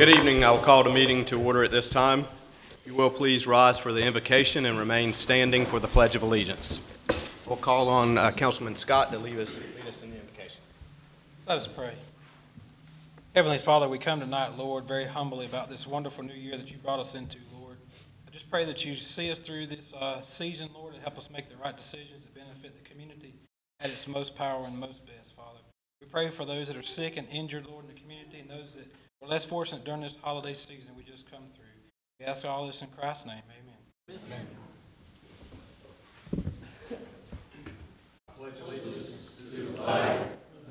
Good evening. I will call the meeting to order at this time. If you will please rise for the invocation and remain standing for the Pledge of Allegiance. We'll call on Councilman Scott to lead us in the invocation. Let us pray. Heavenly Father, we come tonight, Lord, very humbly about this wonderful new year that you brought us into, Lord. I just pray that you see us through this season, Lord, and help us make the right decisions that benefit the community at its most power and most best, Father. We pray for those that are sick and injured, Lord, in the community, and those that were less fortunate during this holiday season we just come through. We ask all this in Christ's name. Amen. Amen. I pledge allegiance to the flag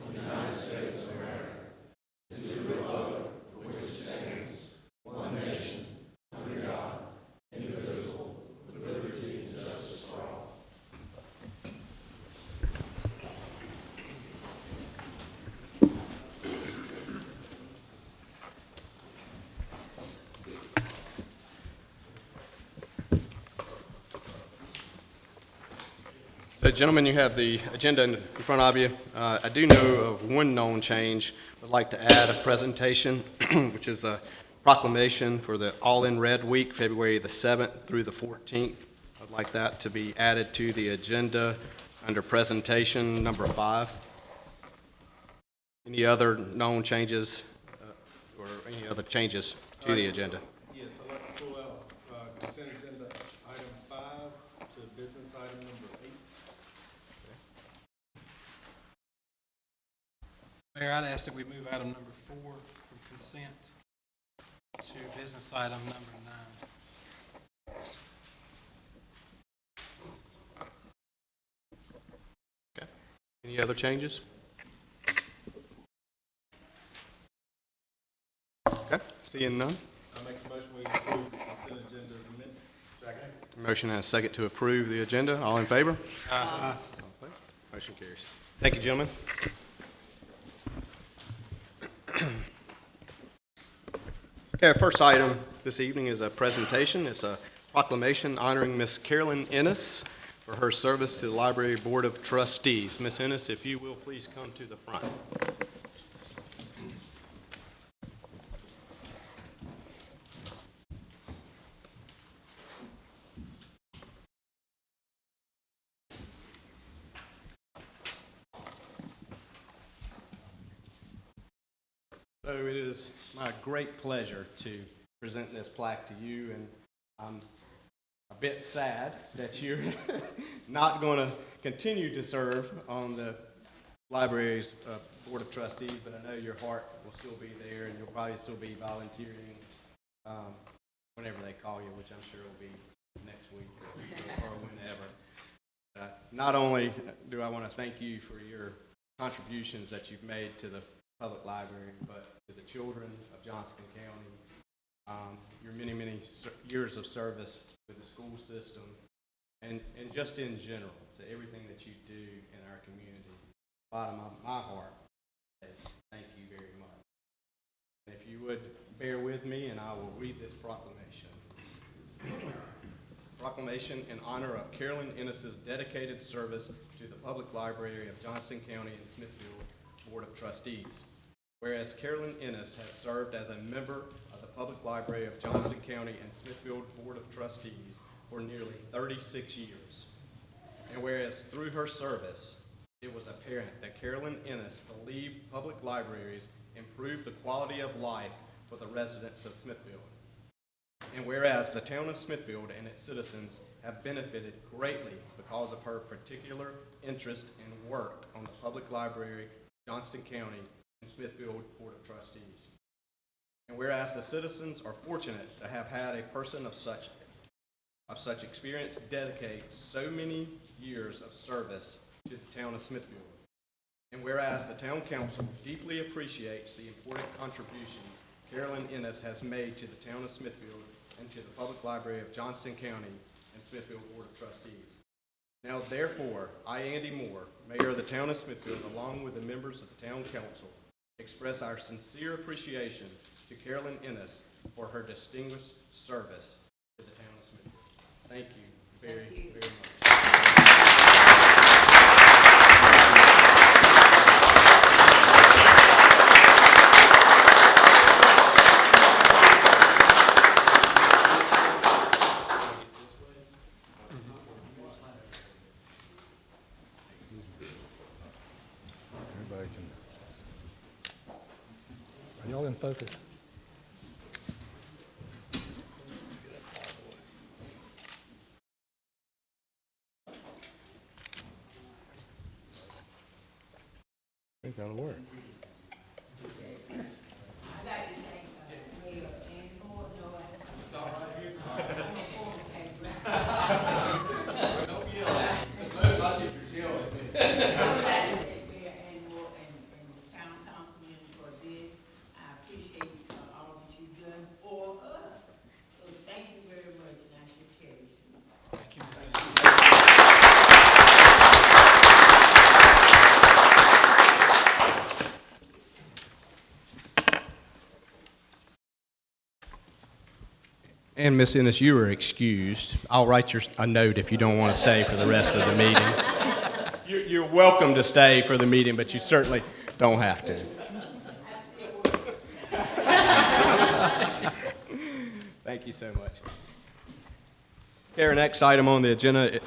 of the United States of America and to the republic for which it stands, one nation, under God, indivisible, with liberty and justice for all. So, gentlemen, you have the agenda in front of you. I do know of one known change. I'd like to add a presentation, which is a proclamation for the All in Red Week, February the 7th through the 14th. I'd like that to be added to the agenda under presentation number 5. Any other known changes or any other changes to the agenda? Yes, I'd like to pull out consent agenda item 5 to business item number 8. Mayor, I'd ask that we move item number 4 from consent to business item number 9. Okay. Any other changes? Okay. Seeing none. I make a motion we approve the consent agenda as amended. Second. Motion and a second to approve the agenda. All in favor? Aye. All opposed? Motion carries. Thank you, gentlemen. Okay, our first item this evening is a presentation. It's a proclamation honoring Miss Carolyn Ennis for her service to the Library Board of Trustees. Miss Ennis, if you will please come to the front. So it is my great pleasure to present this plaque to you, and I'm a bit sad that you're not going to continue to serve on the library's Board of Trustees, but I know your heart will still be there, and you'll probably still be volunteering whenever they call you, which I'm sure will be next week or whenever. Not only do I want to thank you for your contributions that you've made to the public library, but to the children of Johnston County, your many, many years of service to the school system, and just in general, to everything that you do in our community. Bottom of my heart, thank you very much. And if you would bear with me, and I will read this proclamation. Proclamation in honor of Carolyn Ennis's dedicated service to the Public Library of Johnston County and Smithfield Board of Trustees. Whereas Carolyn Ennis has served as a member of the Public Library of Johnston County and Smithfield Board of Trustees for nearly 36 years. And whereas through her service, it was apparent that Carolyn Ennis believed public libraries improve the quality of life for the residents of Smithfield. And whereas the town of Smithfield and its citizens have benefited greatly because of her particular interest and work on the Public Library of Johnston County and Smithfield Board of Trustees. And whereas the citizens are fortunate to have had a person of such experience dedicate so many years of service to the town of Smithfield. And whereas the town council deeply appreciates the important contributions Carolyn Ennis has made to the town of Smithfield and to the Public Library of Johnston County and Smithfield Board of Trustees. Now therefore, I, Andy Moore, Mayor of the town of Smithfield, along with the members of the town council, express our sincere appreciation to Carolyn Ennis for her distinguished service to the town of Smithfield. Thank you very much. focus. I think that'll work. I'd like to thank Mayor Andy Moore, Mayor Andy Moore and the town councilman for this. I appreciate all that you've done for us. So thank you very much, and I should cherish you. Thank you, Ms. Ennis. And Ms. Ennis, you are excused. I'll write a note if you don't want to stay for the rest of the meeting. You're welcome to stay for the meeting, but you certainly don't have to. Thank you so much. Okay, our next item on the agenda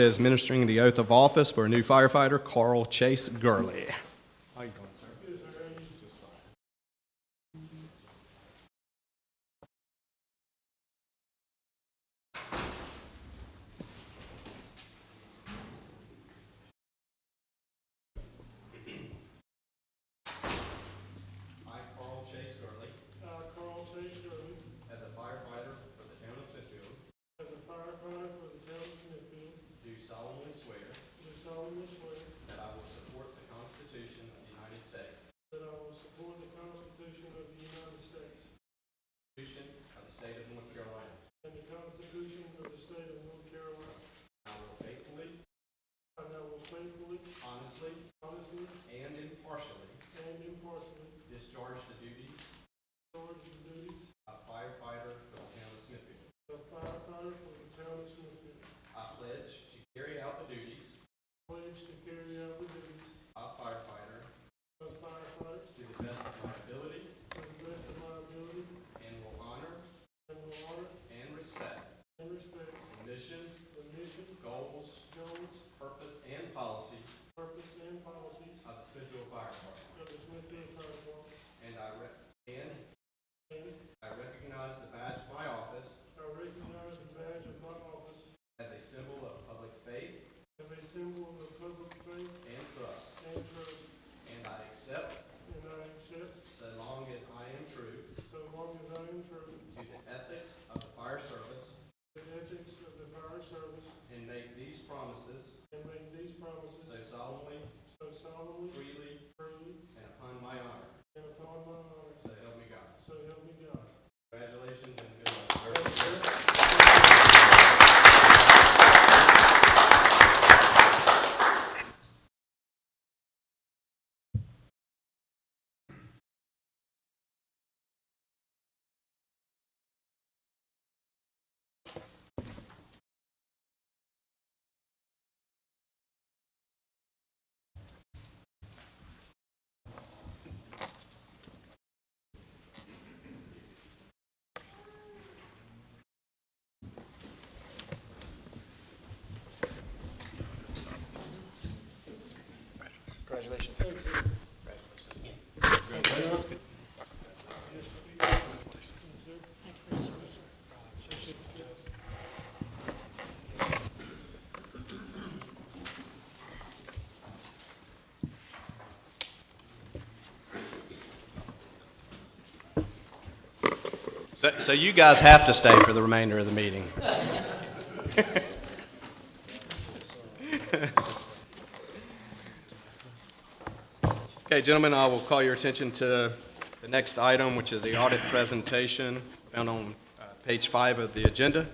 is administering the oath of office for a new firefighter, Carl Chase Gurley. How you doing, sir? Yes, sir. Just fine. I, Carl Chase Gurley, Carl Chase Gurley, as a firefighter for the town of Smithfield, as a firefighter for the town of Smithfield, do solemnly swear do solemnly swear that I will support the Constitution of the United States, that I will support the Constitution of the United States the Constitution of the State of North Carolina. and the Constitution of the State of North Carolina, I will faithfully, and I will faithfully, honestly, honestly, and impartially and impartially discharge the duties discharge the duties of firefighter for the town of Smithfield. of firefighter for the town of Smithfield. I pledge to carry out the duties Pledge to carry out the duties of firefighter of firefighter to the best of my ability to the best of my ability and will honor and will honor and respect and respect the mission, the mission, goals, goals, purpose, and policies purpose, and policies of the Smithfield Fire Department. of the Smithfield Fire Department. And And I recognize the badge of my office I recognize the badge of my office as a symbol of public faith as a symbol of public faith and trust. and trust, And I accept, and I accept, so long as I am true so long as I am true, to the ethics of the fire service, the ethics of the fire service, and make these promises and make these promises so solemnly, so solemnly, freely, freely, and upon my honor. and upon my honor, So help me God. so help me God. Congratulations and good luck, sir. Thank you, sir. Congratulations. Thank you. So you guys have to stay for the remainder of the meeting. Okay, gentlemen, I will call your attention to the next item, which is the audit presentation found on page 5 of the agenda.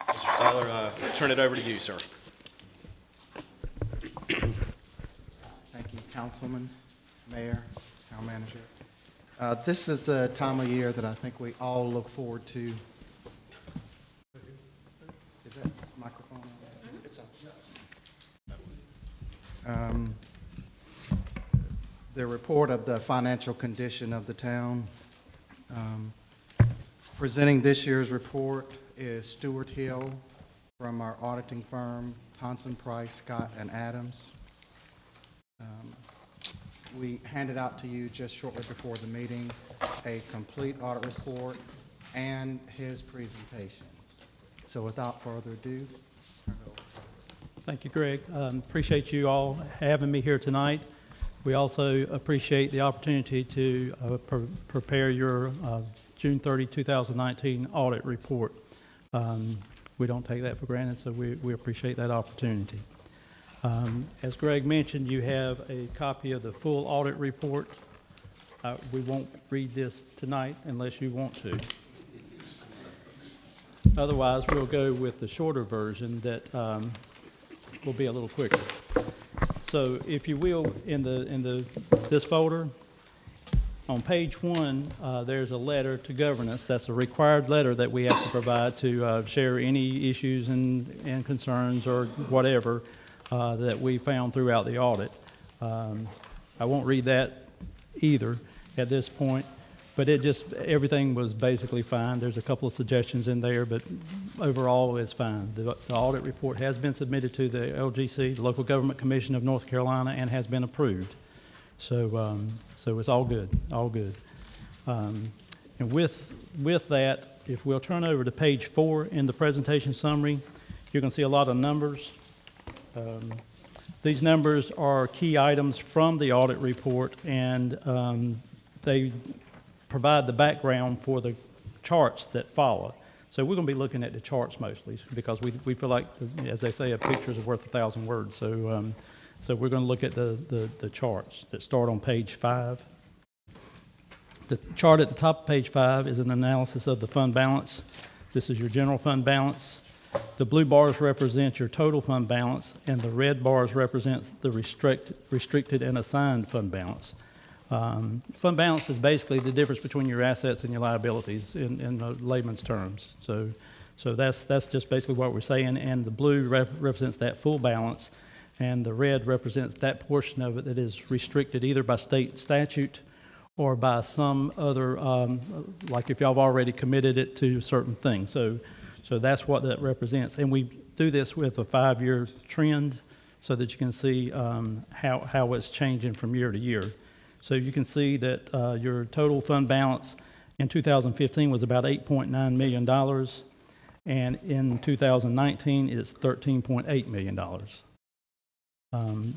Mr. Seiler, I'll turn it over to you, sir. Thank you, Councilman, Mayor, Town Manager. This is the time of year that I think we all look forward to. Is that microphone on? It's on. The report of the financial condition of the town. Presenting this year's report is Stuart Hill from our auditing firm, Tonson, Price, Scott, and Adams. we handed out to you just shortly before the meeting a complete audit report and his presentation. So without further ado, turn it over. Thank you, Greg. Appreciate you all having me here tonight. We also appreciate the opportunity to prepare your June 30, 2019 audit report. We don't take that for granted, so we appreciate that opportunity. As Greg mentioned, you have a copy of the full audit report. We won't read this tonight unless you want to. Otherwise, we'll go with the shorter version that will be a little quicker. So if you will, in this folder, on page 1, there's a letter to governance. That's a required letter that we have to provide to share any issues and concerns or whatever that we found throughout the audit. I won't read that either at this point, but everything was basically fine. There's a couple of suggestions in there, but overall it's fine. The audit report has been submitted to the LGC, the Local Government Commission of North Carolina, and has been approved. So it's all good, all good. And with that, if we'll turn over to page 4 in the presentation summary, you're going to see a lot of numbers. These numbers are key items from the audit report, and they provide the background for the charts that follow. So we're going to be looking at the charts mostly because we feel like, as they say, a picture is worth 1,000 words. So we're going to look at the charts that start on page 5. The chart at the top of page 5 is an analysis of the fund balance. This is your general fund balance. The blue bars represent your total fund balance, and the red bars represent the restricted and assigned fund balance. Fund balance is basically the difference between your assets and your liabilities in layman's terms. So that's just basically what we're saying, and the blue represents that full balance, and the red represents that portion of it that is restricted either by state statute or by some other, like if y'all have already committed it to certain things. So that's what that represents. And we do this with a 5-year trend so that you can see how it's changing from year to year. So you can see that your total fund balance in 2015 was about $8.9 million, and in 2019 it's $13.8 million.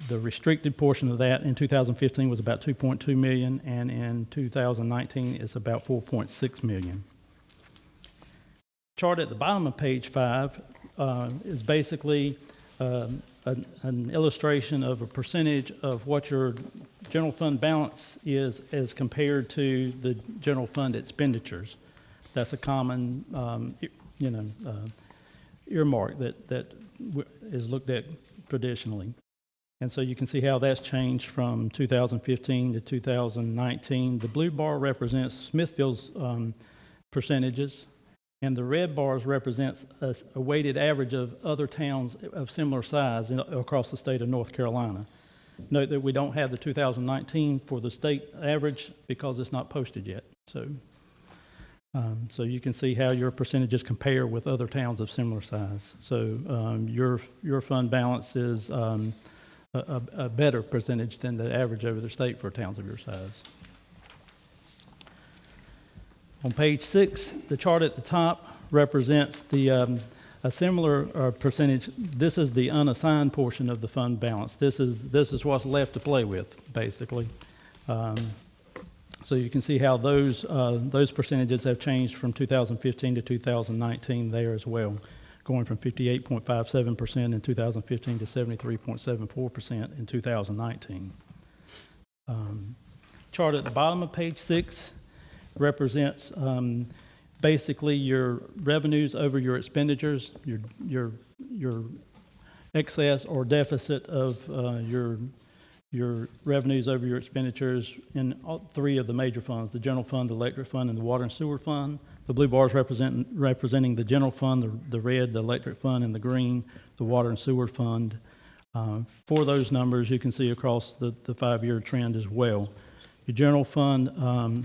The restricted portion of that in 2015 was about $2.2 million, and in 2019 it's about $4.6 million. Chart at the bottom of page 5 is basically an illustration of a percentage of what your general fund balance is as compared to the general fund expenditures. That's a common, earmark that is looked at traditionally. And so you can see how that's changed from 2015 to 2019. The blue bar represents Smithfield's percentages, and the red bars represents a weighted average of other towns of similar size across the state of North Carolina. Note that we don't have the 2019 for the state average because it's not posted yet. So you can see how your percentages compare with other towns of similar size. So your fund balance is a better percentage than the average over the state for towns of your size. On page 6, the chart at the top represents a similar percentage. This is the unassigned portion of the fund balance. This is what's left to play with, basically. So you can see how those percentages have changed from 2015 to 2019 there as well, going from 58.57% in 2015 to 73.74% in 2019. Chart at the bottom of page 6 represents basically your revenues over your expenditures, your excess or deficit of your revenues over your expenditures in all 3 of the major funds: the general fund, the electric fund, and the water and sewer fund. The blue bars representing the general fund, the red, the electric fund, and the green, the water and sewer fund. For those numbers, you can see across the 5-year trend as well. Your general fund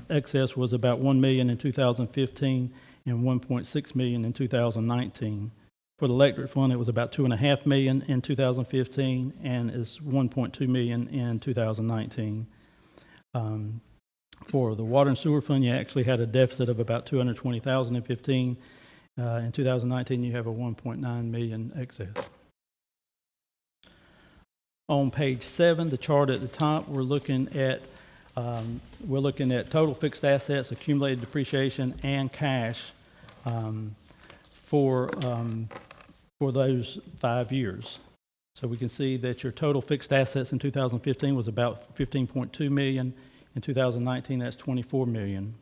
excess was about $1 million in 2015 and $1.6 million in 2019. For the electric fund, it was about $2.5 million in 2015 and is $1.2 million in 2019. For the water and sewer fund, you actually had a deficit of about $220,000 in 15. In 2019, you have a $1.9 million excess. On page 7, the chart at the top, we're looking at total fixed assets, accumulated depreciation, and cash for those 5 years. So we can see that your total fixed assets in 2015 was about $15.2 million. In 2019, that's $24 million.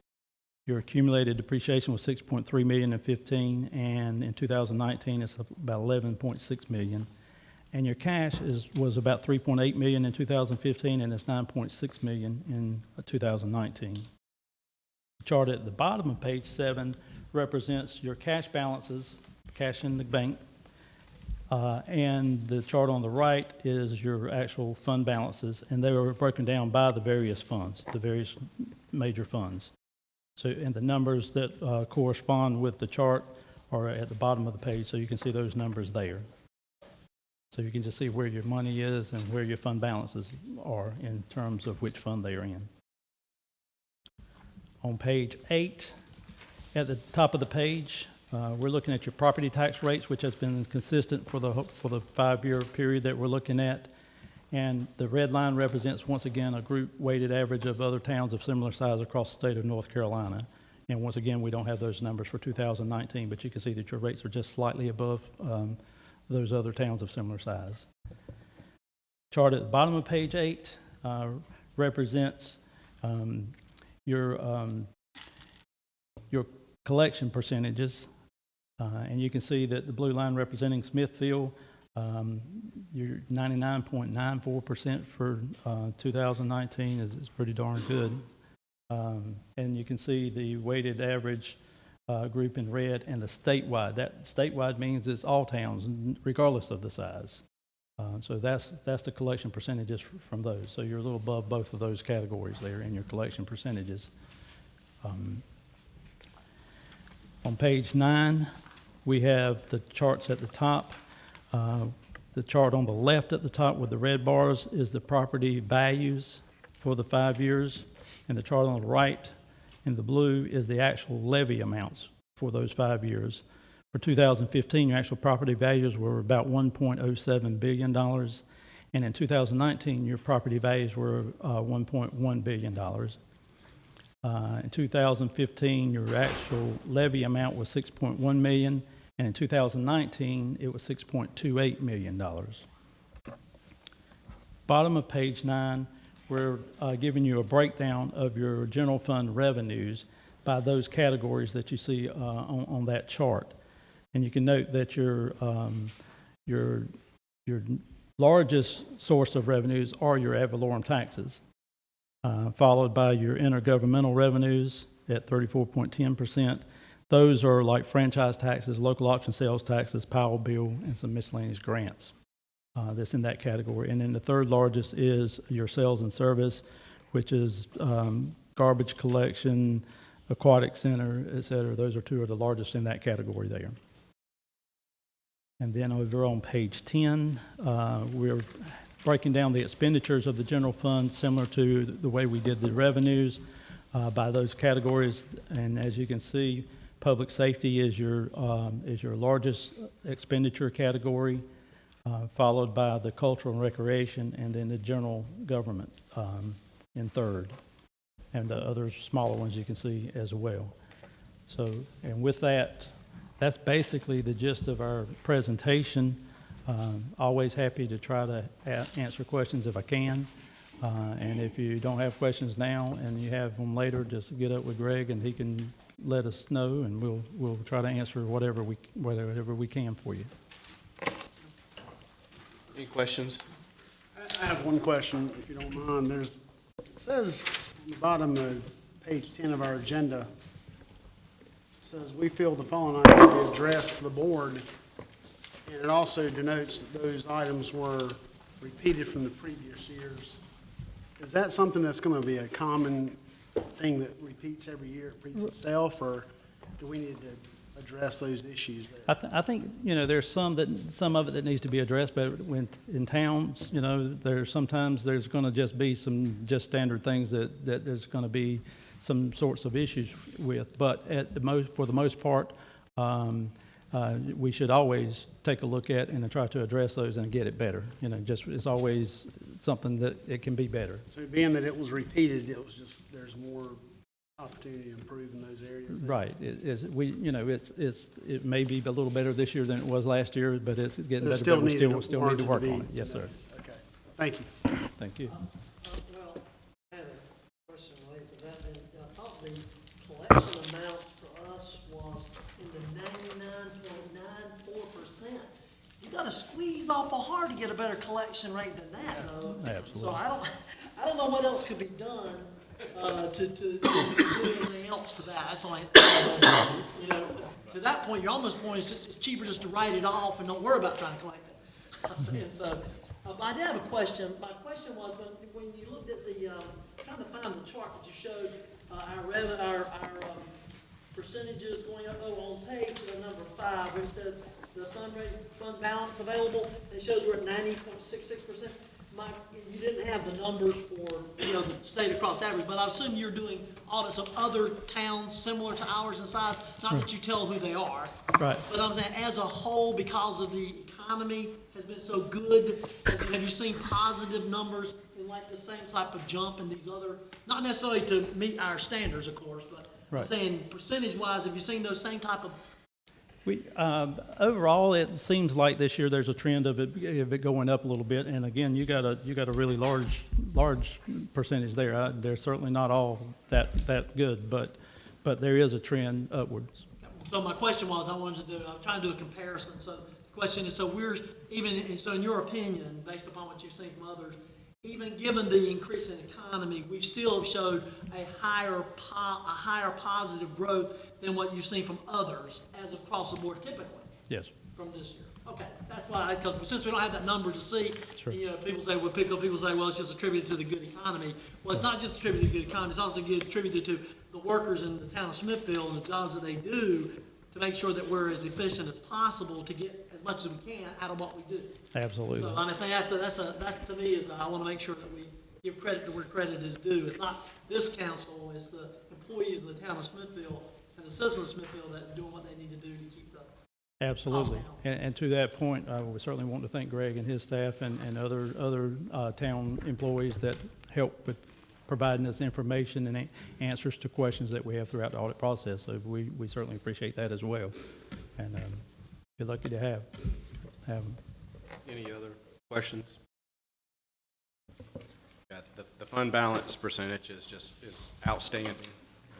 Your accumulated depreciation was $6.3 million in 15, and in 2019, it's about $11.6 million. And your cash was about $3.8 million in 2015, and it's $9.6 million in 2019. The chart at the bottom of page 7 represents your cash balances, cash in the bank, and the chart on the right is your actual fund balances, and they were broken down by the various funds, the various major funds. So, and the numbers that correspond with the chart are at the bottom of the page, so you can see those numbers there. So you can just see where your money is and where your fund balances are in terms of which fund they are in. On page 8, at the top of the page, we're looking at your property tax rates, which has been consistent for the 5-year period that we're looking at. And the red line represents, once again, a group weighted average of other towns of similar size across the state of North Carolina. And once again, we don't have those numbers for 2019, but you can see that your rates are just slightly above those other towns of similar size. Chart at the bottom of page 8 represents your collection percentages. And you can see that the blue line representing Smithfield, you're 99.94% for 2019 is pretty darn good. And you can see the weighted average group in red and the statewide. That statewide means it's all towns, regardless of the size. So that's the collection percentages from those. So you're a little above both of those categories there in your collection percentages. On page 9, we have the charts at the top. The chart on the left at the top with the red bars is the property values for the 5 years, and the chart on the right in the blue is the actual levy amounts for those 5 years. For 2015, your actual property values were about $1.07 billion, and in 2019, your property values were $1.1 billion. In 2015, your actual levy amount was $6.1 million, and in 2019, it was $6.28 million. Bottom of page 9, we're giving you a breakdown of your general fund revenues by those categories that you see on that chart. And you can note that your largest source of revenues are your ad valorem taxes, followed by your intergovernmental revenues at 34.10%. Those are like franchise taxes, local option sales taxes, Powell bill, and some miscellaneous grants. That's in that category. And then the third largest is your sales and service, which is garbage collection, aquatic center, et cetera. Those are two of the largest in that category there. And then over on page 10, we're breaking down the expenditures of the general fund similar to the way we did the revenues by those categories. And as you can see, public safety is your largest expenditure category, followed by the cultural and recreation, and then the general government in third, and the other smaller ones you can see as well. So, and with that, that's basically the gist of our presentation. Always happy to try to answer questions if I can. And if you don't have questions now and you have them later, just get up with Greg and he can let us know, and we'll try to answer whatever we can for you. Any questions? I have one question, if you don't mind. It says on the bottom of page 10 of our agenda, it says, we feel the following items be addressed to the board, and it also denotes that those items were repeated from the previous years. Is that something that's going to be a common thing that repeats every year, repeats itself, or do we need to address those issues there? I think, there's some of it that needs to be addressed, but when, in towns, sometimes there's gonna just be some just standard things that there's gonna be some sorts of issues with. But for the most part, we should always take a look at and try to address those and get it better. It's always something that it can be better. So being that it was repeated, it was just, there's more opportunity to improve in those areas. Right. It may be a little better this year than it was last year, but it's getting But it better. still But we needed, still need to warranted work be- on it. Yes, sir. Okay, thank you. Thank you. Well, I had a question related to that, and I thought the collection amount for us was in the 99.94%. You gotta squeeze awful hard to get a better collection rate than that, though. Absolutely. So I don't know what else could be done, to do anything else to that. That's all to that point, you're almost pointing, it's cheaper just to write it off and don't worry about trying to collect it. I'm saying, so, I did have a question. My question was, when you looked at the, trying to find the chart that you showed, our percentages going up over on page number 5, where it said the fund balance available, it shows we're at 90.66%. You didn't have the numbers for, the state across average, but I assume you're doing audits of other towns similar to ours in size, not that you tell who they are. Right. But I'm saying, as a whole, because of the economy has been so good, have you seen positive numbers in like the same type of jump in these other, not necessarily to meet our standards, of course, but I'm Right. saying percentage-wise, have you seen those same type of? Overall, it seems like this year there's a trend of it going up a little bit. And again, you got a really large percentage there. They're certainly not all that good, but there is a trend upwards. So my question was, I'm trying to do a comparison. So the question is, so in your opinion, based upon what you've seen from others, even given the increase in economy, we still have showed a higher positive growth than what you've seen from others as across the board typically Yes. from this year. Okay, that's why, because since we don't have that number to see, Sure. people say, well, it's just attributed to the good economy. Well, it's not just attributed to the good economy, it's also attributed to the workers in the town of Smithfield and the jobs that they do to make sure that we're as efficient as possible to get as much as we can out of what we do. Absolutely. So, I think that's to me is, I want to make sure that we give credit to where credit is due. It's not this council, it's the employees of the town of Smithfield and the citizens of Smithfield that are doing what they need to do to keep the. Absolutely. And to that point, I would certainly want to thank Greg and his staff and other town employees that help with providing us information and answers to questions that we have throughout the audit process. So we certainly appreciate that as well. And we're lucky to have them. Any other questions? Yeah, the fund balance percentage is outstanding,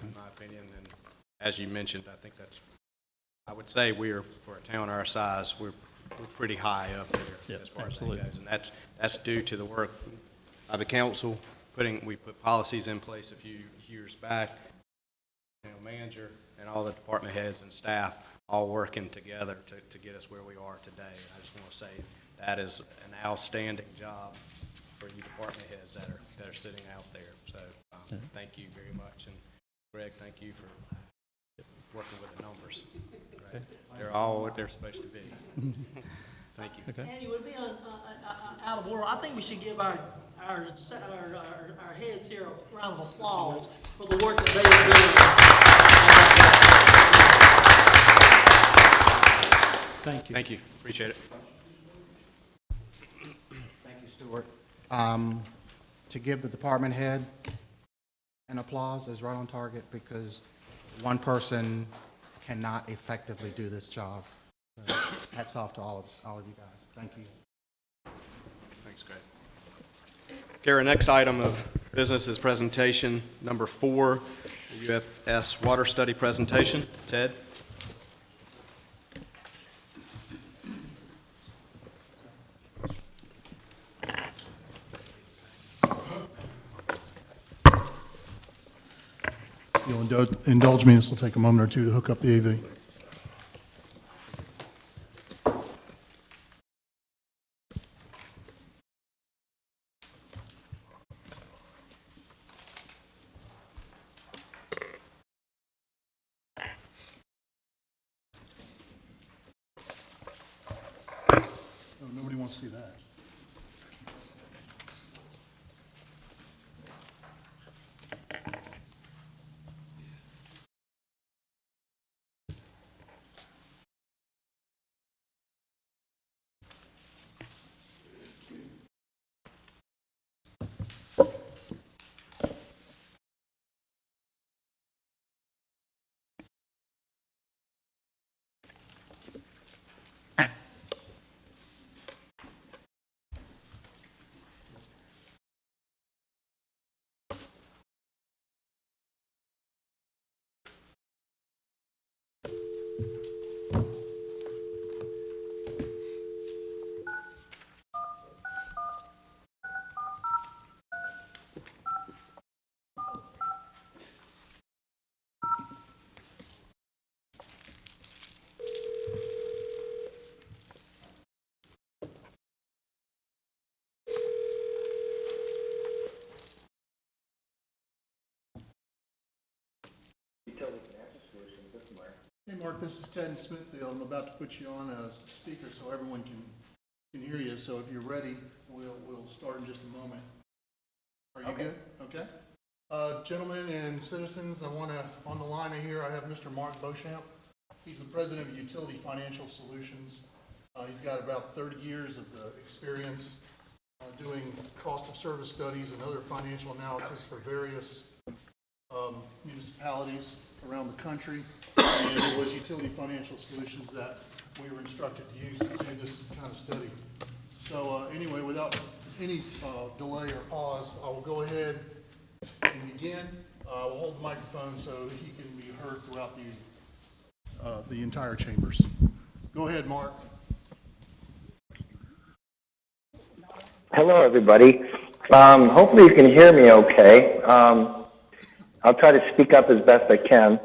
in my opinion, and as you mentioned, I would say for a town our size, we're pretty high up there Yes, as far absolutely. as that goes. And that's due to the work by the council, we put policies in place a few years back, manager and all the department heads and staff all working together to get us where we are today. And I just want to say that is an outstanding job for you department heads that are sitting out there. So thank you very much. And Greg, thank you for working with the numbers. Right? They're all what they're supposed to be. Thank you. Okay. Andy, would it be out of order? I think we should give our heads here a round of applause for the work that they are doing. Thank you. Thank you. Appreciate it. Thank you, Stuart. To give the department head an applause is right on target because one person cannot effectively do this job. So hats off to all of you guys. Thank you. Thanks, Greg. Okay, our next item of business is presentation number 4, the UFS water study presentation. Ted? You'll indulge me, this will take a moment or two to hook up the AV. So nobody wants to see that. Hey, Mark, this is Ted in Smithfield. I'm about to put you on as a speaker so everyone can hear you. So if you're ready, we'll start in just a moment. Are you good? Okay. Gentlemen and citizens, on the line here, I have Mr. Mark Beauchamp. He's the president of Utility Financial Solutions. He's got about 30 years of experience doing cost of service studies and other financial analysis for various municipalities around the country. And it was Utility Financial Solutions that we were instructed to use to do this kind of study. So anyway, without any delay or pause, I will go ahead and begin. I will hold the microphone so he can be heard throughout the entire chambers. Go ahead, Mark. Hello, everybody. Hopefully you can hear me okay. I'll try to speak up as best I can.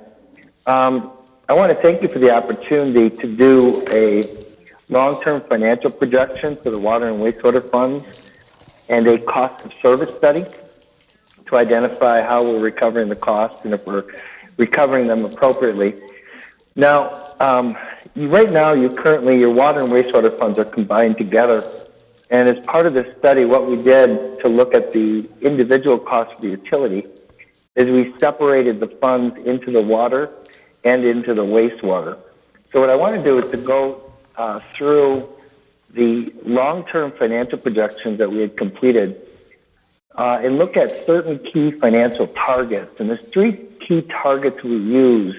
I want to thank you for the opportunity to do a long-term financial projection for the water and wastewater funds and a cost of service study to identify how we're recovering the costs and if we're recovering them appropriately. Now, right now, your water and wastewater funds are combined together. And as part of this study, what we did to look at the individual costs of the utility is we separated the funds into the water and into the wastewater. So what I want to do is to go through the long-term financial projections that we had completed and look at certain key financial targets. And there's three key targets we use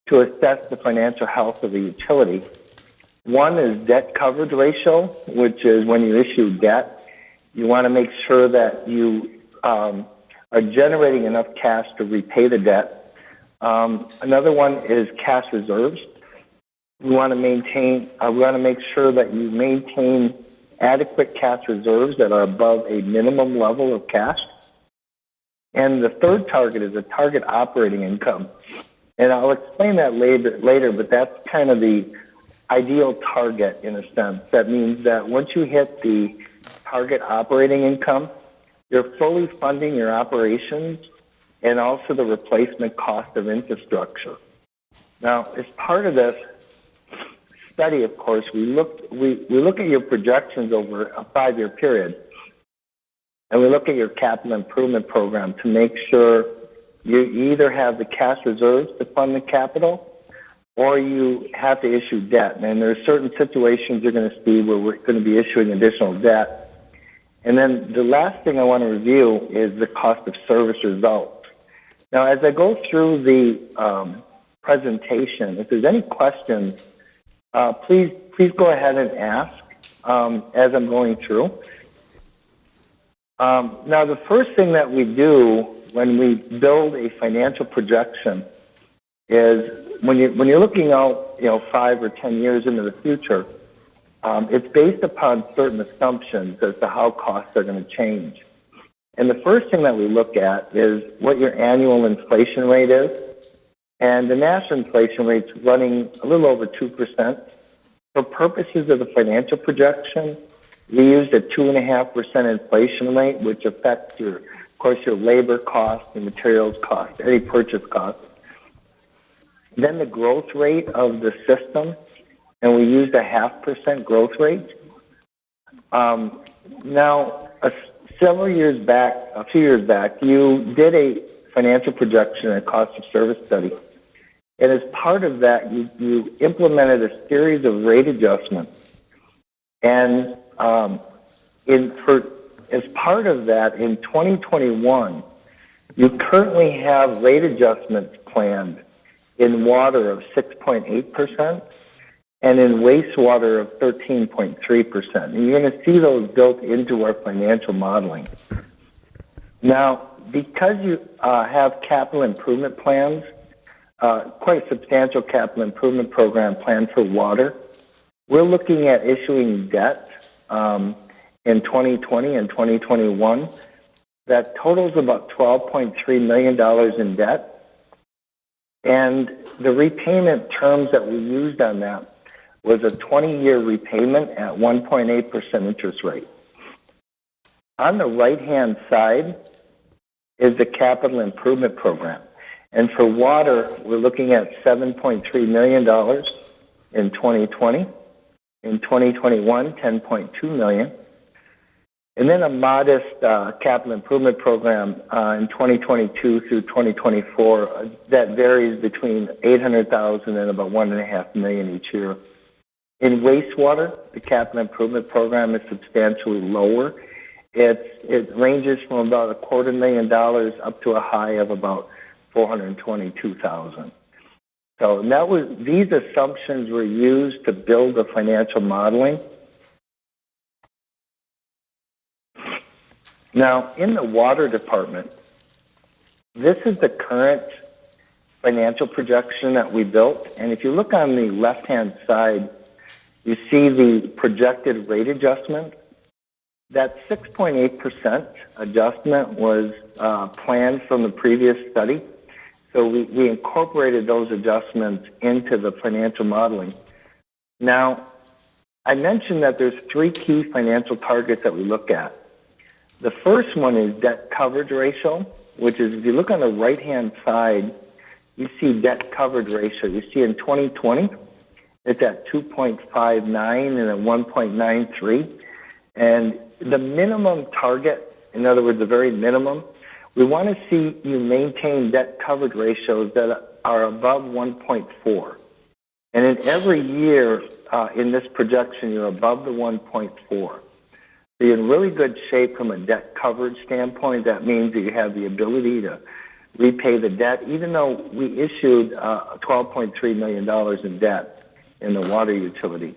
to assess the financial health of the utility. One is debt coverage ratio, which is when you issue debt, you want to make sure that you are generating enough cash to repay the debt. Another one is cash reserves. We want to make sure that you maintain adequate cash reserves that are above a minimum level of cash. And the third target is a target operating income. And I'll explain that later, but that's kind of the ideal target in a sense. That means that once you hit the target operating income, you're fully funding your operations and also the replacement cost of infrastructure. Now, as part of this study, of course, we look at your projections over a 5-year period, and we look at your capital improvement program to make sure you either have the cash reserves to fund the capital or you have to issue debt. And there are certain situations you're going to see where we're going to be issuing additional debt. And then the last thing I want to review is the cost of service results. Now, as I go through the presentation, if there's any questions, please go ahead and ask as I'm going through. Now, the first thing that we do when we build a financial projection is when you're looking out, 5 or 10 years into the future, it's based upon certain assumptions as to how costs are going to change. And the first thing that we look at is what your annual inflation rate is. And the national inflation rate's running a little over 2%. For purposes of the financial projection, we used a 2.5% inflation rate, which affects your labor cost, your materials cost, any purchase cost. Then the growth rate of the system, and we used a 0.5% growth rate. Now, several years back, a few years back, you did a financial projection and cost of service study. And as part of that, you implemented a series of rate adjustments. And as part of that, in 2021, you currently have rate adjustments planned in water of 6.8% and in wastewater of 13.3%. And you're going to see those built into our financial modeling. Now, because you have capital improvement plans, quite a substantial capital improvement program planned for water, we're looking at issuing debt in 2020 and 2021 that totals about $12.3 million in debt. And the repayment terms that we used on that was a 20-year repayment at 1.8% interest rate. On the right-hand side is the capital improvement program. And for water, we're looking at $7.3 million in 2020. In 2021, $10.2 million. And then a modest capital improvement program in 2022 through 2024 that varies between $800,000 and about $1.5 million each year. In wastewater, the capital improvement program is substantially lower. It ranges from about $250,000 up to a high of about $422,000. So these assumptions were used to build the financial modeling. Now, in the water department, this is the current financial projection that we built. And if you look on the left-hand side, you see the projected rate adjustment. That 6.8% adjustment was planned from the previous study. So we incorporated those adjustments into the financial modeling. Now, I mentioned that there's three key financial targets that we look at. The first one is debt coverage ratio, which is, if you look on the right-hand side, you see debt coverage ratio. You see in 2020, it's at 2.59 and at 1.93. And the minimum target, in other words, the very minimum, we want to see you maintain debt coverage ratios that are above 1.4. And in every year in this projection, you're above the 1.4. So you're in really good shape from a debt coverage standpoint. That means that you have the ability to repay the debt, even though we issued $12.3 million in debt in the water utility.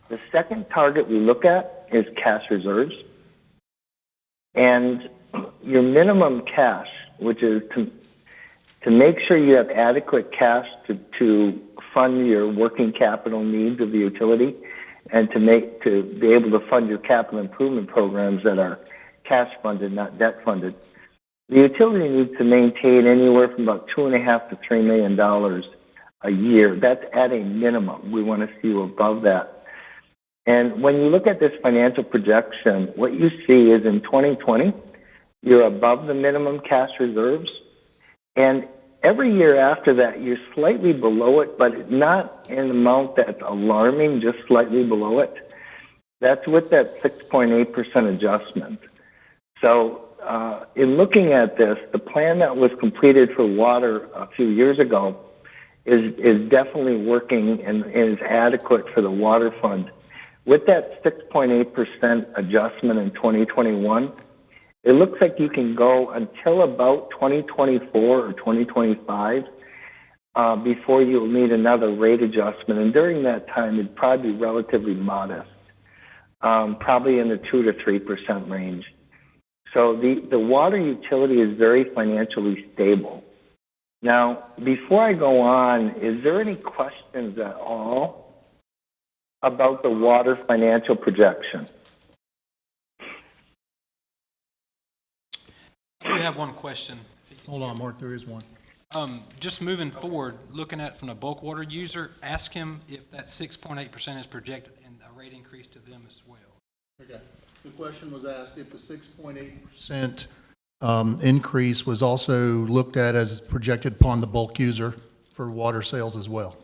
The second target we look at is cash reserves. And your minimum cash, which is to make sure you have adequate cash to fund your working capital needs of the utility and to be able to fund your capital improvement programs that are cash funded, not debt funded. The utility needs to maintain anywhere from about $2.5 to $3 million a year. That's at a minimum. We want to see you above that. And when you look at this financial projection, what you see is in 2020, you're above the minimum cash reserves. And every year after that, you're slightly below it, but not in an amount that's alarming, just slightly below it. That's with that 6.8% adjustment. So in looking at this, the plan that was completed for water a few years ago is definitely working and is adequate for the water fund. With that 6.8% adjustment in 2021, it looks like you can go until about 2024 or 2025 before you'll need another rate adjustment. And during that time, it'd probably be relatively modest, probably in the 2 to 3% range. So the water utility is very financially stable. Now, before I go on, is there any questions at all about the water financial projection? I do have one question. Hold on, Mark, there is one. Just moving forward, looking at it from a bulk water user, ask him if that 6.8% is projected and a rate increase to them as well. Okay. The question was asked if the 6.8% increase was also looked at as projected upon the bulk user for water sales as well.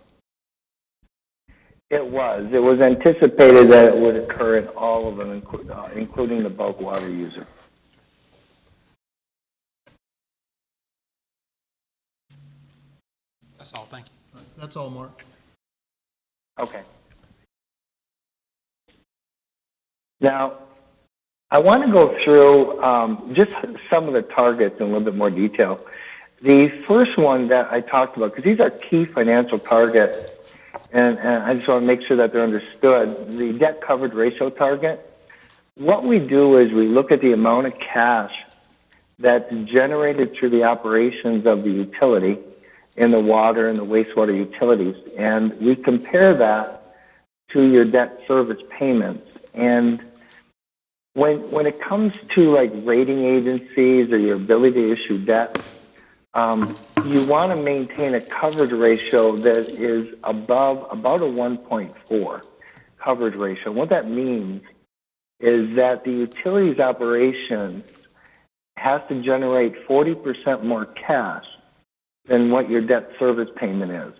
It was. It was anticipated that it would occur in all of them, including the bulk water user. That's all, thank you. That's all, Mark. Okay. Now, I want to go through just some of the targets in a little bit more detail. The first one that I talked about, because these are key financial targets, and I just want to make sure that they're understood. The debt coverage ratio target, what we do is we look at the amount of cash that's generated through the operations of the utility in the water and the wastewater utilities, and we compare that to your debt service payments. And when it comes to like rating agencies or your ability to issue debt, you want to maintain a coverage ratio that is above about a 1.4 coverage ratio. What that means is that the utility's operation has to generate 40% more cash than what your debt service payment is.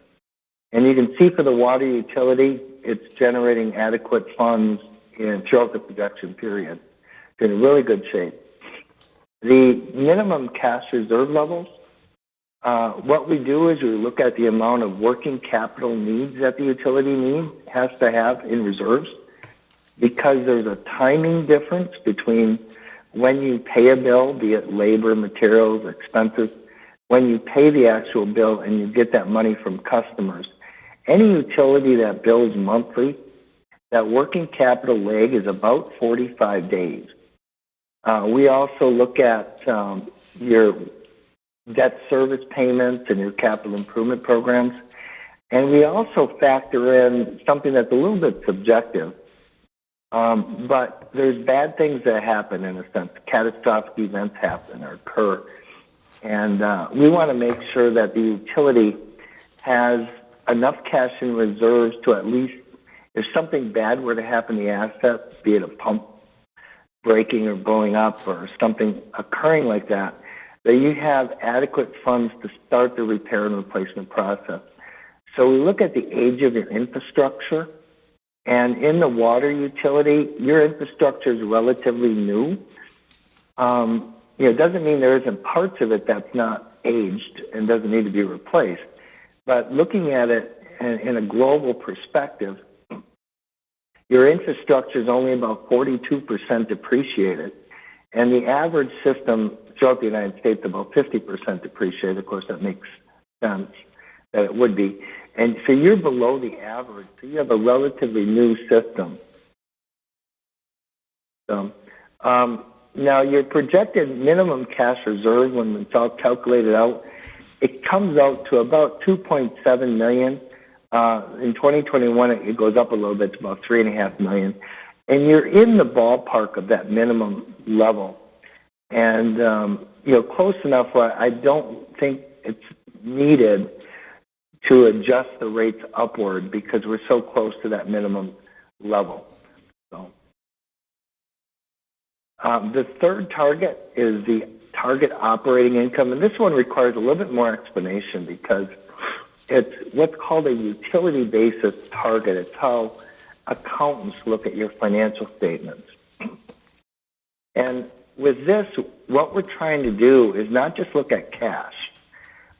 And you can see for the water utility, it's generating adequate funds throughout the projection period. It's in really good shape. The minimum cash reserve levels, what we do is we look at the amount of working capital needs that the utility has to have in reserves, because there's a timing difference between when you pay a bill, be it labor, materials, expenses, when you pay the actual bill and you get that money from customers. Any utility that bills monthly, that working capital lag is about 45 days. We also look at your debt service payments and your capital improvement programs. And we also factor in something that's a little bit subjective, but there's bad things that happen in a sense. Catastrophic events happen or occur. And we want to make sure that the utility has enough cash in reserves to at least, if something bad were to happen to the assets, be it a pump breaking or blowing up or something occurring like that, that you have adequate funds to start the repair and replacement process. So we look at the age of your infrastructure, and in the water utility, your infrastructure is relatively new. It doesn't mean there isn't parts of it that's not aged and doesn't need to be replaced. But looking at it in a global perspective, your infrastructure is only about 42% depreciated, and the average system throughout the United States is about 50% depreciated. Of course, that makes sense that it would be. And so you're below the average, so you have a relatively new system. So, now your projected minimum cash reserve, when it's all calculated out, it comes out to about $2.7 million. In 2021, it goes up a little bit to about $3.5 million. And you're in the ballpark of that minimum level. And, close enough where I don't think it's needed to adjust the rates upward because we're so close to that minimum level. So, the third target is the target operating income. And this one requires a little bit more explanation because it's what's called a utility basis target. It's how accountants look at your financial statements. And with this, what we're trying to do is not just look at cash,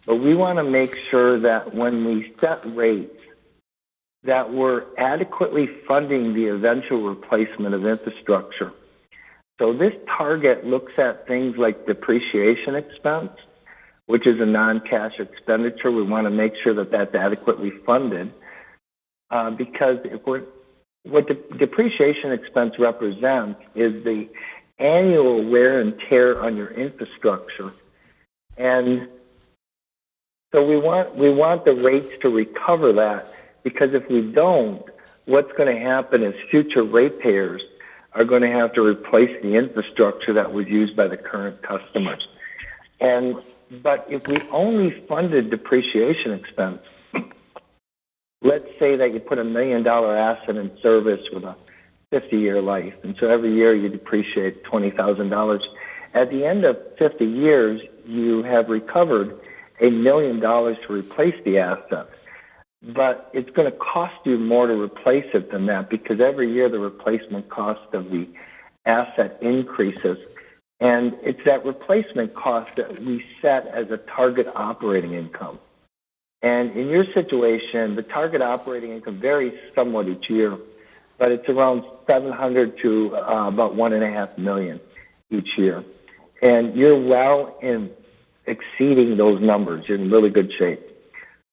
but we want to make sure that when we set rates, that we're adequately funding the eventual replacement of infrastructure. So this target looks at things like depreciation expense, which is a non-cash expenditure. We want to make sure that that's adequately funded because what the depreciation expense represents is the annual wear and tear on your infrastructure. And so we want the rates to recover that, because if we don't, what's going to happen is future ratepayers are going to have to replace the infrastructure that was used by the current customers. But if we only funded depreciation expense, let's say that you put $1 million asset in service with a 50-year life, and so every year you depreciate $20,000. At the end of 50 years, you have recovered $1 million to replace the asset. but it's going to cost you more to replace it than that because every year the replacement cost of the asset increases. And it's that replacement cost that we set as a target operating income. And in your situation, the target operating income varies somewhat each year, but it's around 700 to about 1.5 million each year. And you're well in exceeding those numbers. You're in really good shape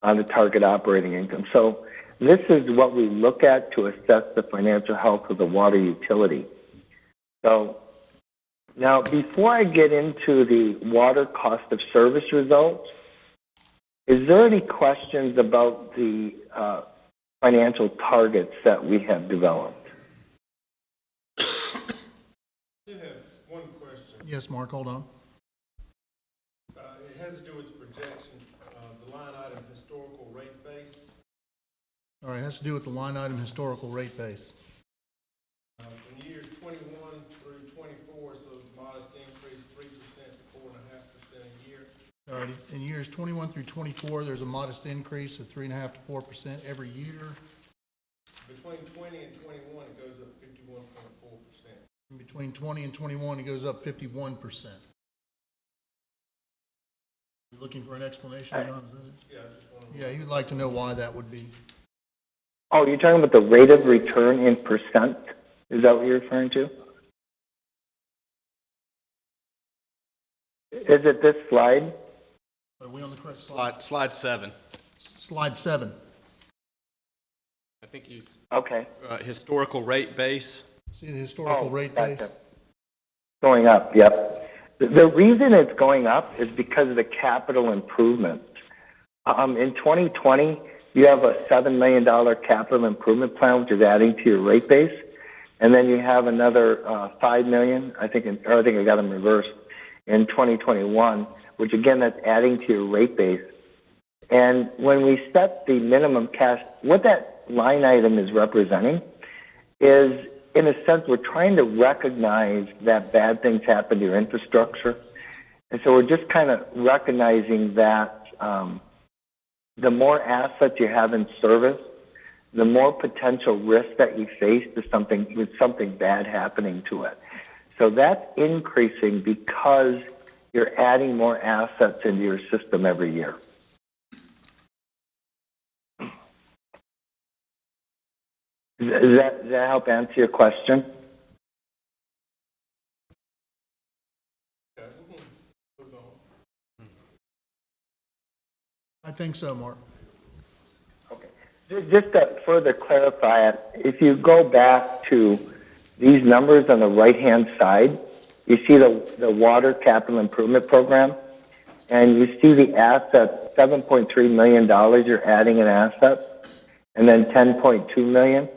on the target operating income. So this is what we look at to assess the financial health of the water utility. So now, before I get into the water cost of service results, is there any questions about the financial targets that we have developed? I do have one question. Yes, Mark, hold on. It has to do with the projection, the line item historical rate base. All right, it has to do with the line item historical rate base. From years 21 through 24, so modest increase, 3% to 4.5% a year. All right, in years 21 through 24, there's a modest increase of 3.5% to 4% every year. Between 20 and 21, it goes up 51.4%. In between 20 and 21, it goes up 51%. You looking for an explanation, John? Is that it? Yeah, I just want to. Yeah, he would like to know why that would be. Oh, you're talking about the rate of return in percent? Is that what you're referring to? Is it this slide? Are we on the correct slide? Slide 7. Slide 7. I think he's Okay. historical rate base. See the historical rate gotcha. base? Going up, yep. The reason it's going up is because of the capital improvements. In 2020, you have a $7 million capital improvement plan, which is adding to your rate base. And then you have another $5 million, I think I got them reversed, in 2021, which again, that's adding to your rate base. And when we set the minimum cash, what that line item is representing is, in a sense, we're trying to recognize that bad things happen to your infrastructure. And so we're just kind of recognizing that the more assets you have in service, the more potential risk that you face to something bad happening to it. So that's increasing because you're adding more assets into your system every year. Does that help answer your question? I think so, Mark. Okay. Just to further clarify it, if you go back to these numbers on the right-hand side, you see the water capital improvement program, and you see the assets, $7.3 million you're adding in assets, and then $10.2 million.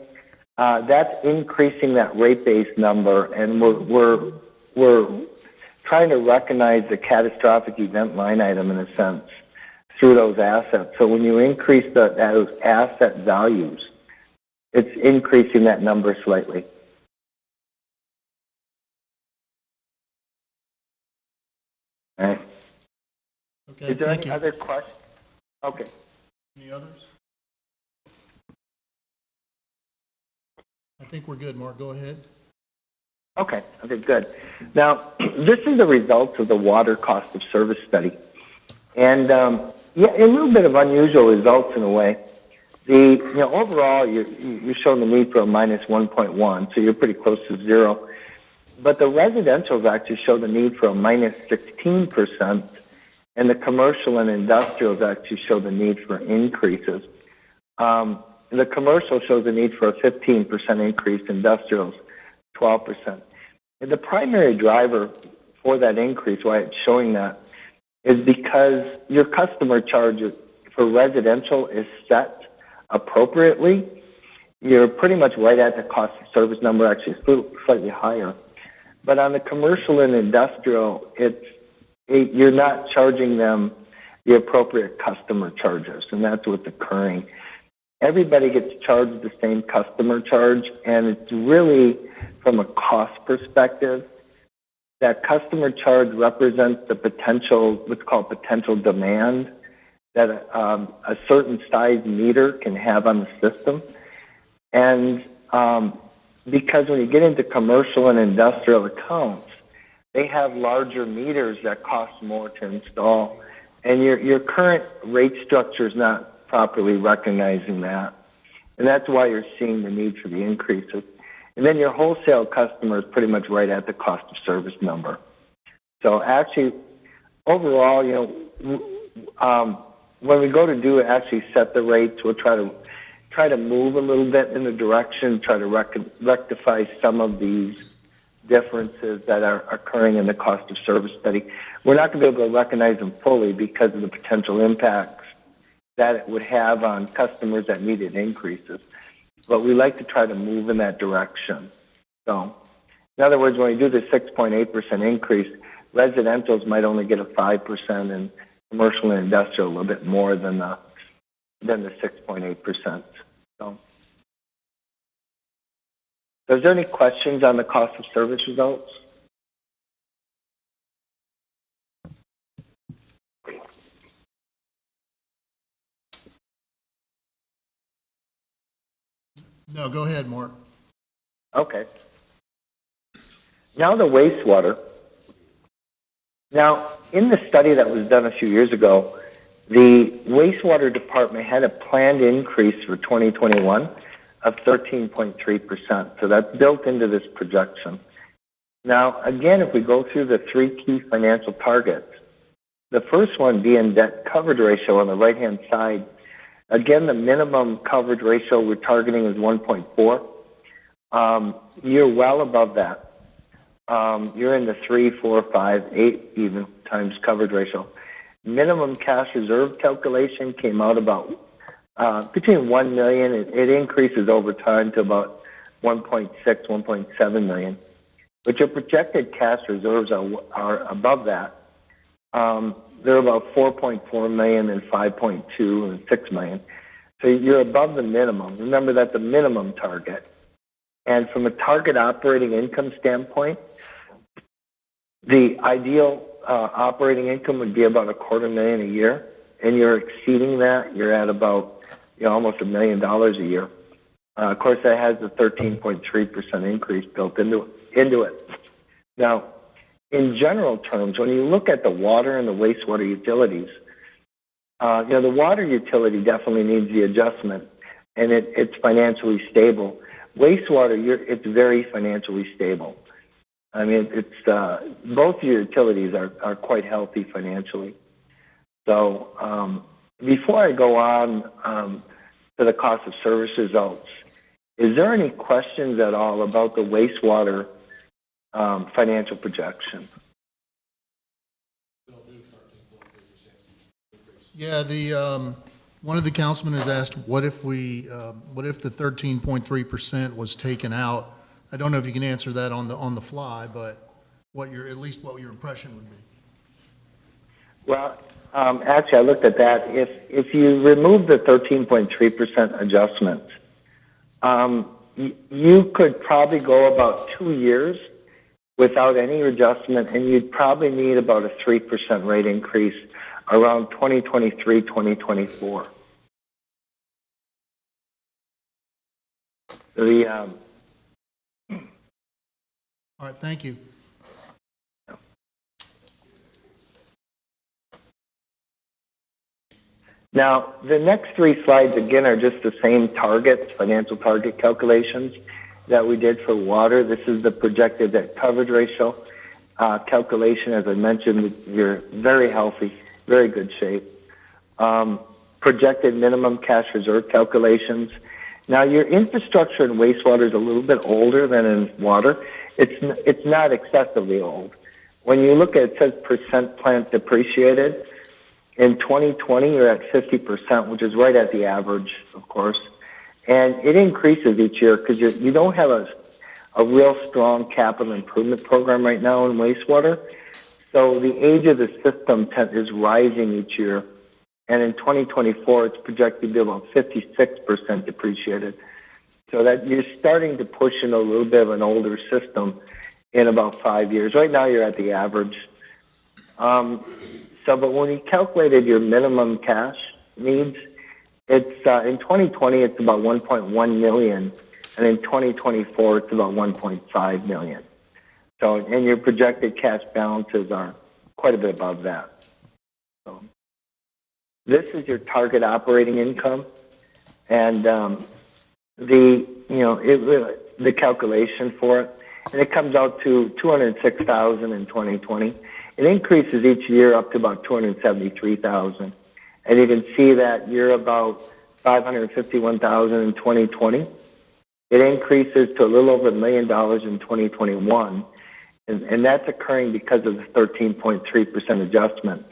That's increasing that rate base number, and we're trying to recognize the catastrophic event line item in a sense through those assets. So when you increase those asset values, it's increasing that number slightly. All right. Okay, Is there thank any you. other questions? Okay. Any others? I think we're good, Mark. Go ahead. Okay, good. Now, this is the results of the water cost of service study. And, yeah, a little bit of unusual results in a way. Overall, you're showing the need for a minus 1.1, so you're pretty close to zero. But the residentials actually show the need for a minus 16%, and the commercial and industrials actually show the need for increases. The commercial shows the need for a 15% increase, industrials 12%. And the primary driver for that increase, why it's showing that, is because your customer charge for residential is set appropriately. You're pretty much right at the cost of service number, actually it's slightly higher. But on the commercial and industrial, you're not charging them the appropriate customer charges, and that's what's occurring. Everybody gets charged the same customer charge, and it's really, from a cost perspective, that customer charge represents the potential, what's called potential demand, that a certain size meter can have on the system. And because when you get into commercial and industrial accounts, they have larger meters that cost more to install. And your current rate structure is not properly recognizing that. And that's why you're seeing the need for the increases. And then your wholesale customer is pretty much right at the cost of service number. So actually, overall, when we go to actually set the rates, we'll try to move a little bit in the direction, try to rectify some of these differences that are occurring in the cost of service study. We're not going to be able to recognize them fully because of the potential impacts that it would have on customers that needed increases. But we like to try to move in that direction. So, in other words, when we do the 6.8% increase, residentials might only get a 5%, and commercial and industrial a little bit more than the 6.8%. So, is there any questions on the cost of service results? No, go ahead, Mark. Okay. Now the wastewater. Now, in the study that was done a few years ago, the wastewater department had a planned increase for 2021 of 13.3%. So that's built into this projection. Now, again, if we go through the three key financial targets, the first one being debt coverage ratio on the right-hand side. Again, the minimum coverage ratio we're targeting is 1.4. You're well above that. You're in the 3, 4, 5, 8 even times coverage ratio. Minimum cash reserve calculation came out about between 1 million. It increases over time to about 1.6, 1.7 million. But your projected cash reserves are above that. They're about 4.4 million and 5.2 and 6 million. So you're above the minimum. Remember that's the minimum target. And from a target operating income standpoint, the ideal operating income would be about $250,000 a year, and you're exceeding that. You're at about almost $1 million a year. Of course, that has a 13.3% increase built into it. Now, in general terms, when you look at the water and the wastewater utilities, the water utility definitely needs the adjustment, and it's financially stable. Wastewater, it's very financially stable. I mean, it's both your utilities are quite healthy financially. So before I go on to the cost of service results, is there any questions at all about the wastewater financial projection? Yeah, one of the councilmen has asked, what if the 13.3% was taken out? I don't know if you can answer that on the fly, but at least what your impression would be. Well, actually, I looked at that. If you remove the 13.3% adjustment, you could probably go about 2 years without any adjustment, and you'd probably need about a 3% rate increase around 2023, 2024. All right, thank you. Now, the next 3 slides, again, are just the same targets, financial target calculations that we did for water. This is the projected debt coverage ratio calculation. As I mentioned, you're very healthy, very good shape. Projected minimum cash reserve calculations. Now, your infrastructure in wastewater is a little bit older than in water. It's not excessively old. When you look at it says percent plant depreciated. In 2020, you're at 50%, which is right at the average, of course. And it increases each year because you don't have a real strong capital improvement program right now in wastewater. So the age of the system is rising each year. And in 2024, it's projected to be about 56% depreciated. So that you're starting to push in a little bit of an older system in about 5 years. Right now, you're at the average. So, but when you calculated your minimum cash needs, it's in 2020 it's about 1.1 million, and in 2024 it's about 1.5 million. So, and your projected cash balances are quite a bit above that. So, this is your target operating income, and the calculation for it, and it comes out to 206,000 in 2020. It increases each year up to about 273,000, and you can see that you're about 551,000 in 2020. It increases to a little over $1 million in 2021, and that's occurring because of the 13.3% adjustments.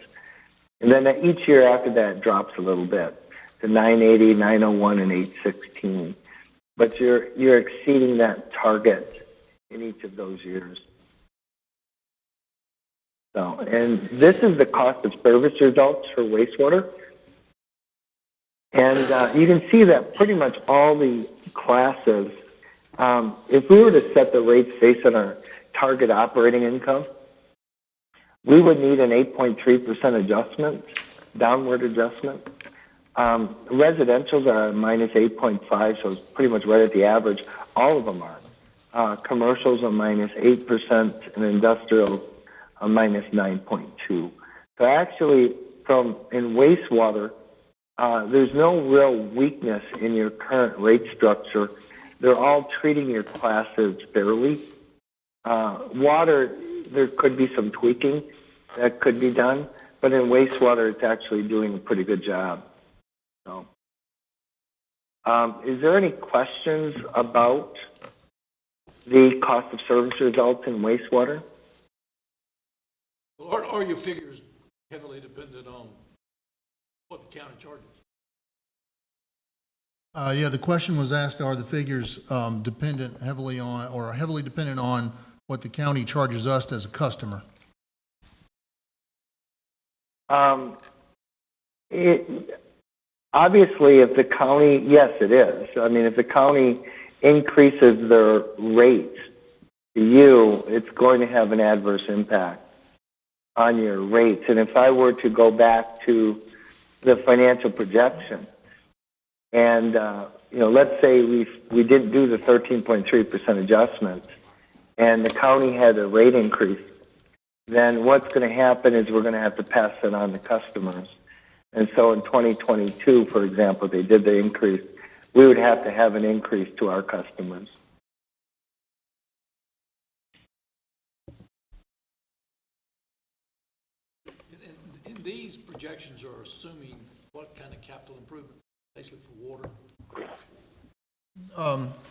And then each year after that drops a little bit to 980, 901, and 816. But you're exceeding that target in each of those years. So, and this is the cost of service results for wastewater. And you can see that pretty much all the classes, if we were to set the rates based on our target operating income, we would need an 8.3% adjustment, downward adjustment. Residentials are minus 8.5, so it's pretty much right at the average. All of them are. Commercials are minus 8%, and industrial are minus 9.2. So actually, in wastewater, there's no real weakness in your current rate structure. They're all treating your classes fairly. Water, there could be some tweaking that could be done, but in wastewater, it's actually doing a pretty good job. So, is there any questions about the cost of service results in wastewater? Well, are your figures heavily dependent on what the county charges? Yeah, the question was asked, are the figures dependent heavily on what the county charges us as a customer? Obviously, if the county, yes, it is. I mean, if the county increases their rates to you, it's going to have an adverse impact on your rates. And if I were to go back to the financial projection, and let's say we didn't do the 13.3% adjustment, and the county had a rate increase, then what's going to happen is we're going to have to pass it on to customers. And so in 2022, for example, they did the increase. We would have to have an increase to our customers. And these projections are assuming what kind of capital improvement, basically for water?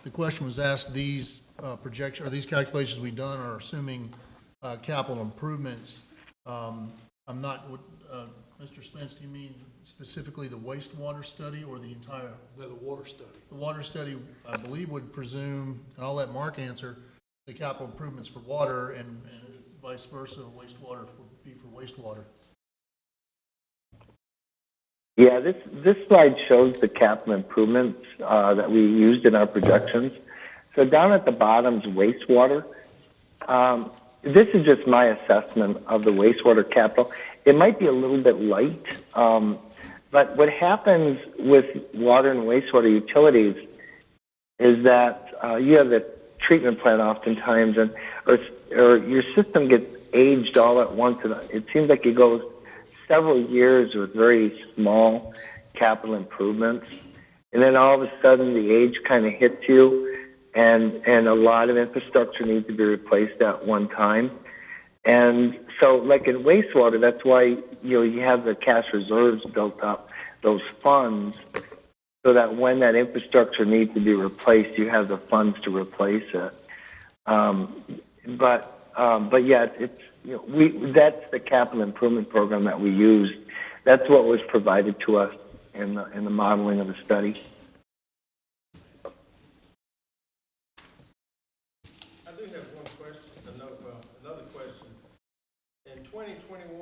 The question was asked, these projections, or these calculations we've done are assuming capital improvements. I'm not, Mr. Spence, do you mean specifically the wastewater study or the entire? The water study. The water study, I believe, would presume, and I'll let Mark answer, the capital improvements for water and vice versa, wastewater would be for wastewater. Yeah, this slide shows the capital improvements that we used in our projections. So down at the bottom's wastewater. This is just my assessment of the wastewater capital. It might be a little bit light, but what happens with water and wastewater utilities is that you have the treatment plant oftentimes, or your system gets aged all at once, and it seems like it goes several years with very small capital improvements, and then all of a sudden the age kind of hits you, and a lot of infrastructure needs to be replaced at one time. And so, like in wastewater, that's why you have the cash reserves built up, those funds, so that when that infrastructure needs to be replaced, you have the funds to replace it. But yeah, it's that's the capital improvement program that we used. That's what was provided to us in the modeling of the study. I do have one question, another question. In 2020 and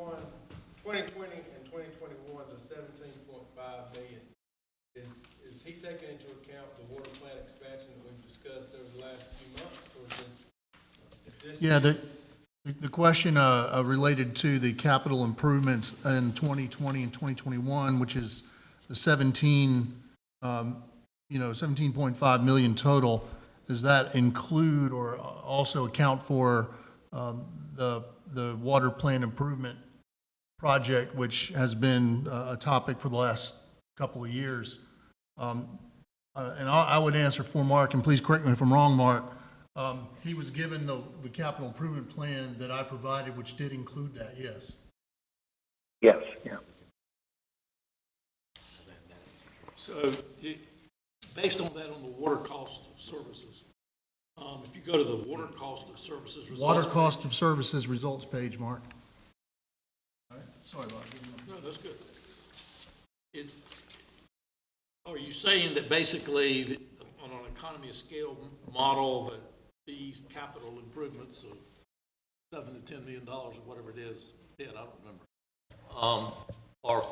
2021, the 17.5 million, is he taking into account the water plant expansion that we've discussed over the last few months, or is this? Yeah, The question related to the capital improvements in 2020 and 2021, which is the 17.5 million total. Does that include or also account for the water plant improvement project, which has been a topic for the last couple of years? And I would answer for Mark, and please correct me if I'm wrong, Mark. He was given the capital improvement plan that I provided, which did include that, yes. Yes, yeah. So, based on that, on the water cost of services, if you go to the water cost of services results. Water cost of services results page, Mark. All right, sorry about that. No, that's good. Are you saying that basically, on an economy of scale model, that these capital improvements of $7 to $10 million or whatever it is, I don't remember, are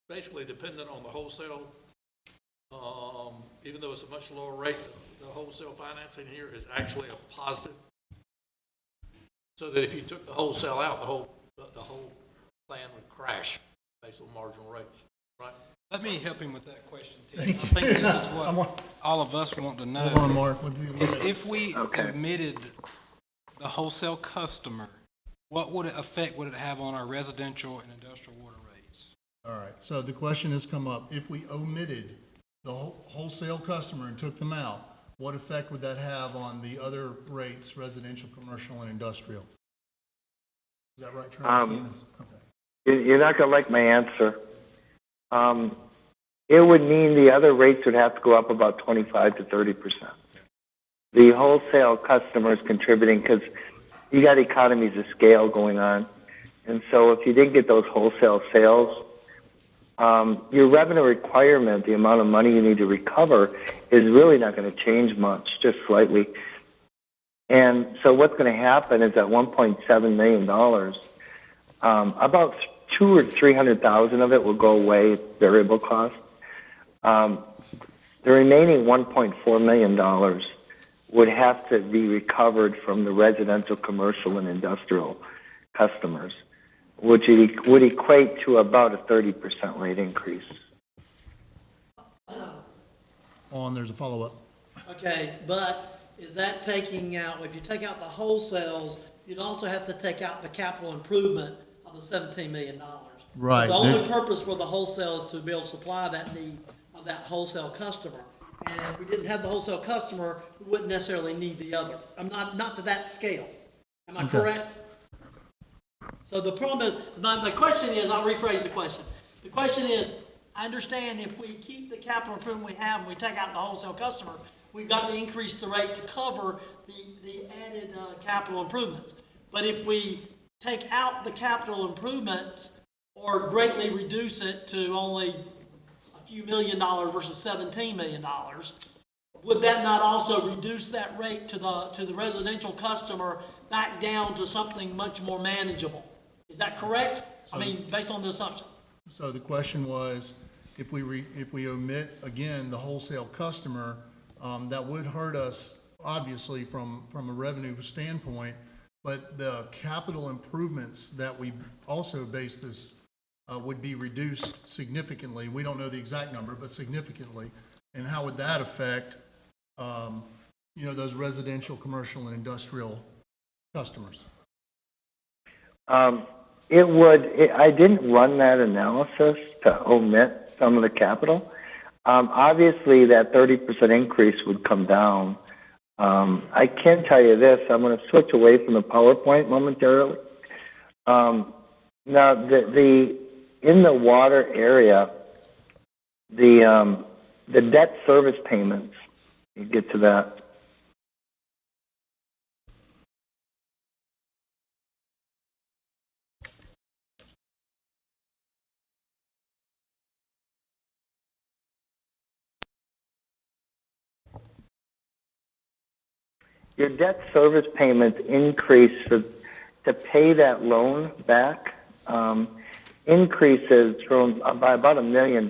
basically dependent on the wholesale, even though it's a much lower rate, the wholesale financing here is actually a positive? So that if you took the wholesale out, the whole plan would crash based on marginal rates, right? Let me help him with that question, Tim. I think this is what all of us want to know. Hold on, Mark. Is if we omitted the wholesale customer, what effect would it have on our residential and industrial water rates? All right, so the question has come up. If we omitted the wholesale customer and took them out, what effect would that have on the other rates, residential, commercial, and industrial? Is that right, Travis? Okay. You're not going to like my answer. It would mean the other rates would have to go up about 25 to 30%. The wholesale customers contributing, because you got economies of scale going on. And so if you didn't get those wholesale sales, your revenue requirement, the amount of money you need to recover, is really not going to change much, just slightly. And so what's going to happen is that $1.7 million, about $200,000 or $300,000 of it will go away, variable cost. The remaining $1.4 million would have to be recovered from the residential, commercial, and industrial customers, which would equate to about a 30% rate increase. There's a follow-up. Okay, but is that taking out, if you take out the wholesales, you'd also have to take out the capital improvement of the $17 million. Right. The only purpose for the wholesale is to be able to supply that need of that wholesale customer. And if we didn't have the wholesale customer, we wouldn't necessarily need the other. I'm not to that scale. Am I correct? So the problem is, the question is, I'll rephrase the question. The question is, I understand if we keep the capital improvement we have and we take out the wholesale customer, we've got to increase the rate to cover the added capital improvements. But if we take out the capital improvements or greatly reduce it to only a few $1 million versus $17 million, would that not also reduce that rate to the residential customer back down to something much more manageable? Is that correct? Based on the assumption. So the question was, if we omit, again, the wholesale customer, that would hurt us, obviously, from a revenue standpoint, but the capital improvements that we also base this would be reduced significantly. We don't know the exact number, but significantly. And how would that affect, those residential, commercial, and industrial customers? It would. I didn't run that analysis to omit some of the capital. Obviously, that 30% increase would come down. I can tell you this. I'm going to switch away from the PowerPoint momentarily. Now, in the water area, the debt service payments, you get to that. Your debt service payments increase to pay that loan back, increases by about $1 million.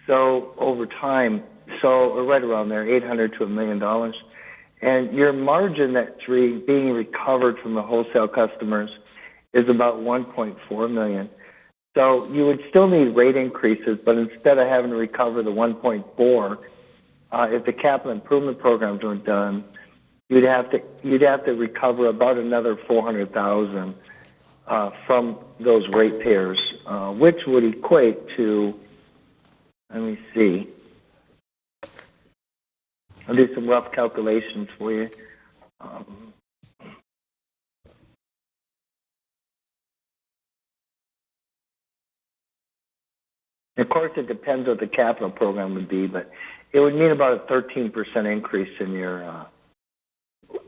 So over time, right around there, $800 to $1 million. And your margin that's being recovered from the wholesale customers is about 1.4 million. So you would still need rate increases, but instead of having to recover the 1.4, if the capital improvement programs weren't done, you'd have to recover about another 400,000 from those ratepayers, which would equate to, let me see, I'll do some rough calculations for you. Of course, it depends what the capital program would be, but it would mean about a 13% increase in your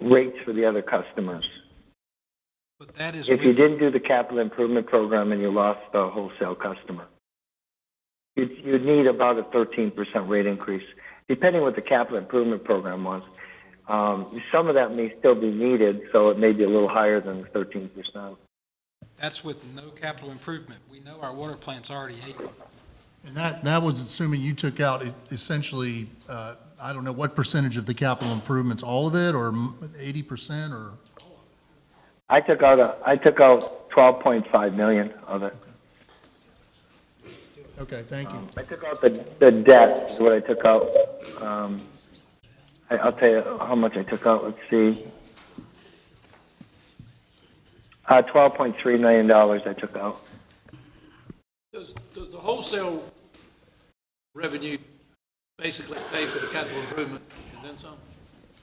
rates for the other customers. But that is If you didn't do the capital improvement program and you lost the wholesale customer, you'd need about a 13% rate increase, depending what the capital improvement program was. Some of that may still be needed, so it may be a little higher than the 13%. That's with no capital improvement. We know our water plant's already 80. And that was assuming you took out essentially, I don't know, what percentage of the capital improvements, all of it, or 80%, or? I took out 12.5 million of it. Okay, thank you. I took out the debt is what I took out. I'll tell you how much I took out. Let's see. $12.3 million I took out. Does the wholesale revenue basically pay for the capital improvement and then some?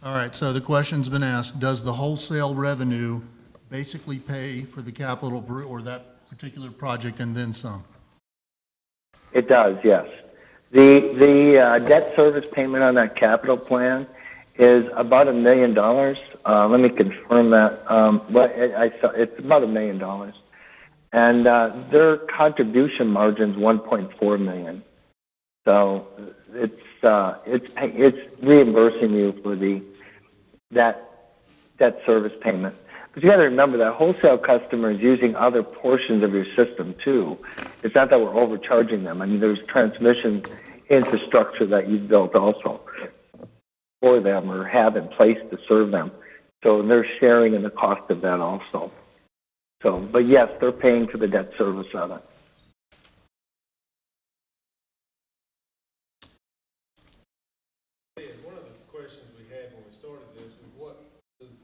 All right, so the question's been asked, does the wholesale revenue basically pay for the capital or that particular project and then some? It does, yes. The debt service payment on that capital plan is about $1 million. Let me confirm that. But it's about $1 million. And their contribution margin's 1.4 million. So it's reimbursing you for that debt service payment. But you got to remember that wholesale customer is using other portions of your system too. It's not that we're overcharging them. I mean, there's transmission infrastructure that you've built also for them or have in place to serve them. So they're sharing in the cost of that also. So, but yes, they're paying for the debt service of it. One of the questions we had when we started this was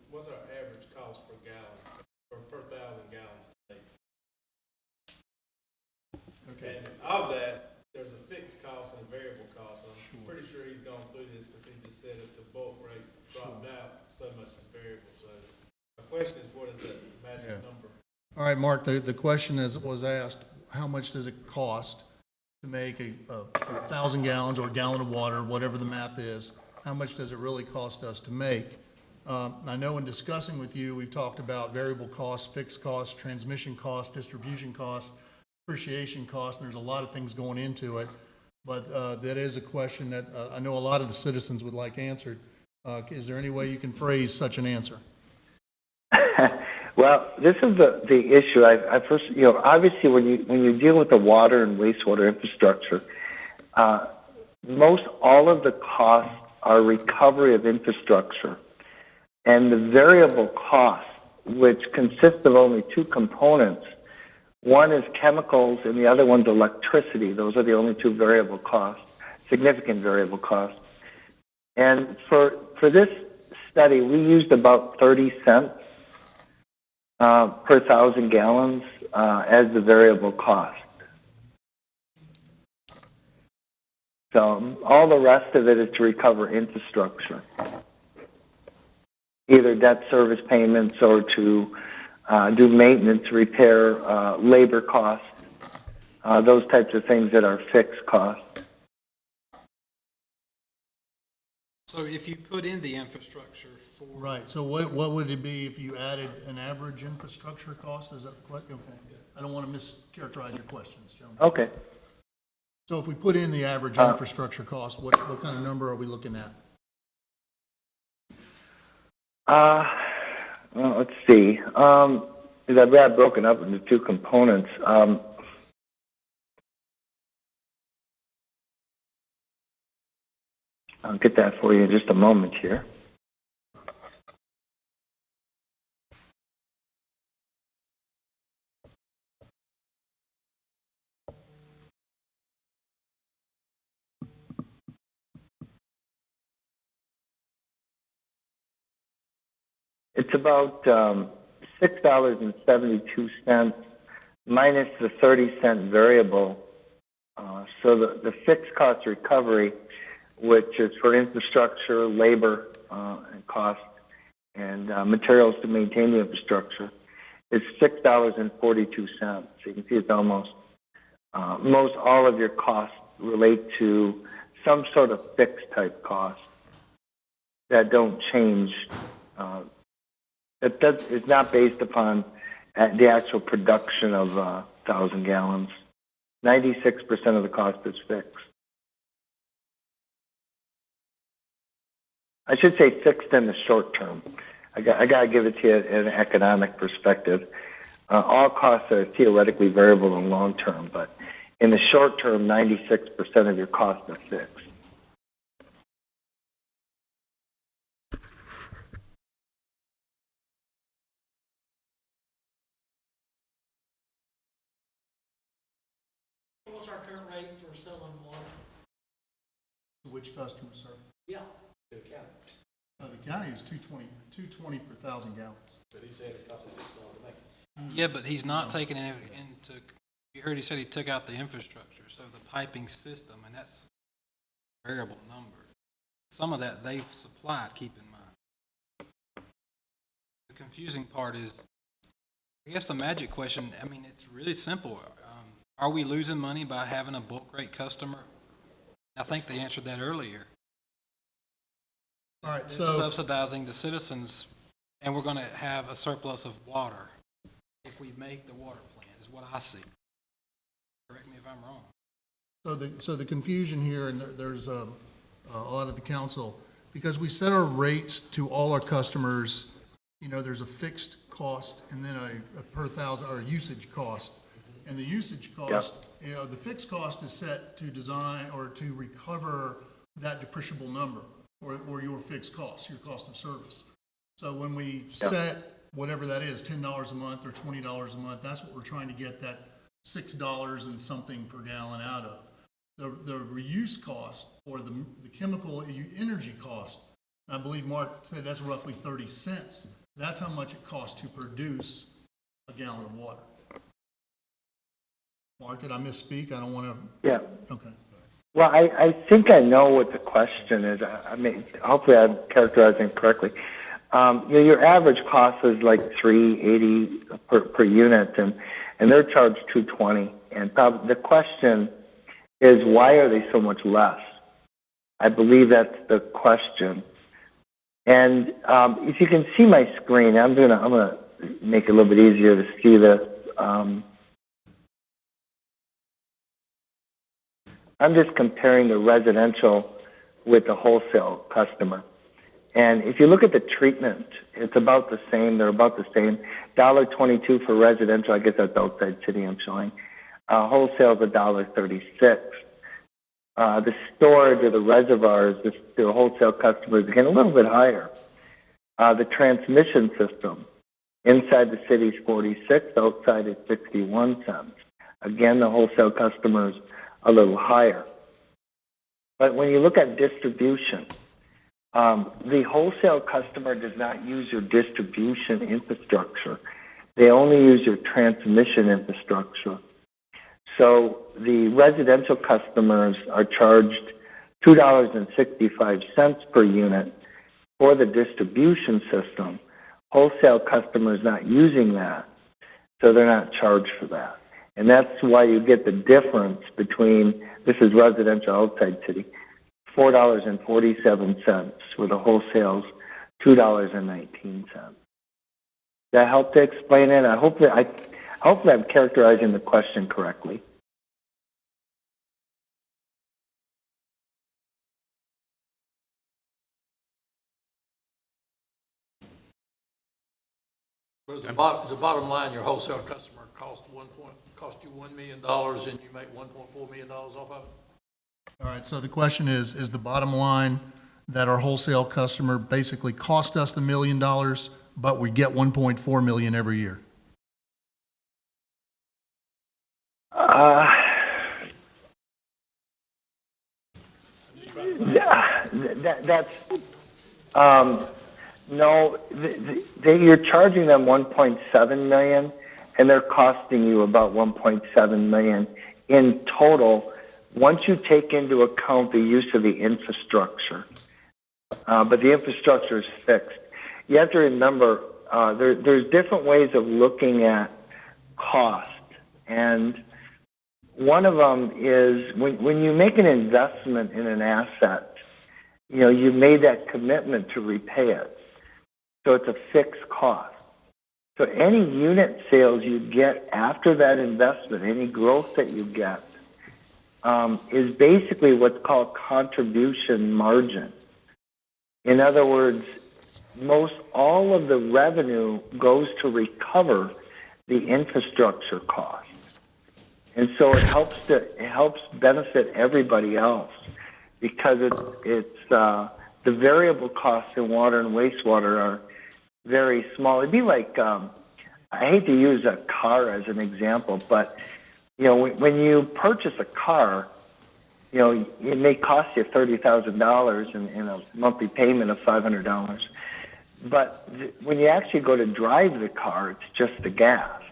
what's our average cost per gallon or per 1,000 gallons today? Okay. And of that, there's a fixed cost and a variable cost. I'm pretty sure he's gone through this because he just said if the bulk rate dropped out, so much is variable. So my question is, what is that magic number? All right, Mark, the question was asked, how much does it cost to make a 1,000 gallons or a gallon of water, whatever the math is, how much does it really cost us to make? I know in discussing with you, we've talked about variable costs, fixed costs, transmission costs, distribution costs, depreciation costs, and there's a lot of things going into it. But that is a question that I know a lot of the citizens would like answered. Is there any way you can phrase such an answer? Well, this is the issue. I first, obviously when you deal with the water and wastewater infrastructure, most all of the costs are recovery of infrastructure, and the variable cost, which consists of only two components. One is chemicals, and the other one's electricity. Those are the only two variable costs, significant variable costs. And for this study, we used about 30 cents per 1,000 gallons as the variable cost. So all the rest of it is to recover infrastructure, either debt service payments or to do maintenance, repair, labor costs, those types of things that are fixed costs. So if you put in the infrastructure for. Right, so what would it be if you added an average infrastructure cost? Is that the question? Okay. I don't want to mischaracterize your questions, gentlemen. Okay. So if we put in the average infrastructure cost, what kind of number are we looking at? Well, let's see. Because I've got it broken up into two components. I'll get that for you in just a moment here. It's about $6.72 minus the 30-cent variable. So the fixed cost recovery, which is for infrastructure, labor, and cost, and materials to maintain the infrastructure, is $6.42. So you can see it's almost most all of your costs relate to some sort of fixed type cost that don't change. It's not based upon the actual production of 1,000 gallons. 96% of the cost is fixed. I should say fixed in the short term. I got to give it to you in an economic perspective. All costs are theoretically variable in long term, but in the short term, 96% of your costs are fixed. What's our current rate for selling water? Which customer, sir? Yeah. The county is $2.20 per 1,000 gallons. Yeah, but he's not taking it into, you heard he said he took out the infrastructure, so the piping system, and that's a variable number. Some of that they've supplied, keep in mind. The confusing part is, I guess the magic question, I mean, it's really simple. Are we losing money by having a bulk rate customer? I think they answered that earlier. All right, It's so subsidizing the citizens, and we're going to have a surplus of water if we make the water plan, is what I see. Correct me if I'm wrong. so the confusion here, and there's a lot of the council, because we set our rates to all our customers, you know, there's a fixed cost and then a per thousand or usage cost. And the usage cost, you know, the fixed cost is set to design or to recover that depreciable number or your fixed cost, your cost of service. So when we set whatever that is, $10 a month or $20 a month, that's what we're trying to get that $6 and something per gallon out of. The reuse cost or the chemical energy cost, I believe Mark said that's roughly 30 cents. That's how much it costs to produce a gallon of water. Mark, did I misspeak? I don't want to. Yeah. Okay. Well, I think I know what the question is. I mean, hopefully I'm characterizing it correctly. Your average cost is like $3.80 per unit, and they're charged $2.20. And probably the question is, why are they so much less? I believe that's the question. And if you can see my screen, I'm gonna make it a little bit easier to see this. I'm just comparing the residential with the wholesale customer. And if you look at the treatment, it's about the same. They're about the same. $1.22 for residential. I guess that's outside city I'm showing. Wholesale is $1.36. The storage or the reservoirs, the wholesale customers, again, a little bit higher. The transmission system, inside the city is 46, outside is 61 cents. Again, the wholesale customers a little higher. But when you look at distribution, the wholesale customer does not use your distribution infrastructure. They only use your transmission infrastructure. So the residential customers are charged $2.65 per unit for the distribution system. Wholesale customers not using that, so they're not charged for that. And that's why you get the difference between, this is residential outside city, $4.47 with the wholesales, $2.19. That help to explain it? Hopefully I'm characterizing the question correctly. As a bottom line, your wholesale customer cost you $1 million and you make $1.4 million off of it? All right, so the question is the bottom line that our wholesale customer basically cost us $1 million, but we get $1.4 million every year? No, you're charging them 1.7 million, and they're costing you about 1.7 million in total, once you take into account the use of the infrastructure. But the infrastructure is fixed. You have to remember, there's different ways of looking at cost, and one of them is when you make an investment in an asset, you know, you made that commitment to repay it. So it's a fixed cost. So any unit sales you get after that investment, any growth that you get, is basically what's called contribution margin. In other words, most all of the revenue goes to recover the infrastructure cost. And so it helps benefit everybody else because it's the variable costs in water and wastewater are very small. It'd be like, I hate to use a car as an example, but you know, when you purchase a car, you know, it may cost you $30,000 in a monthly payment of $500. But when you actually go to drive the car, it's just the gas.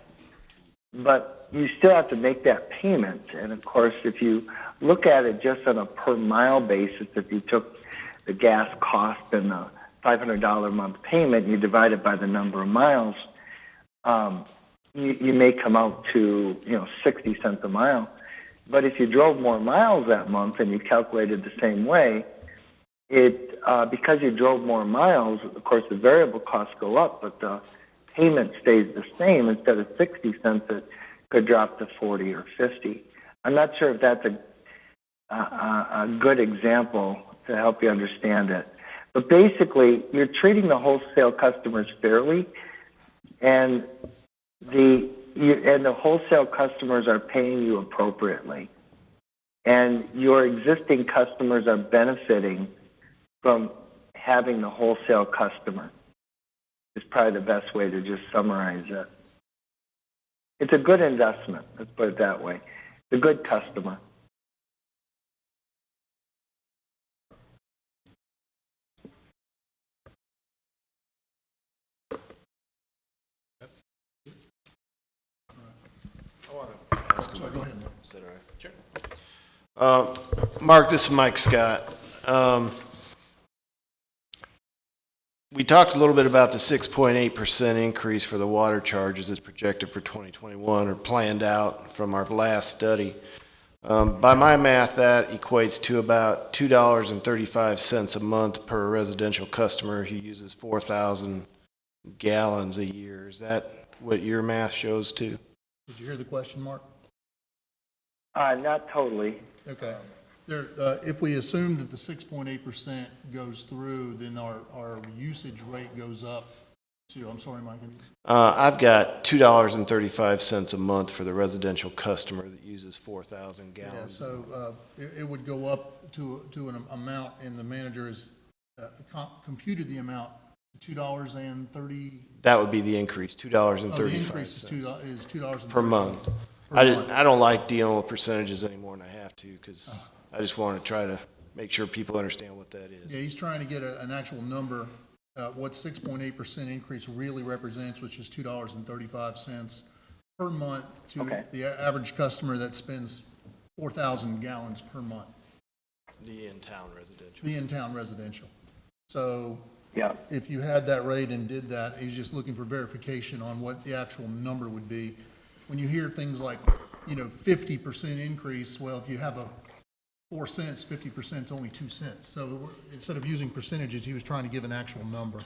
But you still have to make that payment. And of course, if you look at it just on a per mile basis, if you took the gas cost and the $500 a month payment, and you divide it by the number of miles, you may come out to, you know, 60 cents a mile. But if you drove more miles that month and you calculated the same way, because you drove more miles, of course the variable costs go up, but the payment stays the same. Instead of 60 cents, it could drop to 40 or 50. I'm not sure if that's a good example to help you understand it. But basically, you're treating the wholesale customers fairly, and the wholesale customers are paying you appropriately. And your existing customers are benefiting from having the wholesale customer. It's probably the best way to just summarize it. It's a good investment, let's put it that way. It's a good customer. Mark, this is Mike Scott. We talked a little bit about the 6.8% increase for the water charges that's projected for 2021 or planned out from our last study. By my math, that equates to about $2.35 a month per residential customer who uses 4,000 gallons a year. Is that what your math shows too? Did you hear the question, Mark? Not totally. Okay. If we assume that the 6.8% goes through, then our usage rate goes up to, I'm sorry, Mike. I've got $2.35 a month for the residential customer that uses 4,000 gallons. Yeah, so it would go up to an amount, and the manager has computed the amount, $2.30. That would be the increase, $2.35. Oh, the increase is $2 per month. Per month. I don't like dealing with percentages anymore than I have to because I just want to try to make sure people understand what that is. Yeah, he's trying to get an actual number, what 6.8% increase really represents, which is $2.35 per month to the average customer that spends 4,000 gallons per month. The in-town residential. The in-town residential. So Yeah. if you had that rate and did that, he's just looking for verification on what the actual number would be. When you hear things like, 50% increase, well, if you have a 4 cents, 50% is only 2 cents. So instead of using percentages, he was trying to give an actual number.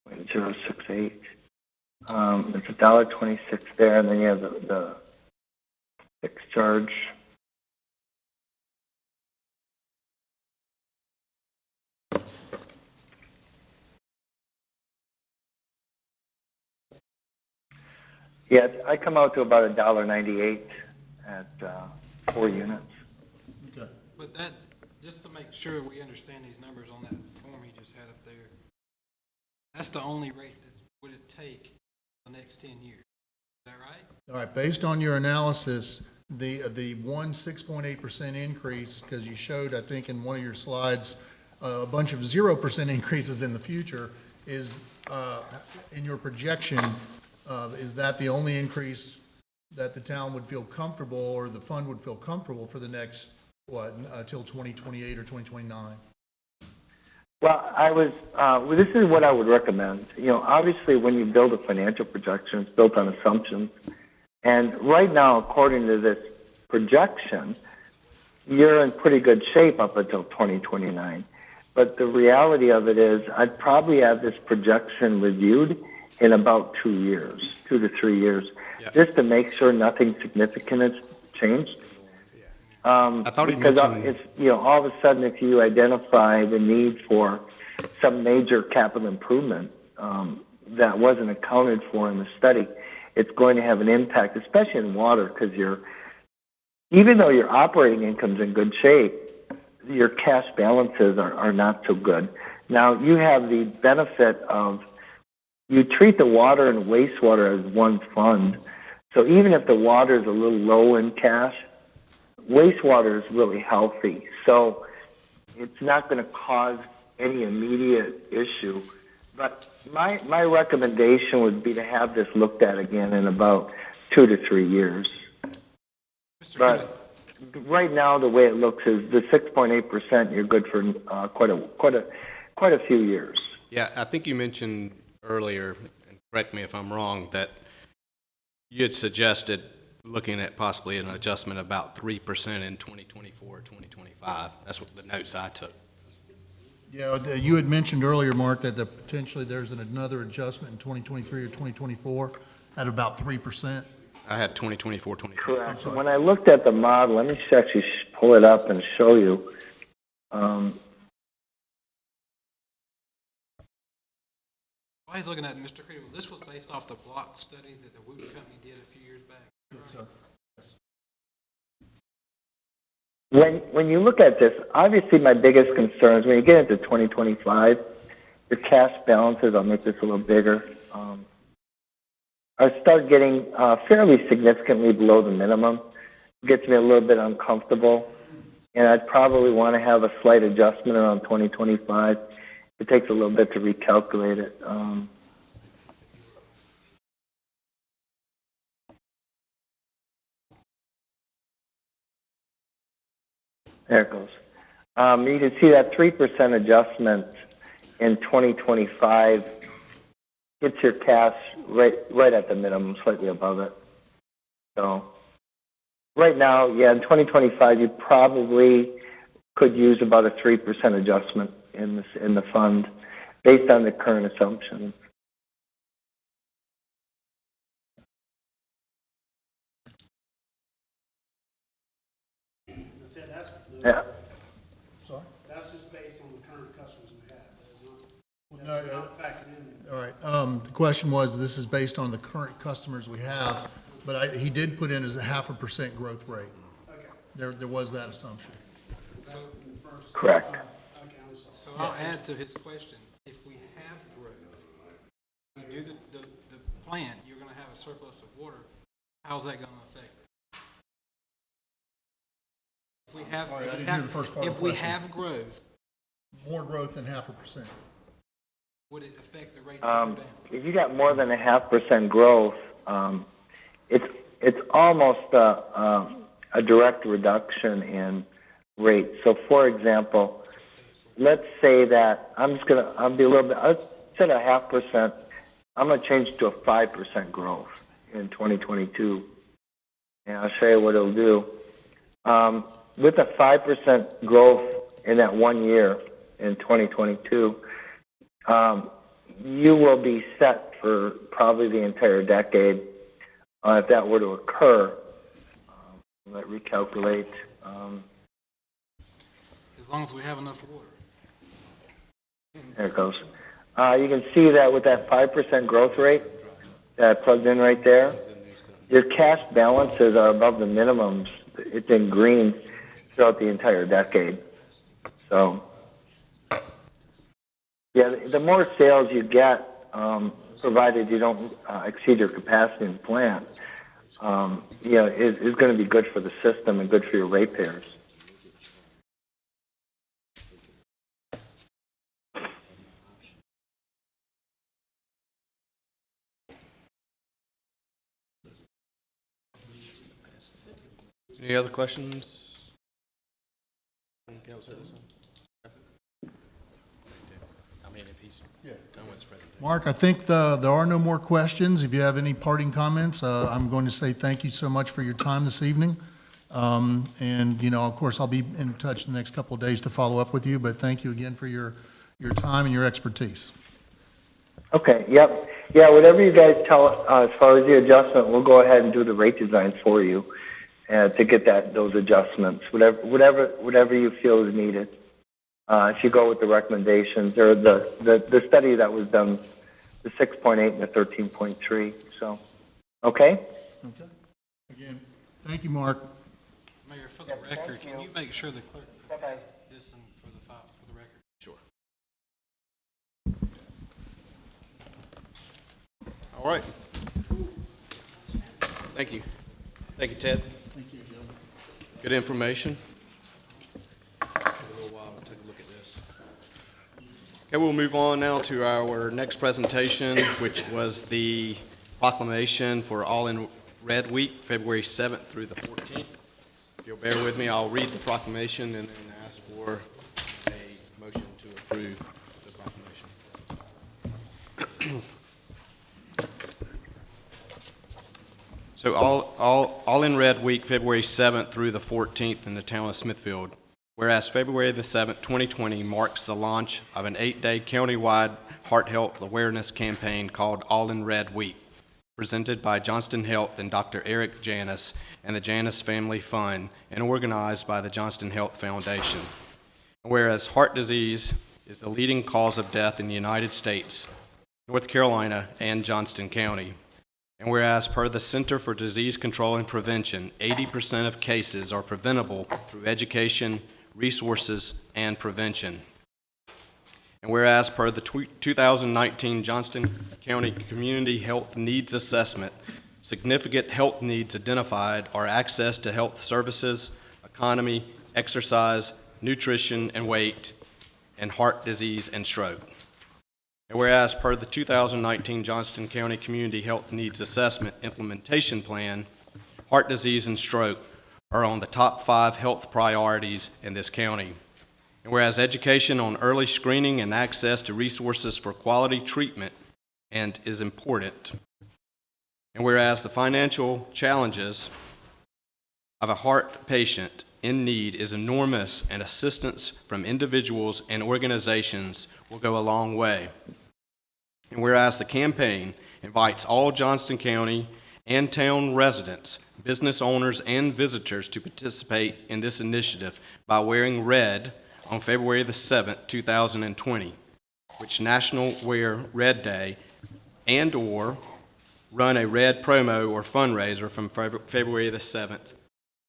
.068. It's $1.26 there, and then you have the fixed charge. Yeah, I come out to about $1.98 at 4 units. Okay. But that, just to make sure we understand these numbers on that form he just had up there, that's the only rate that would it take the next 10 years. Is that right? All right, based on your analysis, the one 6.8% increase, because you showed, I think, in one of your slides, a bunch of 0% increases in the future, is, in your projection, is that the only increase that the town would feel comfortable, or the fund would feel comfortable for the next, till 2028 or 2029? Well, this is what I would recommend. You know, obviously, when you build a financial projection, it's built on assumptions. And right now, according to this projection, you're in pretty good shape up until 2029. But the reality of it is, I'd probably have this projection reviewed in about 2 years, 2 to 3 years, just to make sure nothing significant has changed. I thought he because mentioned- it's, you know, all of a sudden, if you identify the need for some major capital improvement that wasn't accounted for in the study, it's going to have an impact, especially in water, because even though your operating income's in good shape, your cash balances are not so good. Now, you have the benefit of, you treat the water and wastewater as one fund. So even if the water is a little low in cash, wastewater is really healthy. So it's not going to cause any immediate issue. But my recommendation would be to have this looked at again in about 2 to 3 years. But right now, the way it looks is the 6.8%. You're good for quite a few years. Yeah, I think you mentioned earlier, and correct me if I'm wrong, that you had suggested looking at possibly an adjustment about 3% in 2024 or 2025. That's what the notes I took. Yeah, you had mentioned earlier, Mark, that potentially there's another adjustment in 2023 or 2024 at about 3%. I had 2024, 2025. Correct. When I looked at the model, let me actually pull it up and show you. While he's looking at it, Mr. Creel, this was based off the block study that the Wooten Company did a few years back. Yes, sir. When you look at this, obviously my biggest concern is when you get into 2025, your cash balances, I'll make this a little bigger, I start getting fairly significantly below the minimum. It gets me a little bit uncomfortable, and I'd probably want to have a slight adjustment around 2025. It takes a little bit to recalculate it. There it goes. You can see that 3% adjustment in 2025 hits your cash right at the minimum, slightly above it. So right now, yeah, in 2025, you probably could use about a 3% adjustment in the fund based on the current assumptions. Yeah. Sorry? That's just based on the current customers we have. No, That's not factored in there. All right. The question was, this is based on the current customers we have, but he did put in as a 0.5% growth rate. Okay. There was that assumption. Correct. Okay, I'm sorry. So I'll add to his question. If we have growth, we do the plant, you're going to have a surplus of water. How's that going to affect it? If we have, Sorry, I if we didn't have- hear the first part of if the we question. have growth, More growth than 0.5%. would it affect the rate up or down? If you got more than a 0.5% growth, it's almost a direct reduction in rate. So, for example, let's say that I'll be a little bit, instead of 0.5%, I'm going to change it to a 5% growth in 2022. And I'll show you what it'll do. With a 5% growth in that 1 year in 2022, you will be set for probably the entire decade if that were to occur. Let recalculate. As long as we have enough water. There it goes. You can see that with that 5% growth rate that plugged in right there, your cash balances are above the minimums. It's in green throughout the entire decade. So, yeah, the more sales you get, provided you don't exceed your capacity in the plant, is going to be good for the system and good for your ratepayers. Any other questions? I mean, if he's done with his presentation. Mark, I think there are no more questions. If you have any parting comments, I'm going to say thank you so much for your time this evening. And, of course, I'll be in touch the next couple of days to follow up with you, but thank you again for your time and your expertise. Okay, yep. Yeah, whatever you guys tell as far as the adjustment, we'll go ahead and do the rate design for you to get those adjustments, whatever you feel is needed. If you go with the recommendations or the study that was done, the 6.8 and the 13.3. So, okay? Okay. Again, thank you, Mark. Mayor, for the record, can you make sure the clerk prepares this and for the file, for the record? Sure. All right. Thank you. Thank you, Ted. Thank you, Joe. Good information. Take a little while to take a look at this. Okay, we'll move on now to our next presentation, which was the proclamation for All in Red Week, February 7th through the 14th. If you'll bear with me, I'll read the proclamation and then ask for a motion to approve the proclamation. So All in Red Week, February 7th through the 14th in the town of Smithfield. Whereas February the 7th, 2020 marks the launch of an 8-day countywide heart health awareness campaign called All in Red Week, presented by Johnston Health and Dr. Eric Janis and the Janis Family Fund, and organized by the Johnston Health Foundation. Whereas heart disease is the leading cause of death in the United States, North Carolina, and Johnston County. And whereas per the Center for Disease Control and Prevention, 80% of cases are preventable through education, resources, and prevention. And whereas per the 2019 Johnston County Community Health Needs Assessment, significant health needs identified are access to health services, economy, exercise, nutrition and weight, and heart disease and stroke. And whereas per the 2019 Johnston County Community Health Needs Assessment Implementation Plan, heart disease and stroke are on the top 5 health priorities in this county. And whereas education on early screening and access to resources for quality treatment is important. And whereas the financial challenges of a heart patient in need is enormous, and assistance from individuals and organizations will go a long way. And whereas the campaign invites all Johnston County and town residents, business owners, and visitors to participate in this initiative by wearing red on February the 7th, 2020, which National Wear Red Day, and or run a red promo or fundraiser from February the 7th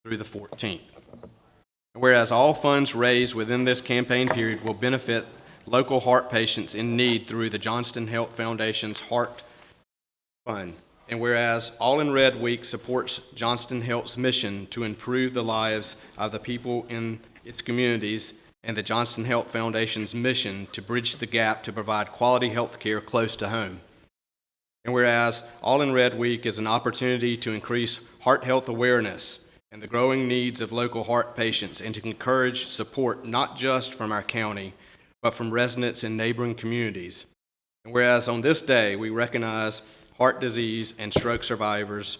through the 14th. And whereas all funds raised within this campaign period will benefit local heart patients in need through the Johnston Health Foundation's Heart Fund. And whereas All in Red Week supports Johnston Health's mission to improve the lives of the people in its communities and the Johnston Health Foundation's mission to bridge the gap to provide quality health care close to home. And whereas All in Red Week is an opportunity to increase heart health awareness and the growing needs of local heart patients, and to encourage support not just from our county, but from residents in neighboring communities. And whereas on this day we recognize heart disease and stroke survivors,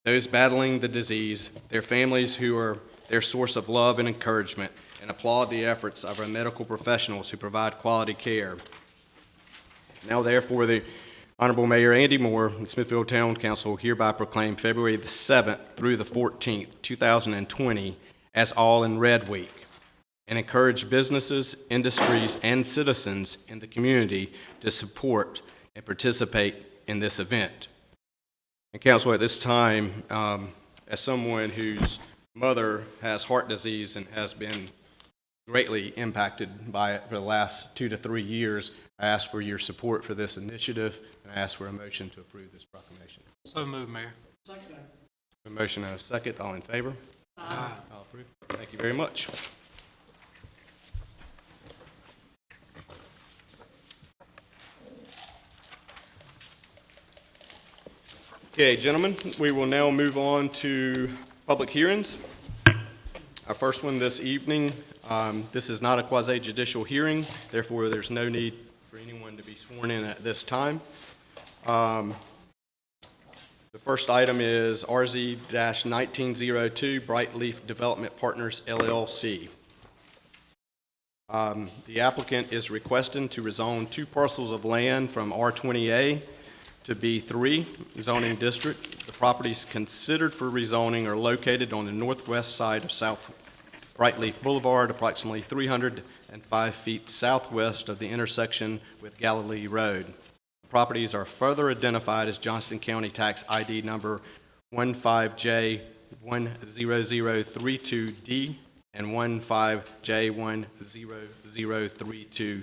those battling the disease, their families who are their source of love and encouragement, and applaud the efforts of our medical professionals who provide quality care. Now therefore, the Honorable Mayor Andy Moore and Smithfield Town Council hereby proclaim February the 7th through the 14th, 2020 as All in Red Week, and encourage businesses, industries, and citizens in the community to support and participate in this event. And Council, at this time, as someone whose mother has heart disease and has been greatly impacted by it for the last 2 to 3 years, I ask for your support for this initiative, and I ask for a motion to approve this proclamation. So moved, Mayor. A motion and a second. All in favor? Aye. All approved. Thank you very much. Okay, gentlemen, we will now move on to public hearings. Our first one this evening, this is not a quasi-judicial hearing, therefore there's no need for anyone to be sworn in at this time. The first item is RZ-1902 Brightleaf Development Partners LLC. The applicant is requesting to rezone 2 parcels of land from R20A to B3 zoning district. The properties considered for rezoning are located on the northwest side of South Brightleaf Boulevard, approximately 305 feet southwest of the intersection with Galilee Road. The properties are further identified as Johnston County Tax ID number 15J10032D and 15J10032E.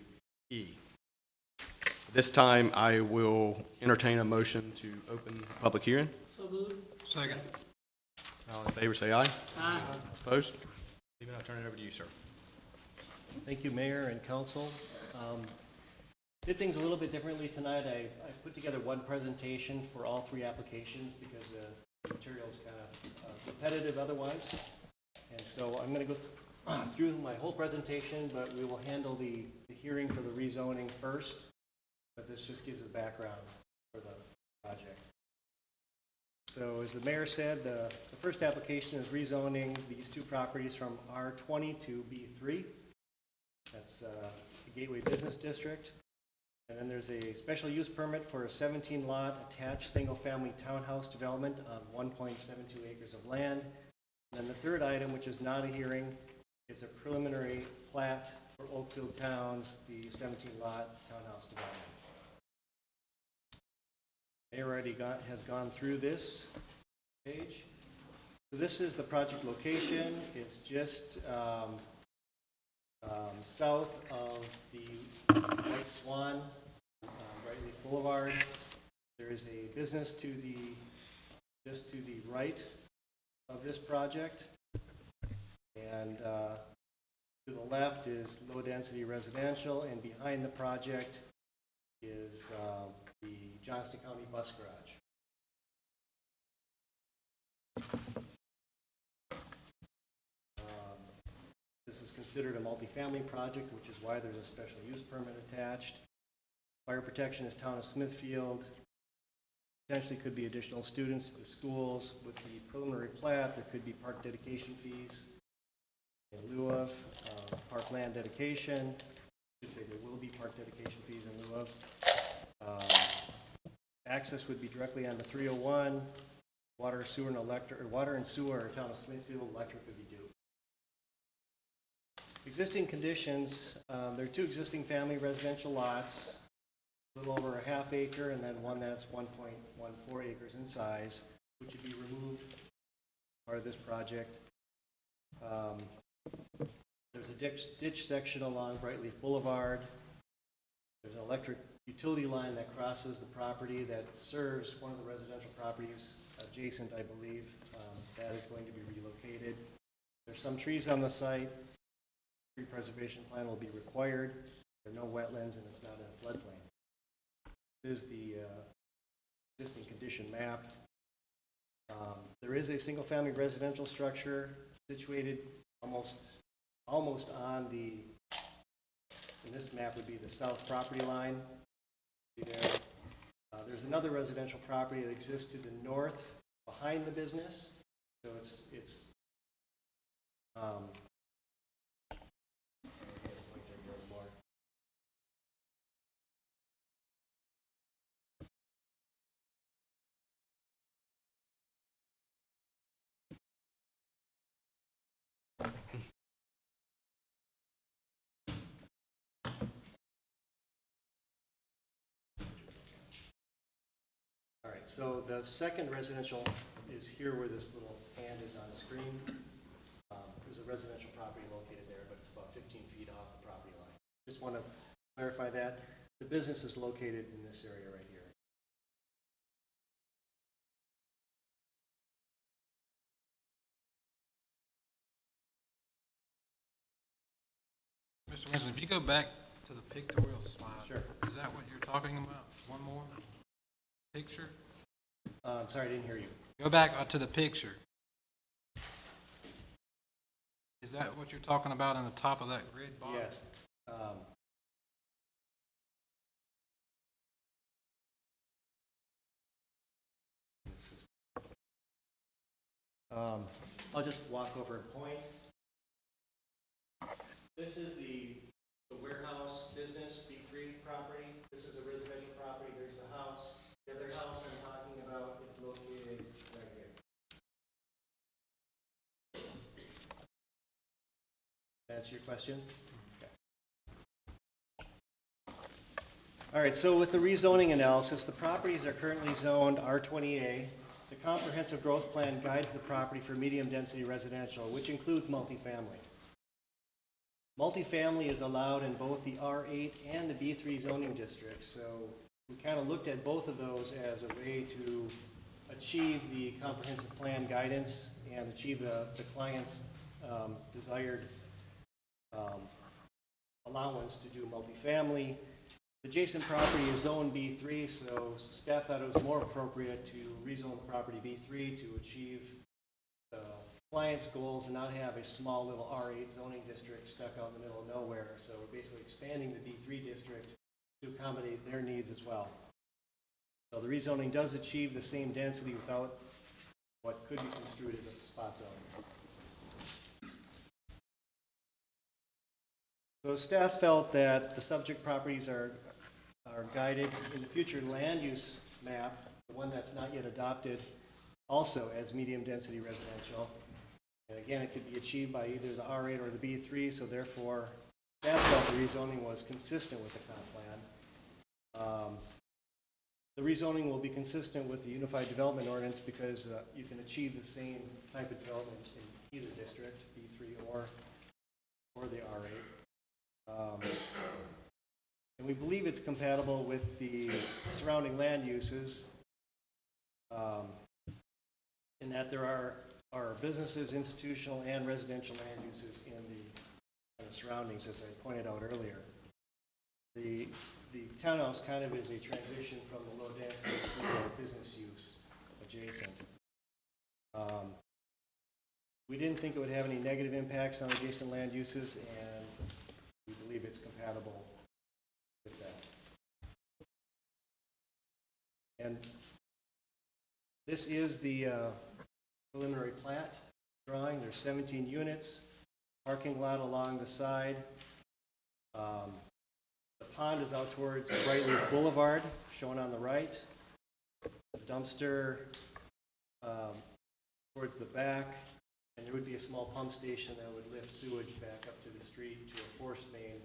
This time, I will entertain a motion to open the public hearing. So moved. Second. All in favor, say aye. Aye. Opposed? Stephen, I'll turn it over to you, sir. Thank you, Mayor and Council. Did things a little bit differently tonight. I put together one presentation for all 3 applications because the material is kind of repetitive otherwise. And so I'm going to go through my whole presentation, but we will handle the hearing for the rezoning first. But this just gives the background for the project. So as the mayor said, the first application is rezoning these 2 properties from R20 to B3. That's the Gateway Business District. And then there's a special use permit for a 17-lot attached single-family townhouse development on 1.72 acres of land. And then the third item, which is not a hearing, is a preliminary plat for Oakfield Towns, the 17-lot townhouse development. Mayor already has gone through this page. So this is the project location. It's just south of the White Swan, Brightleaf Boulevard. There is a business just to the right of this project. And to the left is low-density residential, and behind the project is the Johnston County Bus Garage. This is considered a multifamily project, which is why there's a special use permit attached. Fire protection is town of Smithfield. Potentially could be additional students to the schools. With the preliminary plat, there could be park dedication fees in lieu of parkland dedication. I should say there will be park dedication fees in lieu of. Access would be directly on the 301. Water, sewer, and electric, or water and sewer, or town of Smithfield, electric would be due. Existing conditions, there are 2 existing family residential lots, a little over a ½ acre, and then one that's 1.14 acres in size, which would be removed as part of this project. There's a ditch section along Brightleaf Boulevard. There's an electric utility line that crosses the property that serves one of the residential properties adjacent, I believe. That is going to be relocated. There's some trees on the site. Tree preservation plan will be required. There are no wetlands, and it's not in a floodplain. This is the existing condition map. There is a single-family residential structure situated almost on the, in this map would be the south property line. See there. There's another residential property that exists to the north behind the business. So it's all right, so the second residential is here where this little hand is on the screen. There's a residential property located there, but it's about 15 feet off the property line. Just want to clarify that. The business is located in this area right here. Mr. Winston, if you go back to the pictorial slide. Sure. Is that what you're talking about? One more picture? I'm sorry, I didn't hear you. Go back to the picture. Is that what you're talking about in the top of that grid box? Yes. I'll just walk over and point. This is the warehouse business, B3 property. This is a residential property. There's the house. The other house I'm talking about is located right here. Answer your questions? Okay. All right, so with the rezoning analysis, the properties are currently zoned R20A. The comprehensive growth plan guides the property for medium-density residential, which includes multifamily. Multifamily is allowed in both the R8 and the B3 zoning districts, so we kind of looked at both of those as a way to achieve the comprehensive plan guidance and achieve the client's desired allowance to do multifamily. The adjacent property is zone B3, so staff thought it was more appropriate to rezone the property B3 to achieve the client's goals and not have a small little R8 zoning district stuck out in the middle of nowhere. So we're basically expanding the B3 district to accommodate their needs as well. So the rezoning does achieve the same density without what could be construed as a spot zone. So staff felt that the subject properties are guided in the future land use map, the one that's not yet adopted, also as medium-density residential. And again, it could be achieved by either the R8 or the B3, so therefore, staff felt the rezoning was consistent with the comp plan. The rezoning will be consistent with the Unified Development Ordinance because you can achieve the same type of development in either district, B3 or the R8. And we believe it's compatible with the surrounding land uses in that there are businesses, institutional, and residential land uses in the surroundings, as I pointed out earlier. The townhouse kind of is a transition from the low density to the business use adjacent. We didn't think it would have any negative impacts on adjacent land uses, and we believe it's compatible with that. And this is the preliminary plat drawing. There's 17 units, parking lot along the side. The pond is out towards Brightleaf Boulevard, shown on the right. The dumpster towards the back, and there would be a small pump station that would lift sewage back up to the street to a forced main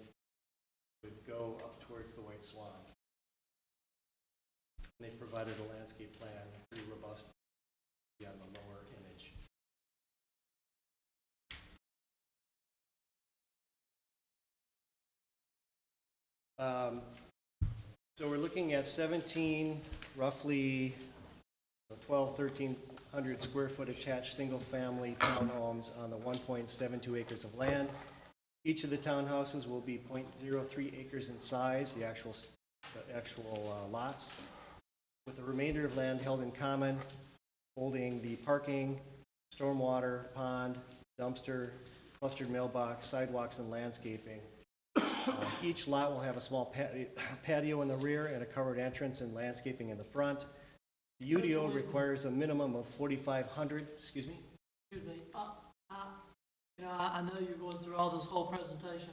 that would go up towards the White Swan. And they provided a landscape plan, pretty robust on the lower image. So we're looking at 17, roughly 1,300 square foot attached single-family townhomes on the 1.72 acres of land. Each of the townhouses will be 0.03 acres in size, the actual lots, with the remainder of land held in common, holding the parking, stormwater, pond, dumpster, clustered mailbox, sidewalks, and landscaping. Each lot will have a small patio in the rear and a covered entrance and landscaping in the front. The UDO requires a minimum of 4,500, excuse me? Excuse me, I know you're going through all this whole presentation,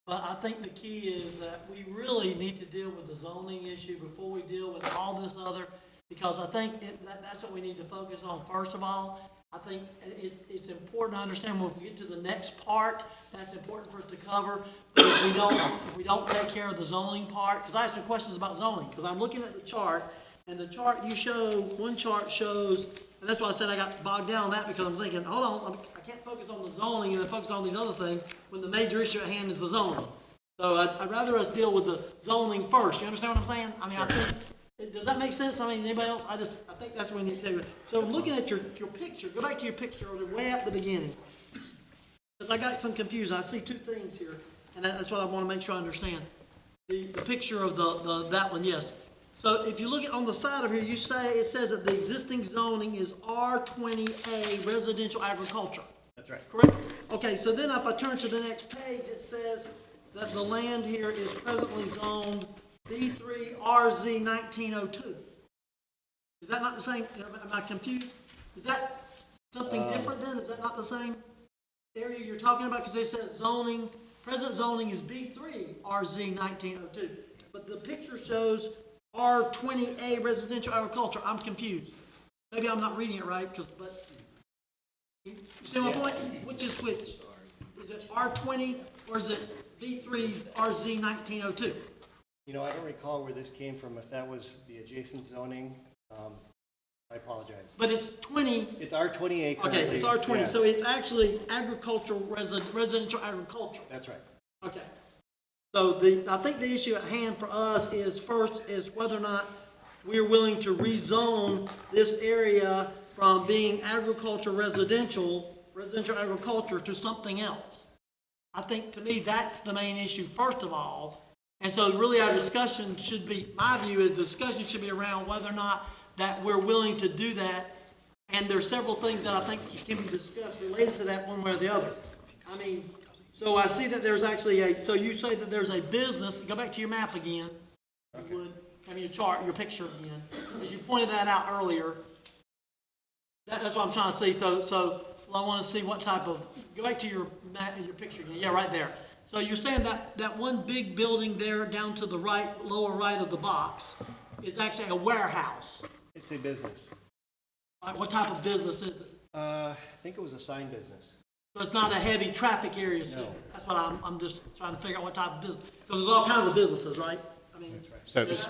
but I think the key is that we really need to deal with the zoning issue before we deal with all this other, because I think that's what we need to focus on first of all. I think it's important to understand when we get to the next part, that's important for us to cover. But if we don't take care of the zoning part, because I have some questions about zoning, because I'm looking at the chart, and the chart you show, one chart shows, and that's why I said I got bogged down on that, because I'm thinking, hold on, I can't focus on the zoning and then focus on these other things when the major issue at hand is the zoning. So I'd rather us deal with the zoning first. You understand what I'm saying? I mean, I think, does that make sense? I mean, anybody else? I think that's what we need to do. So looking at your picture, go back to your picture way at the beginning. Because I got some confused. I see two things here. and that's what I want to make sure I understand. The picture of that one, yes. So if you look at on the side of here, it says that the existing zoning is R20A residential agriculture. That's right. Correct? Okay, so then if I turn to the next page, it says that the land here is presently zoned B3 RZ 1902. Is that not the same? Am I confused? Is that something different then? Is that not the same area you're talking about? Because it says zoning, present zoning is B3 RZ 1902. But the picture shows R20A residential agriculture. I'm confused. Maybe I'm not reading it right, but you see my point? Which is which? Is it R20 or is it B3's RZ 1902? You know, I don't recall where this came from, if that was the adjacent zoning, I apologize. But it's 20. It's R20A currently. Okay, it's R20, yes. so it's actually agricultural, residential agriculture. That's right. Okay. So I think the issue at hand for us is whether or not we're willing to rezone this area from being residential agriculture to something else. I think to me, that's the main issue first of all. And so really our discussion should be, my view is the discussion should be around whether or not that we're willing to do that. And there's several things that I think can be discussed related to that one way or the other. I mean, so I see that there's actually so you say that there's a business, go back to your map again, if you would, have your chart, your picture again, because you pointed that out earlier. That's what I'm trying to see. So I want to see what type of, go back to your map, your picture again. Yeah, right there. So you're saying that one big building there down to the right, lower right of the box is actually a warehouse. It's a business. What type of business is it? I think it was a sign business. So it's not a heavy traffic area, so No. that's what I'm just trying to figure out what type of business, because there's all kinds of businesses, right? I mean, So, there's-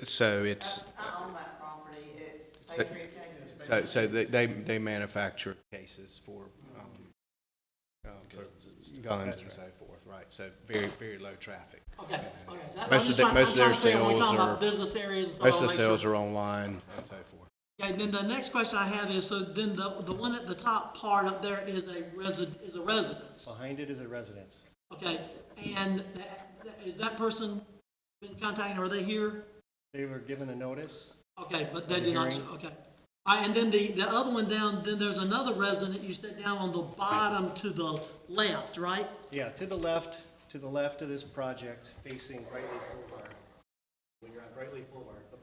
so it's, I own that property, it's So- Patriot Cases. so they manufacture cases for guns and so forth, right? So very, very low traffic. okay. I'm Most just of trying- their I'm trying to figure out when we're sales talking about are- business areas and stuff. Most of I'll the make sales sure. are online and so forth. Okay, then the next question I have is, so then the one at the top part up there is a residence. Behind it is a residence. Okay, and is that person been contacted, are they here? They were given a notice. Okay, but they At the did not, hearing. okay. All right, and then the other one down, then there's another resident, you said down on the bottom to the left, right? Yeah, to the left of this project, facing Brightleaf Boulevard. When you're on Brightleaf Boulevard, the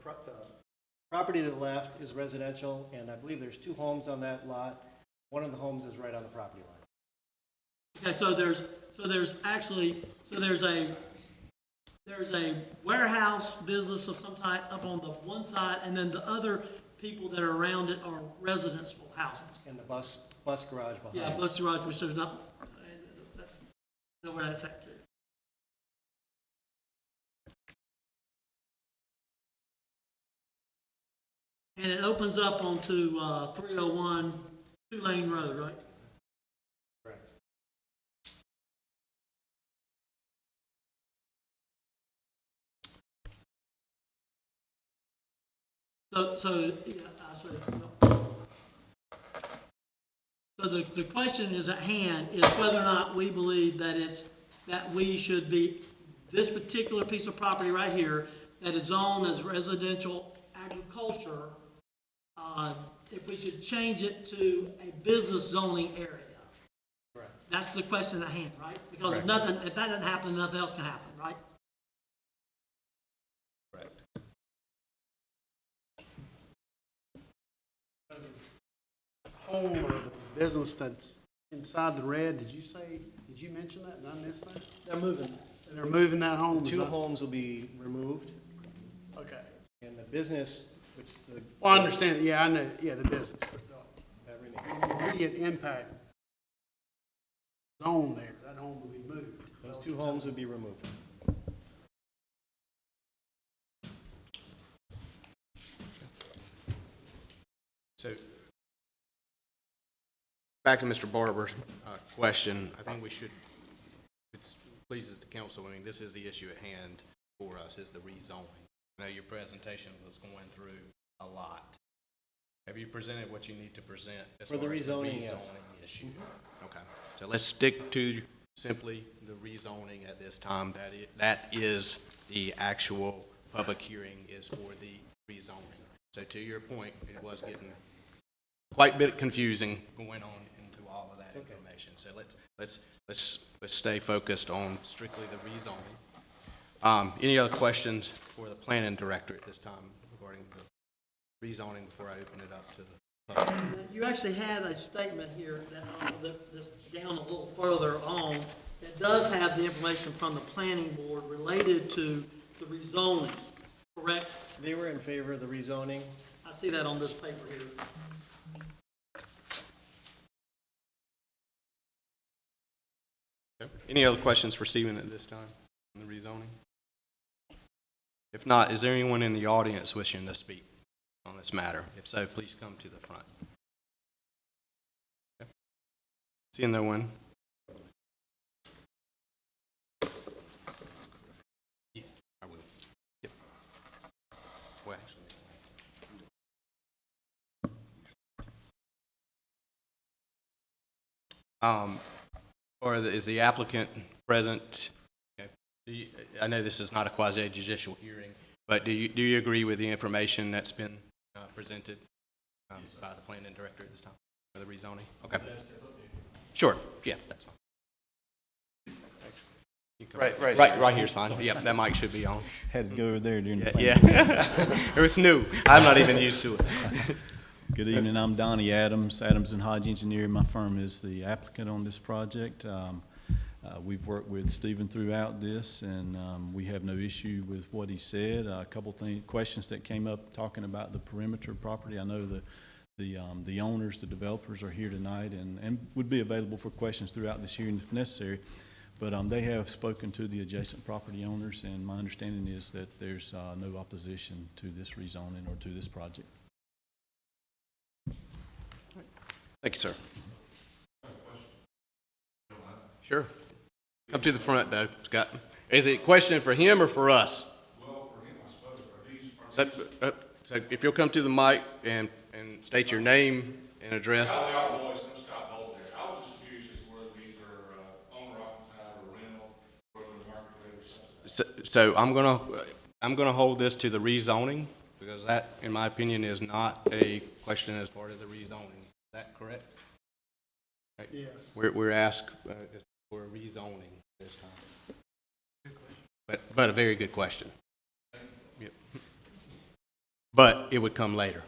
property to the left is residential, and I believe there's 2 homes on that lot. One of the homes is right on the property line. Okay, so there's a warehouse business of some type up on the one side, and then the other people that are around it are residential houses. And the bus garage behind. Yeah, bus garage, which there's not, that's nowhere that's at too. And it opens up onto 301 two-lane road, right? Correct. So, yeah, so the question is at hand is whether or not we believe that we should be, this particular piece of property right here, that is zoned as residential agriculture, if we should change it to a business zoning area. Correct. That's the question at hand, right? Because if Correct. if that doesn't happen, nothing else can happen, right? Correct. Home or the business that's inside the red, did you mention that? Did I miss that? They're moving. They're moving that home? is 2 that- homes will be removed, Okay. and the business, which the. Well, I understand, yeah, I know, yeah, the business, but that the remains. immediate impact zone there, that home will be moved. Those 2 homes would be removed. So, back to Mr. Barber's question, I think we should, if it pleases the council, I mean, this is the issue at hand for us, is the rezoning. I know your presentation was going through a lot. Have you presented what you need to present as For far the as the rezoning, yes. rezoning issue? Okay, so let's stick to simply the rezoning at this time. That is the actual public hearing is for the rezoning. So to your point, it was getting quite a bit confusing going on into all of that information. So let's stay focused on strictly the rezoning. Any other questions for the planning director at this time regarding the rezoning before I open it up to the public? You actually had a statement here that's down a little further on that does have the information from the planning board related to the rezoning, correct? They were in favor of the rezoning. I see that on this paper here. Any other questions for Stephen at this time on the rezoning? If not, is there anyone in the audience wishing to speak on this matter? If so, please come to the front. Okay. Seeing no one. Yeah, I will. Yep. Well, actually. Is the applicant present? Okay. I know this is not a quasi-judicial hearing, but do you agree with the information that's been presented by the planning director at this time for the rezoning? Okay. Sure. Yeah, that's fine. Right here's fine. Yeah, that mic should be on. Had to go over there during the plan. Yeah. It was new. I'm not even used to it. Good evening, I'm Donnie Adams, Adams and Hodge Engineering. My firm is the applicant on this project. We've worked with Stephen throughout this, and we have no issue with what he said. A couple questions that came up talking about the perimeter property. I know the owners, the developers are here tonight and would be available for questions throughout this hearing if necessary. But they have spoken to the adjacent property owners, and my understanding is that there's no opposition to this rezoning or to this project. Thank you, sir. Sure. Come to the front, though, Scott. Is it a question for him or for us? Well, for him, I suppose, are these? So if you'll come to the mic and state your name and address. I'm Scott Bolt there. I was just curious as to whether these are owner occupied or rental, whether they're market rate or something. So I'm gonna hold this to the rezoning, because that, in my opinion, is not a question as part of the rezoning. Is that correct? Right. Yes. We're asked for rezoning this time. But a very good question. Yep. But it would come later.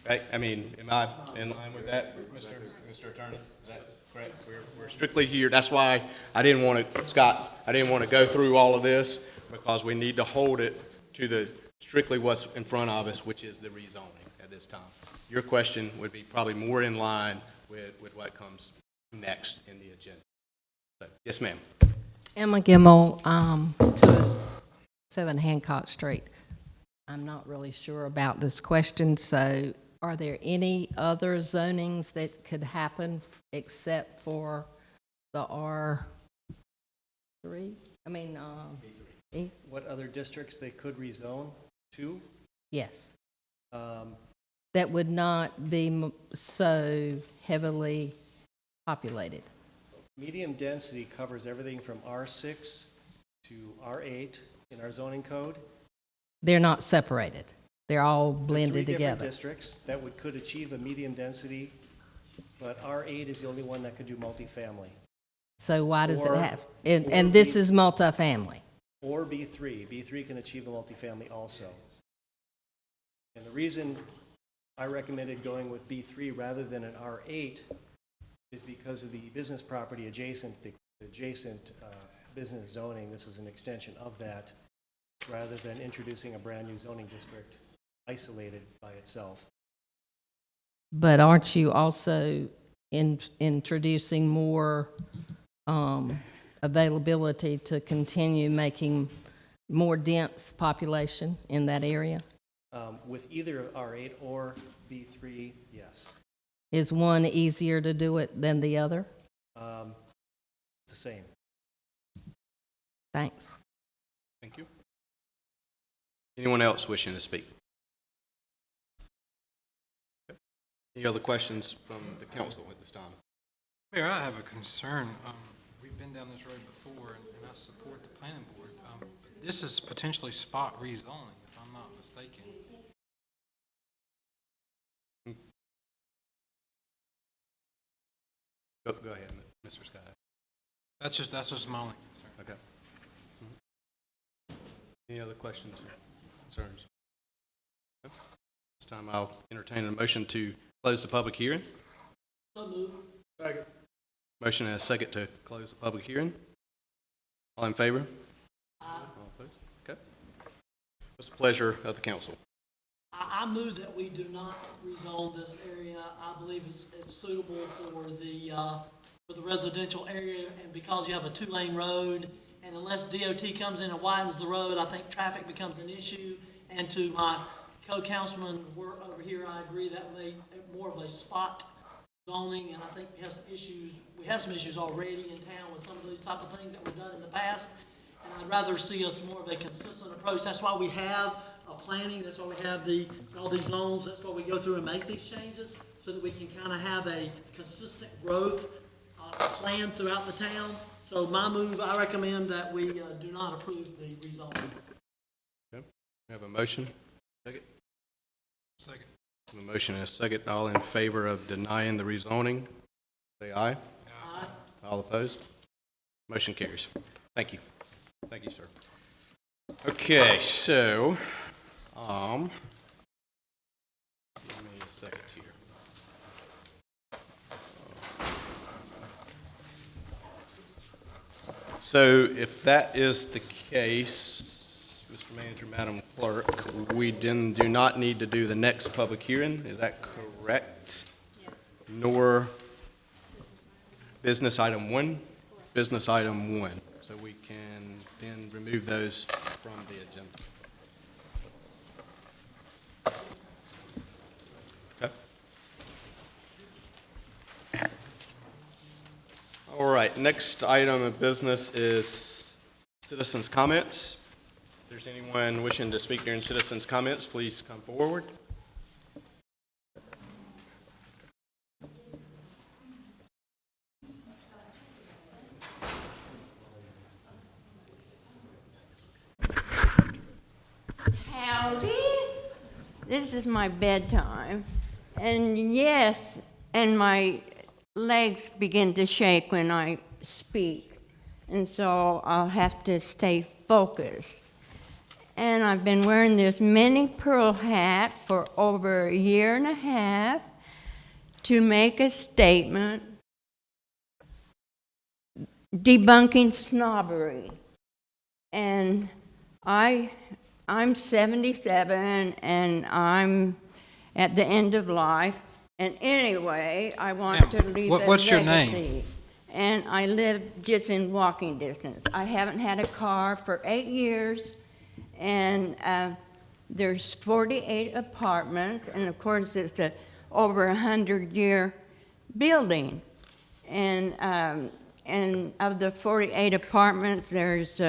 Right? I mean, am I in line with that, Mr. Attorney? Is that correct? We're strictly here. That's why I didn't want to go through all of this, because we need to hold it to the strictly what's in front of us, which is the rezoning at this time. Your question would be probably more in line with what comes next in the agenda. So, yes, ma'am. Emma Gimmel, 207 Hancock Street. I'm not really sure about this question, so are there any other zonings that could happen except for the R3? I mean, E? What other districts they could rezone to? Yes. That would not be so heavily populated. Medium density covers everything from R6 to R8 in our zoning code. They're not separated. They're all blended Three different together. districts that could achieve a medium density, but R8 is the only one that could do multifamily. So why does it Or- have? or And this B- is multifamily. Or B3. B3 can achieve a multifamily also. And the reason I recommended going with B3 rather than an R8 is because of the business property adjacent, the adjacent business zoning. This is an extension of that, rather than introducing a brand-new zoning district isolated by itself. But aren't you also introducing more availability to continue making more dense population in that area? With either R8 or B3, yes. Is one easier to do it than the other? It's the same. Thanks. Thank you. Anyone else wishing to speak? Okay. Any other questions from the council at this time? Mayor, I have a concern. We've been down this road before, and I support the planning board. But this is potentially spot rezoning, if I'm not mistaken. Go ahead, Mr. Scott. That's just my only concern. Okay. Any other questions or concerns? No? This time I'll entertain a motion to close the public hearing. So move. Second. Motion and a second to close the public hearing. All in favor? All opposed? Okay. What's the pleasure of the council? I move that we do not rezone this area. I believe it's suitable for the residential area, and because you have a two-lane road, and unless DOT comes in and widens the road, I think traffic becomes an issue. And to my co-councilman over here, I agree that may more of a spot zoning, and I think we have some issues already in town with some of these type of things that we've done in the past, and I'd rather see us more of a consistent approach. That's why we have a planning, that's why we have all these zones, that's why we go through and make these changes, so that we can kind of have a consistent growth plan throughout the town. So my move, I recommend that we do not approve the rezoning. Okay. We have a motion. Second. Second. A motion and a second. All in favor of denying the rezoning, say aye. Aye. All opposed? Motion carries. Thank you. Thank you, sir. Okay, so, give me a second here. So if that is the case, Mr. Manager, Madam Clerk, we then do not need to do the next public hearing, is that correct? Yes. Nor business item 1? Business item 1. So we can then remove those from the agenda. Okay. All right, next item of business is citizens' comments. If there's anyone wishing to speak during citizens' comments, please come forward. Howdy. This is my bedtime. And yes, and my legs begin to shake when I speak. And so I'll have to stay focused. And I've been wearing this mini pearl hat for over a year and a half to make a statement debunking snobbery. And I'm 77 and I'm at the end of life. And anyway, I want to leave a legacy. What's your name? And I live just in walking distance. I haven't had a car for 8 years, and there's 48 apartments, and of course it's a over 100-year building. And of the 48 apartments, there's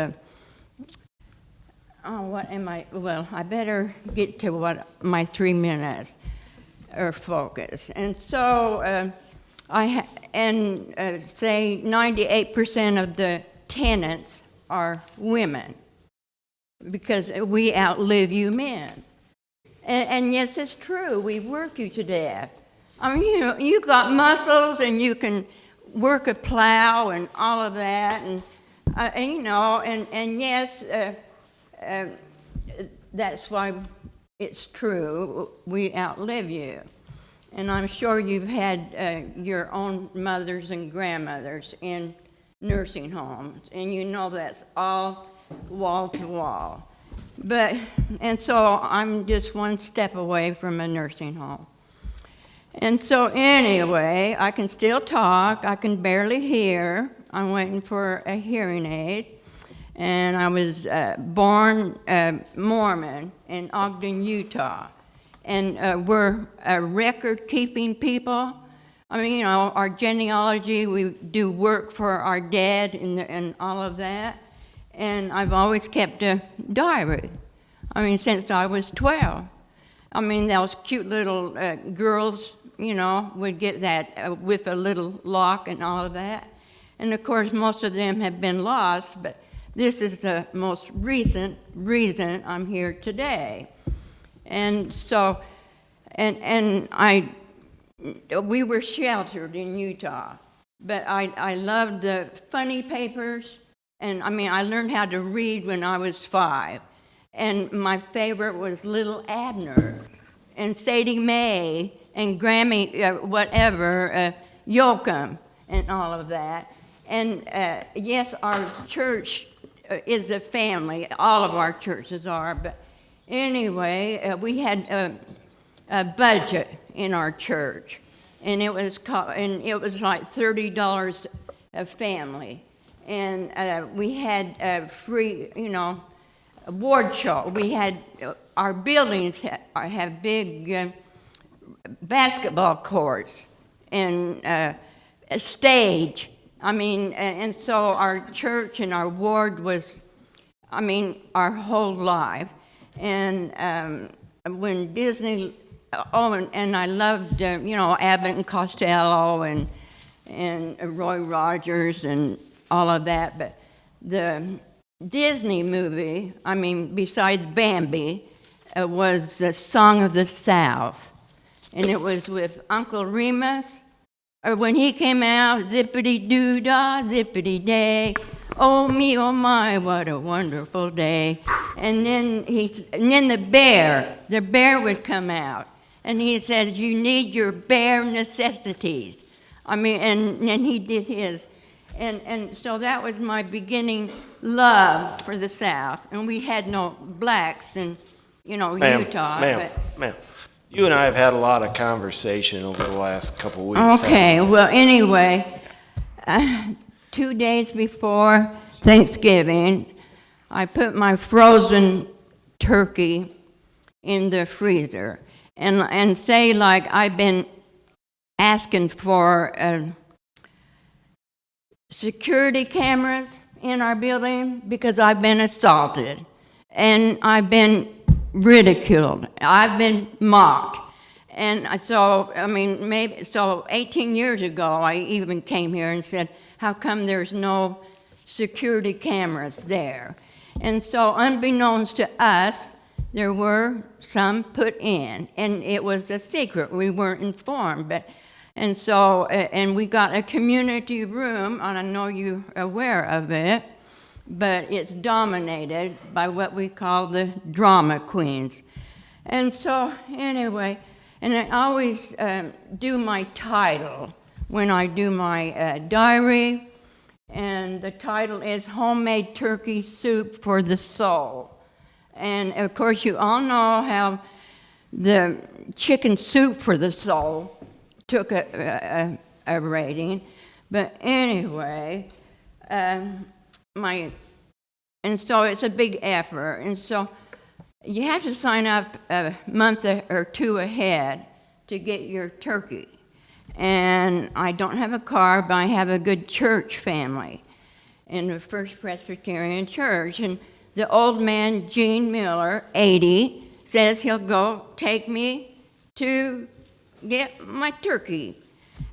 I better get to what my 3 minutes are focused. And so say 98% of the tenants are women, because we outlive you men. And yes, it's true, we work you to death. I mean, you got muscles and you can work a plow and all of that, and yes, that's why it's true, we outlive you. And I'm sure you've had your own mothers and grandmothers in nursing homes, and you know that's all wall to wall. And so I'm just one step away from a nursing home. And so anyway, I can still talk, I can barely hear. I'm waiting for a hearing aid. And I was born Mormon in Ogden, Utah. And we're a record-keeping people. I mean, our genealogy, we do work for our dead and all of that. And I've always kept a diary. I mean, since I was 12. I mean, those cute little girls would get that with a little lock and all of that. And of course, most of them have been lost, but this is the most recent reason I'm here today. And so, we were sheltered in Utah, but I loved the funny papers, and I learned how to read when I was 5. And my favorite was Little Abner, and Sadie Mae, and Grammy, Yoakum, and all of that. And yes, our church is a family. All of our churches are. But anyway, we had a budget in our church, and it was like $30 a family, and we had free, award show. We had our buildings have big basketball courts and a stage. And so our church and our ward was, our whole life. And when Disney, and I loved, Abbott and Costello and Roy Rogers and all of that. But the Disney movie, besides Bambi, was the Song of the South. And it was with Uncle Remus. Or when he came out, zippity-doo-dah, zippity-day, oh me, oh my, what a wonderful day. And then the bear would come out, and he said, you need your bare necessities. And he did his. And so that was my beginning love for the South. And we had no blacks in, Utah. Ma'am. You and I have had a lot of conversation over the last couple of weeks. Okay, well, anyway, 2 days before Thanksgiving, I put my frozen turkey in the freezer and say, like, I've been asking for security cameras in our building because I've been assaulted and I've been ridiculed. I've been mocked. And so, 18 years ago, I even came here and said, how come there's no security cameras there? And so, unbeknownst to us, there were some put in, and it was a secret. We weren't informed. And we got a community room, and I know you're aware of it, but it's dominated by what we call the drama queens. And so, anyway, and I always do my title when I do my diary, and the title is Homemade Turkey Soup for the Soul. And of course, you all know how the chicken soup for the soul took a rating. But anyway, and so it's a big effort. And so you have to sign up a month or two ahead to get your turkey. And I don't have a car, but I have a good church family in the First Presbyterian Church. And the old man, Gene Miller, 80, says he'll go take me to get my turkey.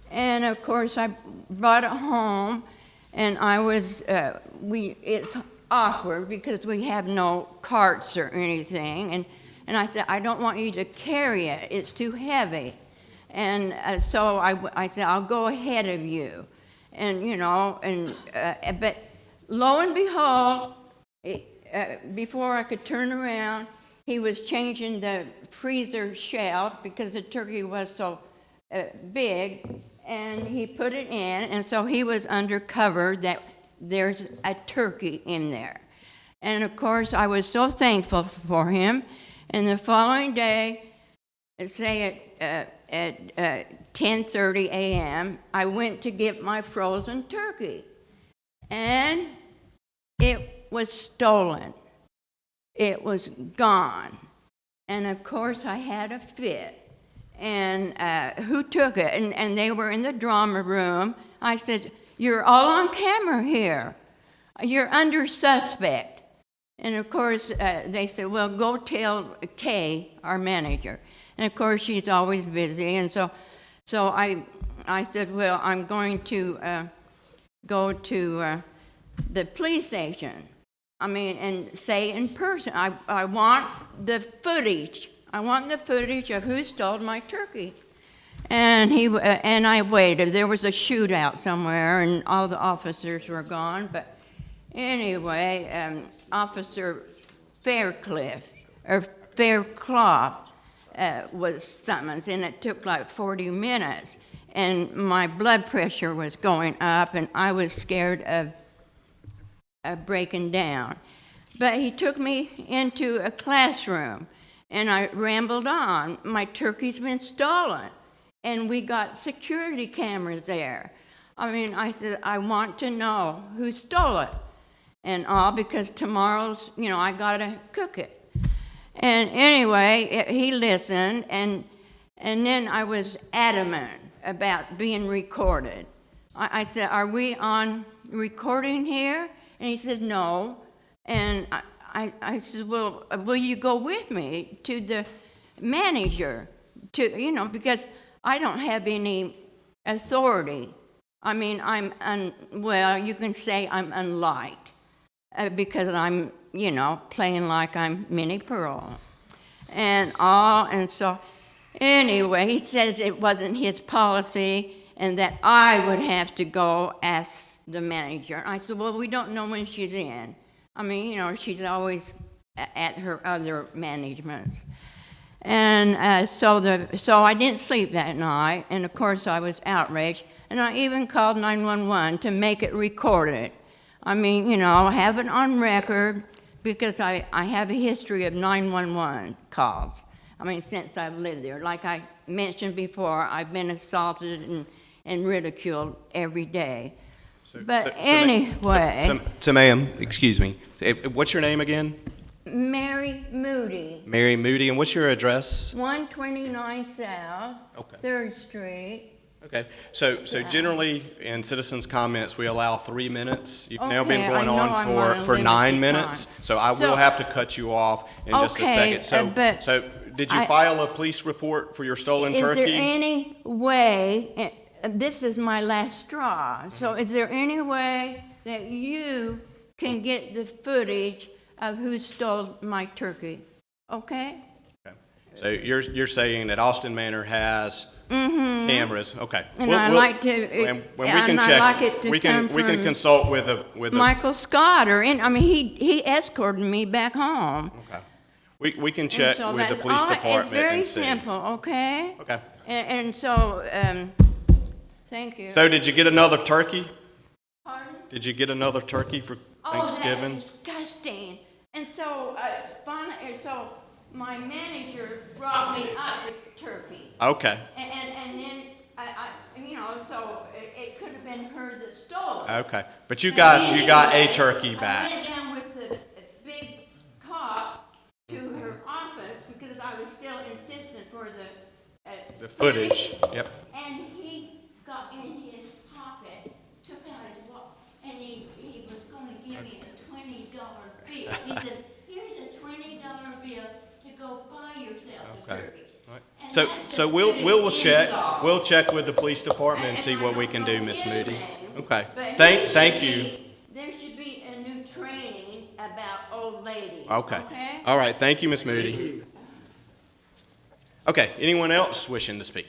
And of course, I brought it home, and it's awkward because we have no carts or anything. And I said, I don't want you to carry it. It's too heavy. And so I said, I'll go ahead of you. And, but lo and behold, before I could turn around, he was changing the freezer shelf because the turkey was so big, and he put it in, and so he was undercover that there's a turkey in there. And of course, I was so thankful for him. And the following day, say at 10:30 a.m., I went to get my frozen turkey, and it was stolen. It was gone. And of course, I had a fit. And who took it? And they were in the drama room. I said, you're all on camera here. You're under suspect. And of course, they said, well, go tell Kay, our manager. And of course, she's always busy. And so So I said, well, I'm going to go to the police station. I mean, and say in person, I want the footage. I want the footage of who stole my turkey. And and I waited. There was a shootout somewhere, and all the officers were gone. But anyway, Officer Fairclough was summoned, and it took like 40 minutes. And my blood pressure was going up, and I was scared of breaking down. But he took me into a classroom, and I rambled on. My turkey's been stolen, and we got security cameras there. I mean, I said, I want to know who stole it, and all, because tomorrow's, I gotta cook it. And anyway, he listened, and then I was adamant about being recorded. I said, are we on recording here? And he said, no. And I said, well, will you go with me to the manager? Because I don't have any authority. I mean, you can say I'm unliked because I'm, playing like I'm Minnie Pearl. And so anyway, he says it wasn't his policy and that I would have to go ask the manager. I said, well, we don't know when she's in. I mean, she's always at her other managements. And so I didn't sleep that night, and of course I was outraged, and I even called 911 to make it recorded. I mean, have it on record, because I have a history of 911 calls. I mean, since I've lived there. Like I mentioned before, I've been assaulted and ridiculed every day. Anyway. So, ma'am, excuse me. What's your name again? Mary Moody. Mary Moody, and what's your address? 129 South, Okay. 3rd Street. Okay, so generally in citizens' comments, we allow 3 minutes. You've now been Okay, going I know I'm on on a for 9 limited minutes, time. so I will have to cut you off in just a Okay, second. So did you file a police report for your stolen turkey? Is there any way, this is my last straw, so is there any way that you can get the footage of who stole my turkey? Okay? Okay. So you're saying that Austin Manor has cameras? Okay. And I like to, when we and can I check, like it to we can come consult with the Michael Scott, he escorted me back home. Okay. We can check And so with the that's police all- department It's very and see. simple, okay? Okay. And so, thank you. So did you get another turkey? Pardon? Did you get another turkey for Thanksgiving? Oh, that's disgusting. And so, finally, so my manager brought me up with turkey. Okay. And then, so it could have been her that stole it. Okay. But you And got anyway, a turkey I back. went down with the big cop to her office because I was still insistent for The footage. Yep. And he got in his pocket, took out his wallet, and he was going to give me a $20 bill. He said, here's a $20 bill to go buy yourself a Okay. turkey. All right. And So that's so a we'll pretty check insult. with the police department and see And what we I can don't do, know Miss his Moody. name, Okay. but Thank you. There should be a new training about old ladies. Okay. All right. Thank you, Miss Moody. Okay. Anyone else wishing to speak?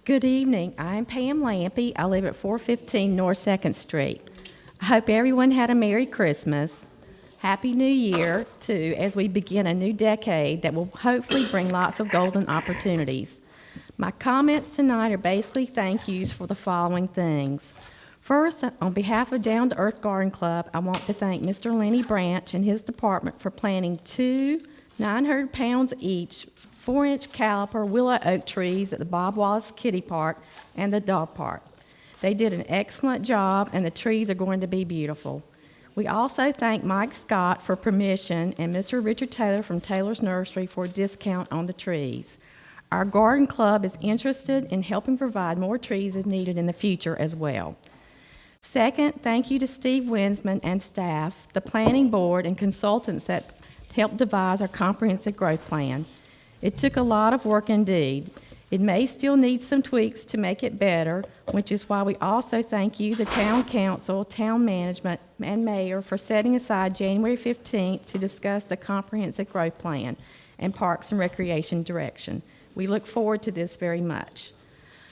Good evening. I'm Pam Lampy. I live at 415 North 2nd Street. I hope everyone had a Merry Christmas. Happy New Year, too, as we begin a new decade that will hopefully bring lots of golden opportunities. My comments tonight are basically thank yous for the following things. First, on behalf of Down to Earth Garden Club, I want to thank Mr. Lenny Branch and his department for planting 2 900 pounds each 4-inch caliper willow oak trees at the Bob Wallace Kiddie Park and the dog park. They did an excellent job, and the trees are going to be beautiful. We also thank Mike Scott for permission and Mr. Richard Taylor from Taylor's Nursery for a discount on the trees. Our garden club is interested in helping provide more trees if needed in the future as well. Second, thank you to Steve Winsman and staff, the planning board, and consultants that helped devise our comprehensive growth plan. It took a lot of work indeed. It may still need some tweaks to make it better, which is why we also thank you, the town council, town management, and mayor for setting aside January 15th to discuss the comprehensive growth plan and parks and recreation direction. We look forward to this very much.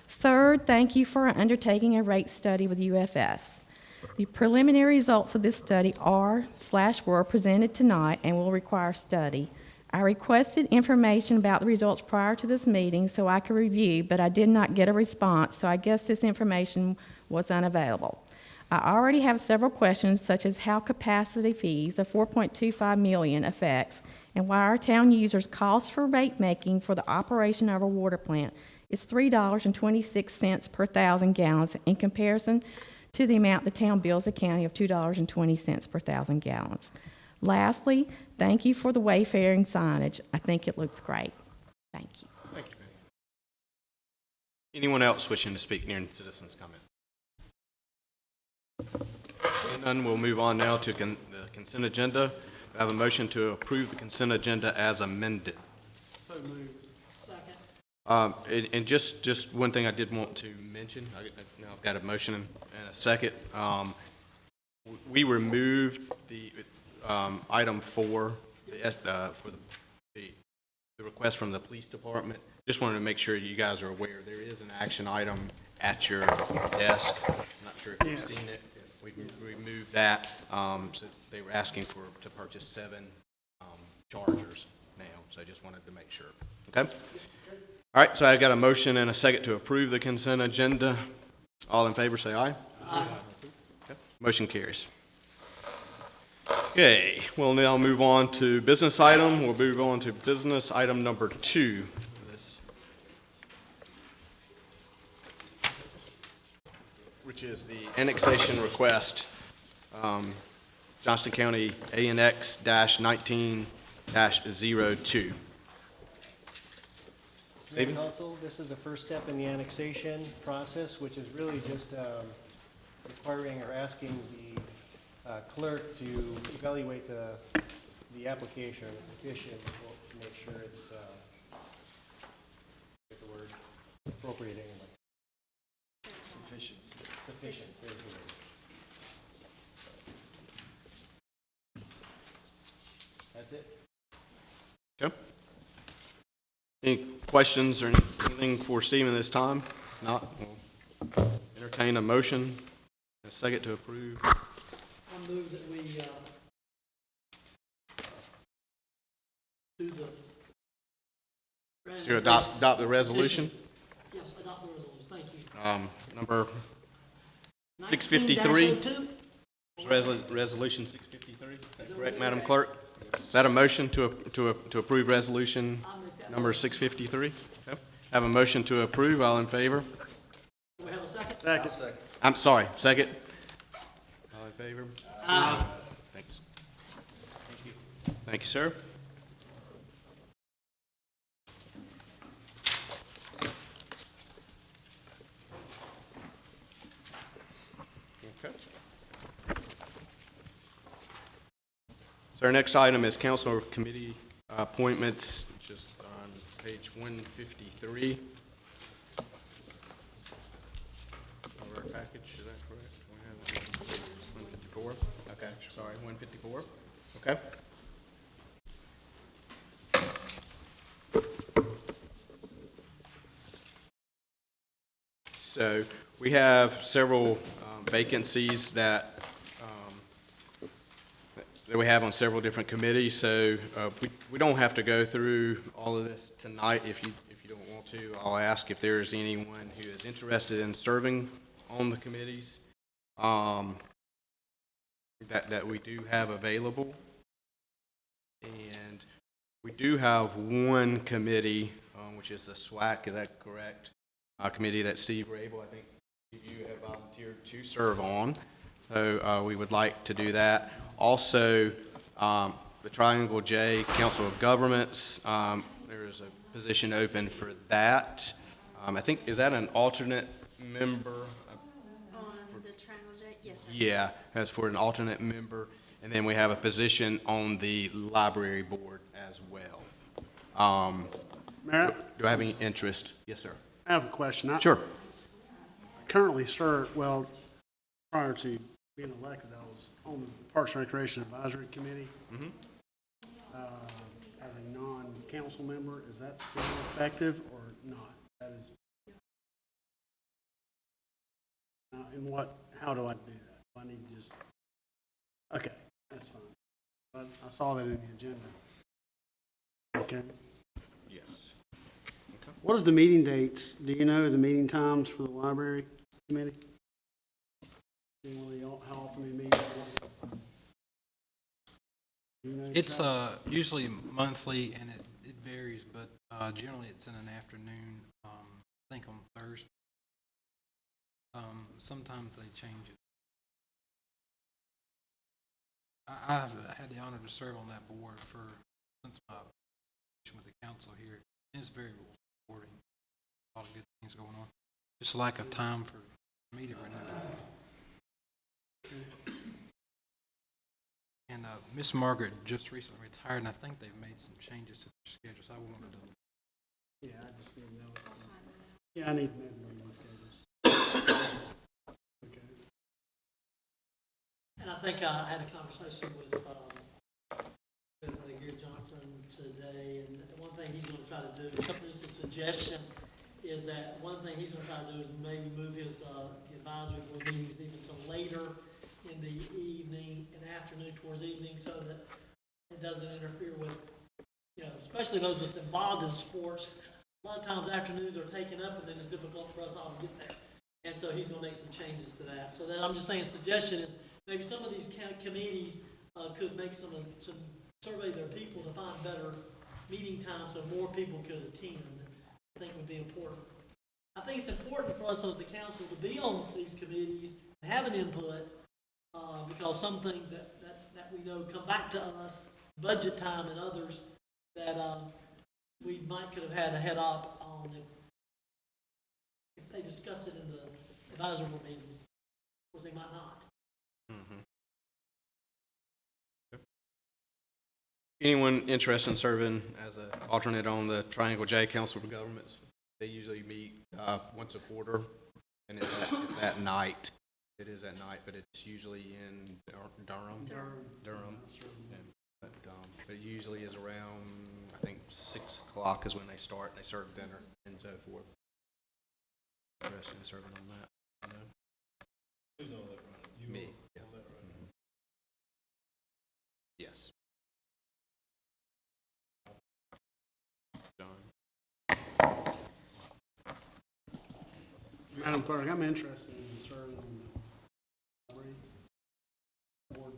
Third, thank you for undertaking a rate study with UFS. The preliminary results of this study were presented tonight and will require study. I requested information about the results prior to this meeting so I could review, but I did not get a response, so I guess this information was unavailable. I already have several questions, such as how capacity fees of $4.25 million affects and why our town users' cost for rate making for the operation of our water plant is $3.26 per 1,000 gallons in comparison to the amount the town bills the county of $2.20 per 1,000 gallons. Lastly, thank you for the wayfaring signage. I think it looks great. Thank you. Thank you, Betty. Anyone else wishing to speak during citizens' comment? Seeing none, we'll move on now to the consent agenda. I have a motion to approve the consent agenda as amended. So moved. Second. And just one thing I did want to mention, now I've got a motion and a second. We removed the item 4 for the request from the police department. Just wanted to make sure you guys are aware there is an action item at your desk. I'm not sure if you've seen it. We removed that. So they were asking to purchase 7 chargers now. So I just wanted to make sure. Okay. All right. So I got a motion and a second to approve the consent agenda. All in favor, say aye. Aye. Okay. Motion carries. Okay, we'll now move on to business item. We'll move on to business item number 2. Which is the annexation request, Johnston County ANX-19-02. Mayor Council, this is the first step in the annexation process, which is really just requiring or asking the clerk to evaluate the application or the petition to make sure it's, get the word, appropriate anyway. Sufficient. Sufficient, there's the word. That's it. Okay. Any questions or anything for Stephen this time? If not, we'll entertain a motion and a second to approve. I move that we do the... To adopt the resolution? Yes, adopt the resolution. Thank you. Number 653? 19-02? Resolution 653, is that correct, Madam Clerk? Is that a motion to approve resolution number 653? Okay. Have a motion to approve, all in favor? Do we have a second? Second. I'm sorry, second? All in favor? Aye. Thanks. Thank you, sir. Okay. So our next item is council or committee appointments, just on page 153 of our package. Is that correct? We have 154? Okay, sorry, 154. Okay. So we have several vacancies that we have on several different committees. So we don't have to go through all of this tonight. If you don't want to, I'll ask if there's anyone who is interested in serving on the committees that we do have available. And we do have one committee, which is the SWAC, is that correct? Committee that Steve Rabel, I think you have volunteered to serve on. So we would like to do that. Also, the Triangle J Council of Governments, there is a position open for that. I think, is that an alternate member? On the Triangle J? Yeah, as for an alternate member. And then we have a position on the library board as well. Mayor, Do I have any interest? Yes, sir. I have a question. Sure. I currently serve, well, prior to being elected, I was on the Parks and Recreation Advisory Committee. As a non-council member, is that still effective or not? That is. And how do I do that? Do I need to just, okay, that's fine. But I saw that in the agenda. Okay. Yes. What is the meeting dates? Do you know the meeting times for the library committee? Do you know how often they meet? Do you know, It's Travis? usually monthly, and it varies, but generally it's in an afternoon, I think on Thursday. Sometimes they change it. I've had the honor to serve on that board since my position with the council here. And it's very rewarding. A lot of good things going on. Just like a time for me to renew. And Miss Margaret just recently retired, and I think they've made some changes to their schedule, so I wanted to. Yeah, I just need to know. Yeah, I need to know the meeting schedules. Okay. And I think I had a conversation with Gary Johnson today, and one thing he's gonna try to do, something that's a suggestion, is that one thing he's gonna try to do is maybe move his advisory board meetings even to later in the evening and afternoon towards evening, so that it doesn't interfere with, especially those of us involved in sports. A lot of times afternoons are taken up, and then it's difficult for us all to get there. And so he's gonna make some changes to that. So then I'm just saying, suggestion is maybe some of these committees could make some survey their people to find better meeting times so more people could attend. I think would be important. I think it's important for us as the council to be on these committees and have an input, because some things that we know come back to us, budget time and others, that we could have had a head up on if they discuss it in the advisory board meetings. Of course, they might not. Anyone interested in serving as an alternate on the Triangle J Council for Governments? They usually meet once a quarter, and it's at night. It is at night, but it's usually in Durham. But it usually is around, I think, 6 o'clock is when they start, and they serve dinner and so forth. Interested in serving on that? Who's on that running? Me, yeah. Yes. John? Madam Clerk, I'm interested in serving on the library board.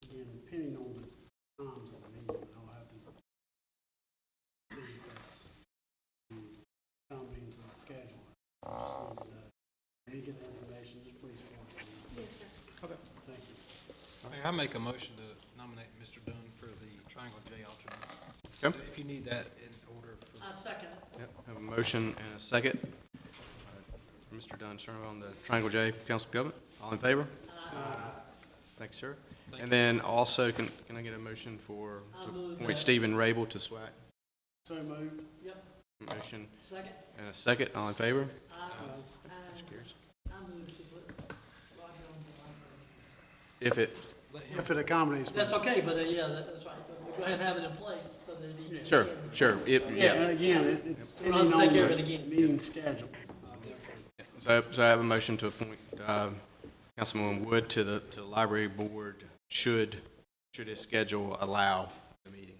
Again, depending on the times of the meeting, I'll have to see if that's coming into my schedule. I just need to know. When you get the information, just please forward it to me. Yes, sir. Okay. Thank you. I make a motion to nominate Mr. Dunn for the Triangle J alternate. Okay. If you need that in order. I second it. Yep, have a motion and a second. Mr. Dunn, serving on the Triangle J Council of Government. All in favor? Thank you, sir. And then also, can I get a motion to appoint Stephen Rabel to SWAC? So moved. Yep. Motion Second. and a second. All in favor? And Carries. I move to put Roger on the library. If it, If it accommodates me. That's okay, but yeah, that's right. But go ahead and have it in place so that he can. sure, Yeah, again, it's We'll have depending to take on care of the it again. meeting schedule. so I have a motion to appoint Councilman Wood to the library board should his schedule allow the meeting.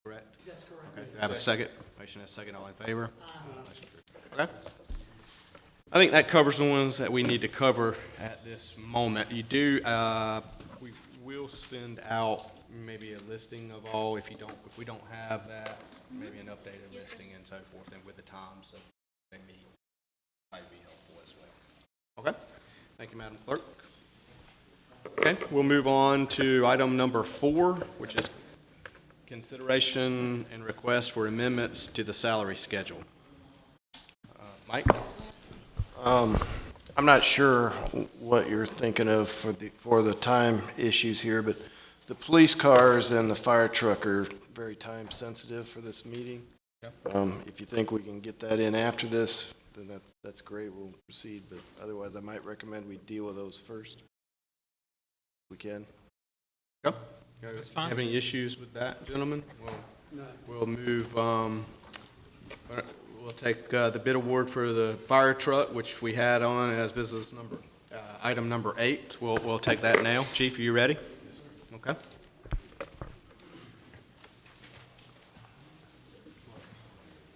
Correct? That's correct. Okay, do I have a second? Motion and a second. All in favor? Okay. I think that covers the ones that we need to cover at this moment. You do, we will send out maybe a listing of all, if we don't have that, maybe an updated listing and so forth, and with the times that they meet, might be helpful as well. Okay? Thank you, Madam Clerk. Okay, we'll move on to item number 4, which is consideration and request for amendments to the salary schedule. Mike? I'm not sure what you're thinking of for the time issues here, but the police cars and the fire truck are very time sensitive for this meeting. If you think we can get that in after this, then that's great, we'll proceed, but otherwise I might recommend we deal with those first. We can. Yep. That's fine. Have any issues with that, gentlemen? We'll move, we'll take the bid award for the fire truck, which we had on as business number, item number 8. We'll take that now. Chief, are you ready? Yes, sir. Okay.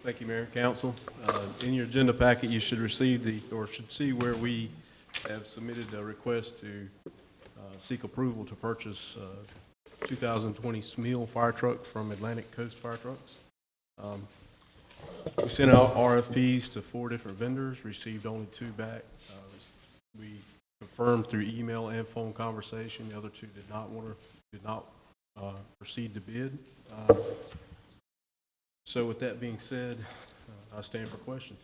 Thank you, Mayor and Council. In your agenda packet, you should receive should see where we have submitted a request to seek approval to purchase 2020 Smithfield fire truck from Atlantic Coast Fire Trucks. We sent out RFPs to 4 different vendors, received only 2 back. We confirmed through email and phone conversation. The other 2 did not proceed to bid. So with that being said, I stand for questions.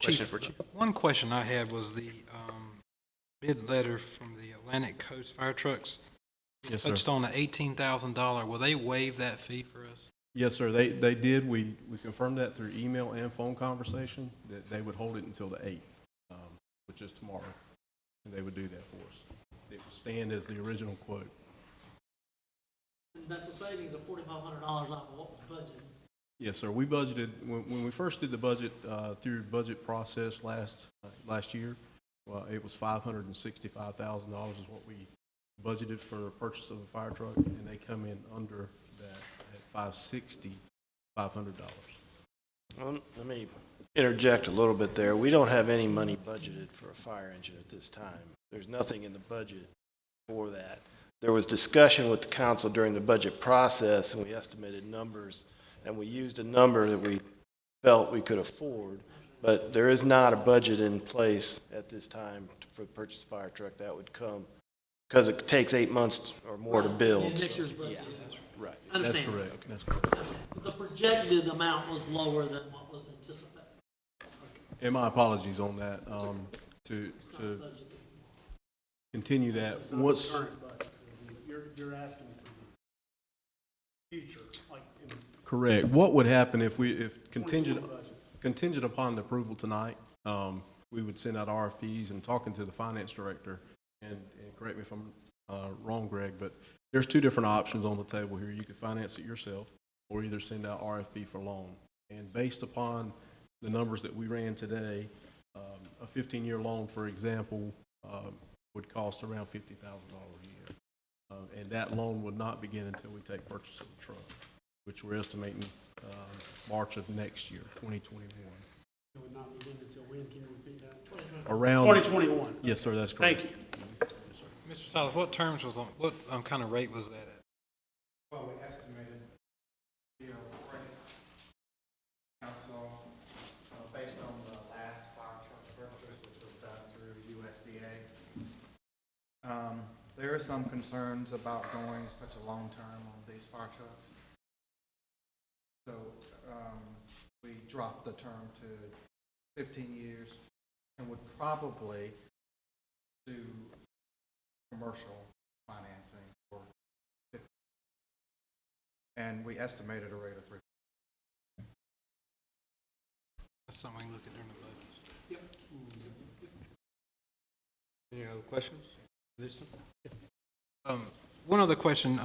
Question for Chief. One question I had was the bid letter from the Atlantic Coast Fire Trucks. Yes, sir. Touched on the $18,000. Will they waive that fee for us? Yes, sir. They did. We confirmed that through email and phone conversation, that they would hold it until the 8th, which is tomorrow. And they would do that for us. It would stand as the original quote. And that's a savings of $4,500 off of what was budgeted. Yes, sir. We budgeted, when we first did the budget, through the budget process last year, it was $565,000 is what we budgeted for the purchase of a fire truck, and they come in under that at $500. Let me interject a little bit there. We don't have any money budgeted for a fire engine at this time. There's nothing in the budget for that. There was discussion with the council during the budget process, and we estimated numbers, and we used a number that we felt we could afford, but there is not a budget in place at this time for the purchase of fire truck. That would come, because it takes 8 months or more to build. In next year's budget. Yeah, right. I understand. That's correct. That's correct. The projected amount was lower than what was anticipated. And my apologies on that. To continue that, It's not the once, current budget. You're asking for the future, like in the correct. What would happen if contingent 2020 budget. contingent upon the approval tonight, we would send out RFPs and talking to the finance director, and correct me if I'm wrong, Greg, but there's 2 different options on the table here. You could finance it yourself or either send out RFP for loan. And based upon the numbers that we ran today, a 15-year loan, for example, would cost around $50,000 a year. And that loan would not begin until we take purchase of the truck, which we're estimating March of next year, 2021. It would not begin until when? Can you repeat that? Around 2021. Yes, sir, that's correct. Thank you. Yes, sir. Mr. Silas, what terms was on, what kind of rate was that at? Well, we estimated the rate council, based on the last fire truck purchase, which was done through USDA. There are some concerns about going such a long term on these fire trucks. So we dropped the term to 15 years and would probably do commercial financing for 50. And we estimated a rate of 3%. That's something we can look at during the budget. Any other questions? Lisa? One other question,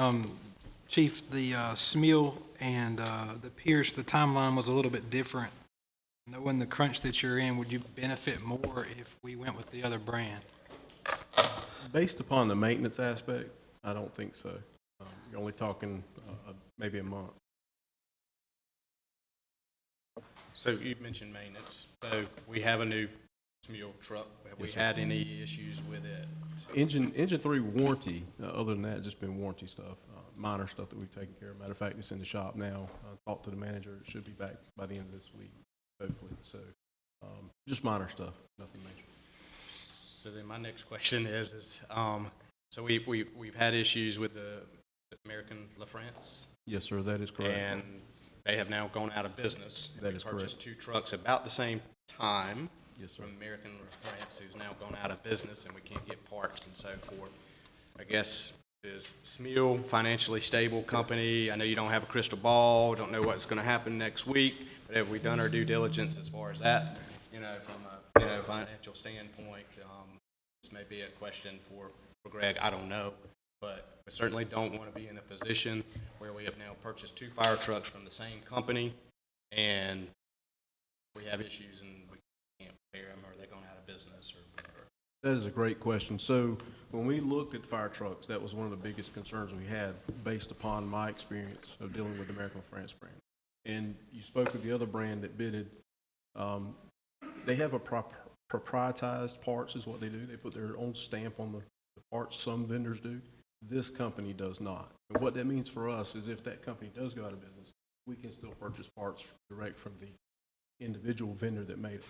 Chief, the Smil and the Pierce, the timeline was a little bit different. Knowing the crunch that you're in, would you benefit more if we went with the other brand? Based upon the maintenance aspect, I don't think so. You're only talking maybe a month. So you mentioned maintenance. So we have a new Smule truck. Have we Yes, sir. had any issues with it? Engine 3 warranty, other than that, just been warranty stuff, minor stuff that we've taken care of. Matter of fact, it's in the shop now. I talked to the manager. It should be back by the end of this week, hopefully. So just minor stuff, nothing major. So then my next question is so we've had issues with the American LaFrance. Yes, sir, that is correct. And they have now gone out of business. That We is purchased correct. 2 trucks about the same time. Yes, sir. from American France, who's now gone out of business, and we can't get parts and so forth. I guess, is Smithfield financially stable company? I know you don't have a crystal ball, don't know what's gonna happen next week, but have we done our due diligence as far as that? You know, from a, financial standpoint, this may be a question for Greg, I don't know. But we certainly don't want to be in a position where we have now purchased 2 fire trucks from the same company, and we have issues and we can't repair them, or they're going out of business, or whatever. That is a great question. So when we looked at fire trucks, that was one of the biggest concerns we had based upon my experience of dealing with the American France brand. And you spoke of the other brand that bidded. They have a proprietized parts is what they do. They put their own stamp on the parts. Some vendors do. This company does not. And what that means for us is if that company does go out of business, we can still purchase parts direct from the individual vendor that made it.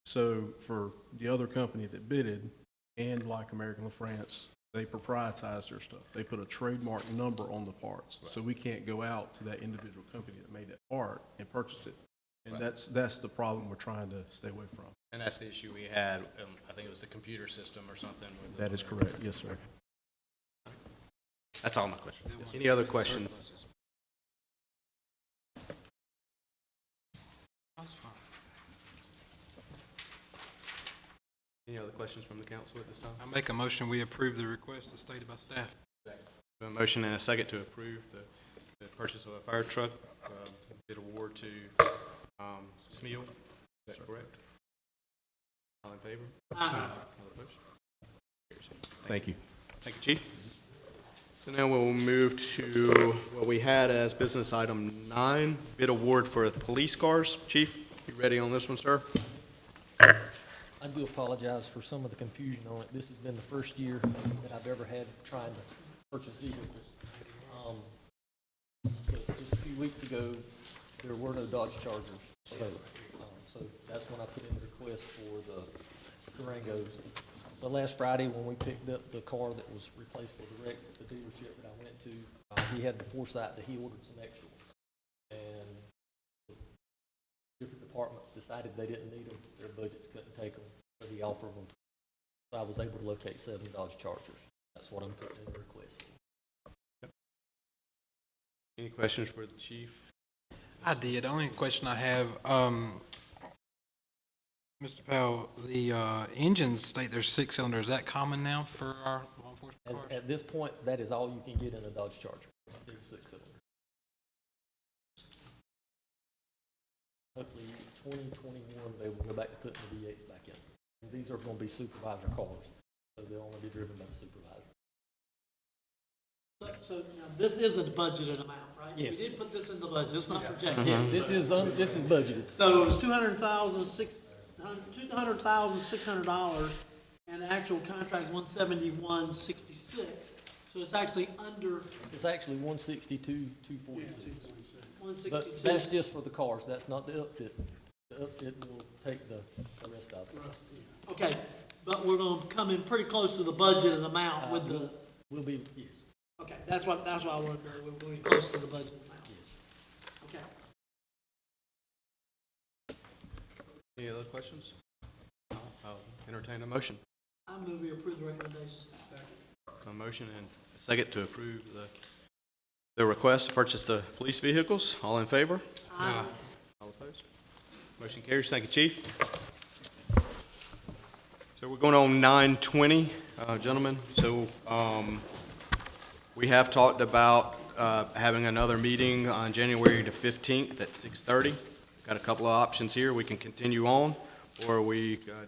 So for the other company that bidded, and like American La France, they proprietize their stuff. They put a trademark number on the parts. Right. So we can't go out to that individual company that made that part and purchase it. And right. that's the problem we're trying to stay away from. And that's the issue we had, I think it was the computer system or something. With that is correct, yes, sir. That's all my questions. Yes. Any other questions? Any other questions from the council at this time? I make a motion, we approve the request as stated by staff. A motion and a second to approve the purchase of a fire truck, bid award to Smithfield. Is that correct? All in favor? All opposed? Thank you. Thank you, Chief. So now we'll move to what we had as business item 9, bid award for police cars. Chief, you ready on this one, sir? I do apologize for some of the confusion on it. This has been the first year that I've ever had trying to purchase vehicles. But just a few weeks ago, there were no Dodge Chargers available. So that's when I put in the request for the Durangos. But last Friday, when we picked up the car that was replaceable direct at the dealership that I went to, he had the foresight that he ordered some extra ones. And different departments decided they didn't need them. Their budgets couldn't take them, so he offered them. So I was able to locate 7 Dodge Chargers. That's what I'm putting in the request for. Yep. Any questions for the chief? I did. The only question I have, Mr. Powell, the engines state there's 6-cylinder. Is that common now for our law enforcement cars? At this point, that is all you can get in a Dodge Charger, is a 6-cylinder. Hopefully, 2021, they will go back to putting the V8s back in. And these are going to be supervisor cars, so they'll only be driven by the supervisor. So now, this isn't the budgeted amount, right? Yes. We did put this in the budget, it's not projected. Yes, this is budgeted. So it was $200,600, and the actual contract is $171,666. So it's actually under. It's actually 162,246. 162. But that's just for the cars. That's not the upfit. The upfit will take the rest of it. Okay, but we're going to come in pretty close to the budgeted amount with the. Will be, yes. Okay, that's what I wanted to know. We're be close to the budget amount. Yes. Okay. Any other questions? I'll entertain a motion. I move we approve the recommendations. A motion and a second to approve the request to purchase the police vehicles. All in favor? Aye. All opposed? Motion carries. Thank you, Chief. So we're going on 9:20, gentlemen. So we have talked about having another meeting on January the 15th at 6:30. Got a couple of options here. We can continue on, or we could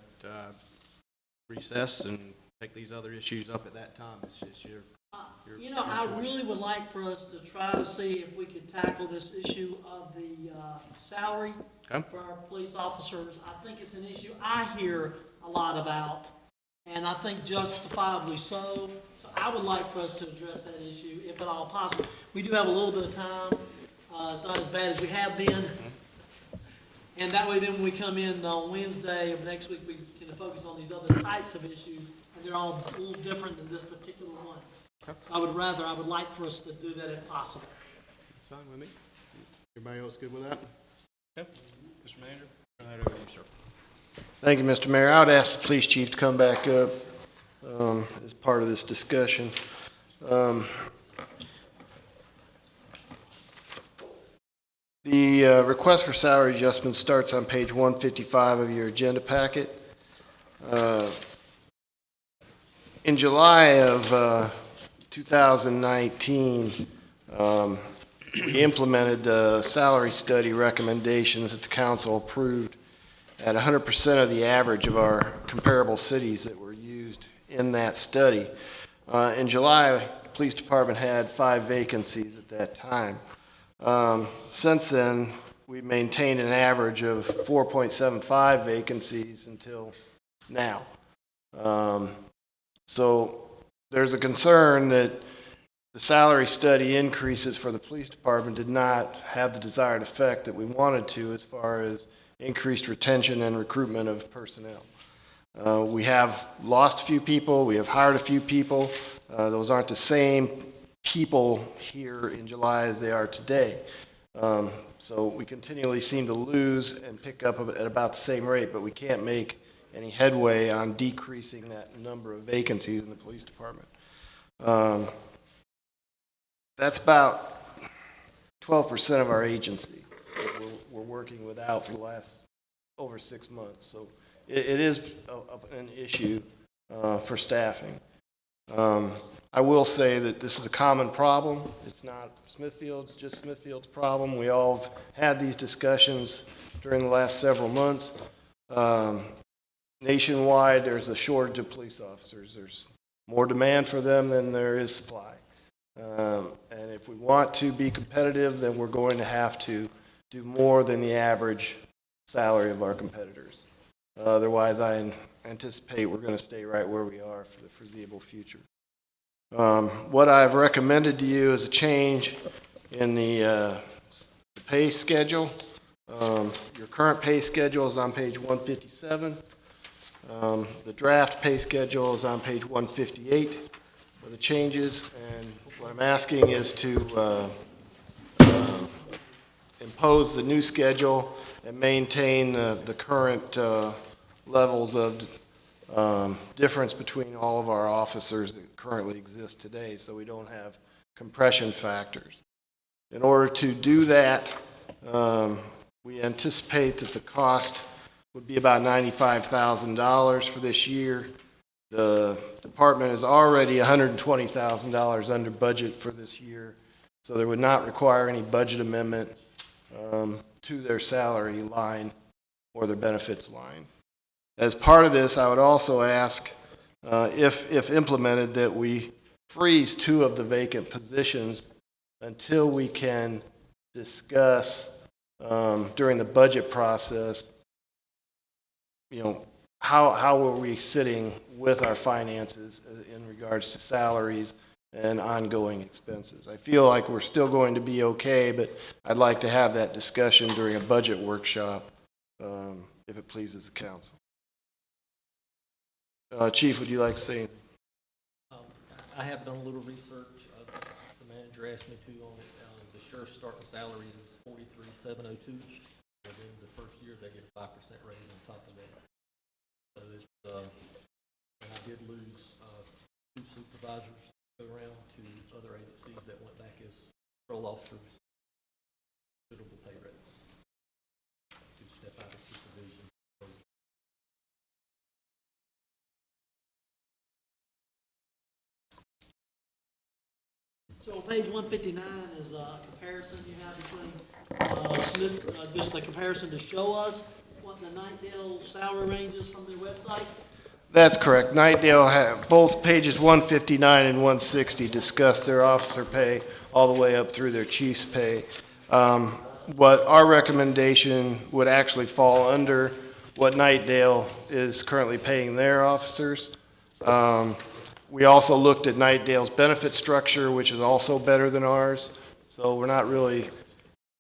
recess and take these other issues up at that time. It's just your I really would like for us to try to see if we could tackle this issue of the salary for our police officers. I think it's an issue I hear a lot about, and I think justifiably so. So I would like for us to address that issue, if at all possible. We do have a little bit of time. It's not as bad as we have been. And that way then when we come in on Wednesday of next week, we can focus on these other types of issues, and they're all a little different than this particular one. I would like for us to do that if possible. That's fine with me. Everybody else good with that? Okay. Mr. Manager, turn that over to you, sir. Thank you, Mr. Mayor. I would ask the police chief to come back up as part of this discussion. The request for salary adjustment starts on page 155 of your agenda packet. In July of 2019, we implemented the salary study recommendations that the council approved at 100% of the average of our comparable cities that were used in that study. In July, the police department had 5 vacancies at that time. Since then, we've maintained an average of 4.75 vacancies until now. So there's a concern that the salary study increases for the police department did not have the desired effect that we wanted to as far as increased retention and recruitment of personnel. We have lost a few people, we have hired a few people. Those aren't the same people here in July as they are today. So we continually seem to lose and pick up at about the same rate, but we can't make any headway on decreasing that number of vacancies in the police department. That's about 12% of our agency that we're working without for the last over 6 months. So it is an issue for staffing. I will say that this is a common problem. It's not Smithfield's, just Smithfield's problem. We all have had these discussions during the last several months. Nationwide, there's a shortage of police officers. There's more demand for them than there is supply. And if we want to be competitive, then we're going to have to do more than the average salary of our competitors. Otherwise, I anticipate we're going to stay right where we are for the foreseeable future. What I've recommended to you is a change in the pay schedule. Your current pay schedule is on page 157. The draft pay schedule is on page 158 for the changes, and what I'm asking is to impose the new schedule and maintain the current levels of difference between all of our officers that currently exist today, so we don't have compression factors. In order to do that, we anticipate that the cost would be about $95,000 for this year. The department is already $120,000 under budget for this year, so there would not require any budget amendment to their salary line or their benefits line. As part of this, I would also ask, if implemented, that we freeze 2 of the vacant positions until we can discuss during the budget process, how are we sitting with our finances in regards to salaries and ongoing expenses. I feel like we're still going to be okay, but I'd like to have that discussion during a budget workshop, if it pleases the council. Chief, would you like to say anything? I have done a little research. The manager asked me to on it. The sheriff's starting salary is $43,702, and then the first year they get a 5% raise on top of that. So it's, and I did lose 2 supervisors to go around to other agencies that went back as patrol officers. Suitable pay rates to step out of supervision. So on page 159 is a comparison you have between just a comparison to show us what the Nightdale salary ranges from their website? That's correct. Nightdale, both pages 159 and 160 discuss their officer pay all the way up through their chief's pay. What our recommendation would actually fall under what Nightdale is currently paying their officers. We also looked at Nightdale's benefit structure, which is also better than ours. So we're not really,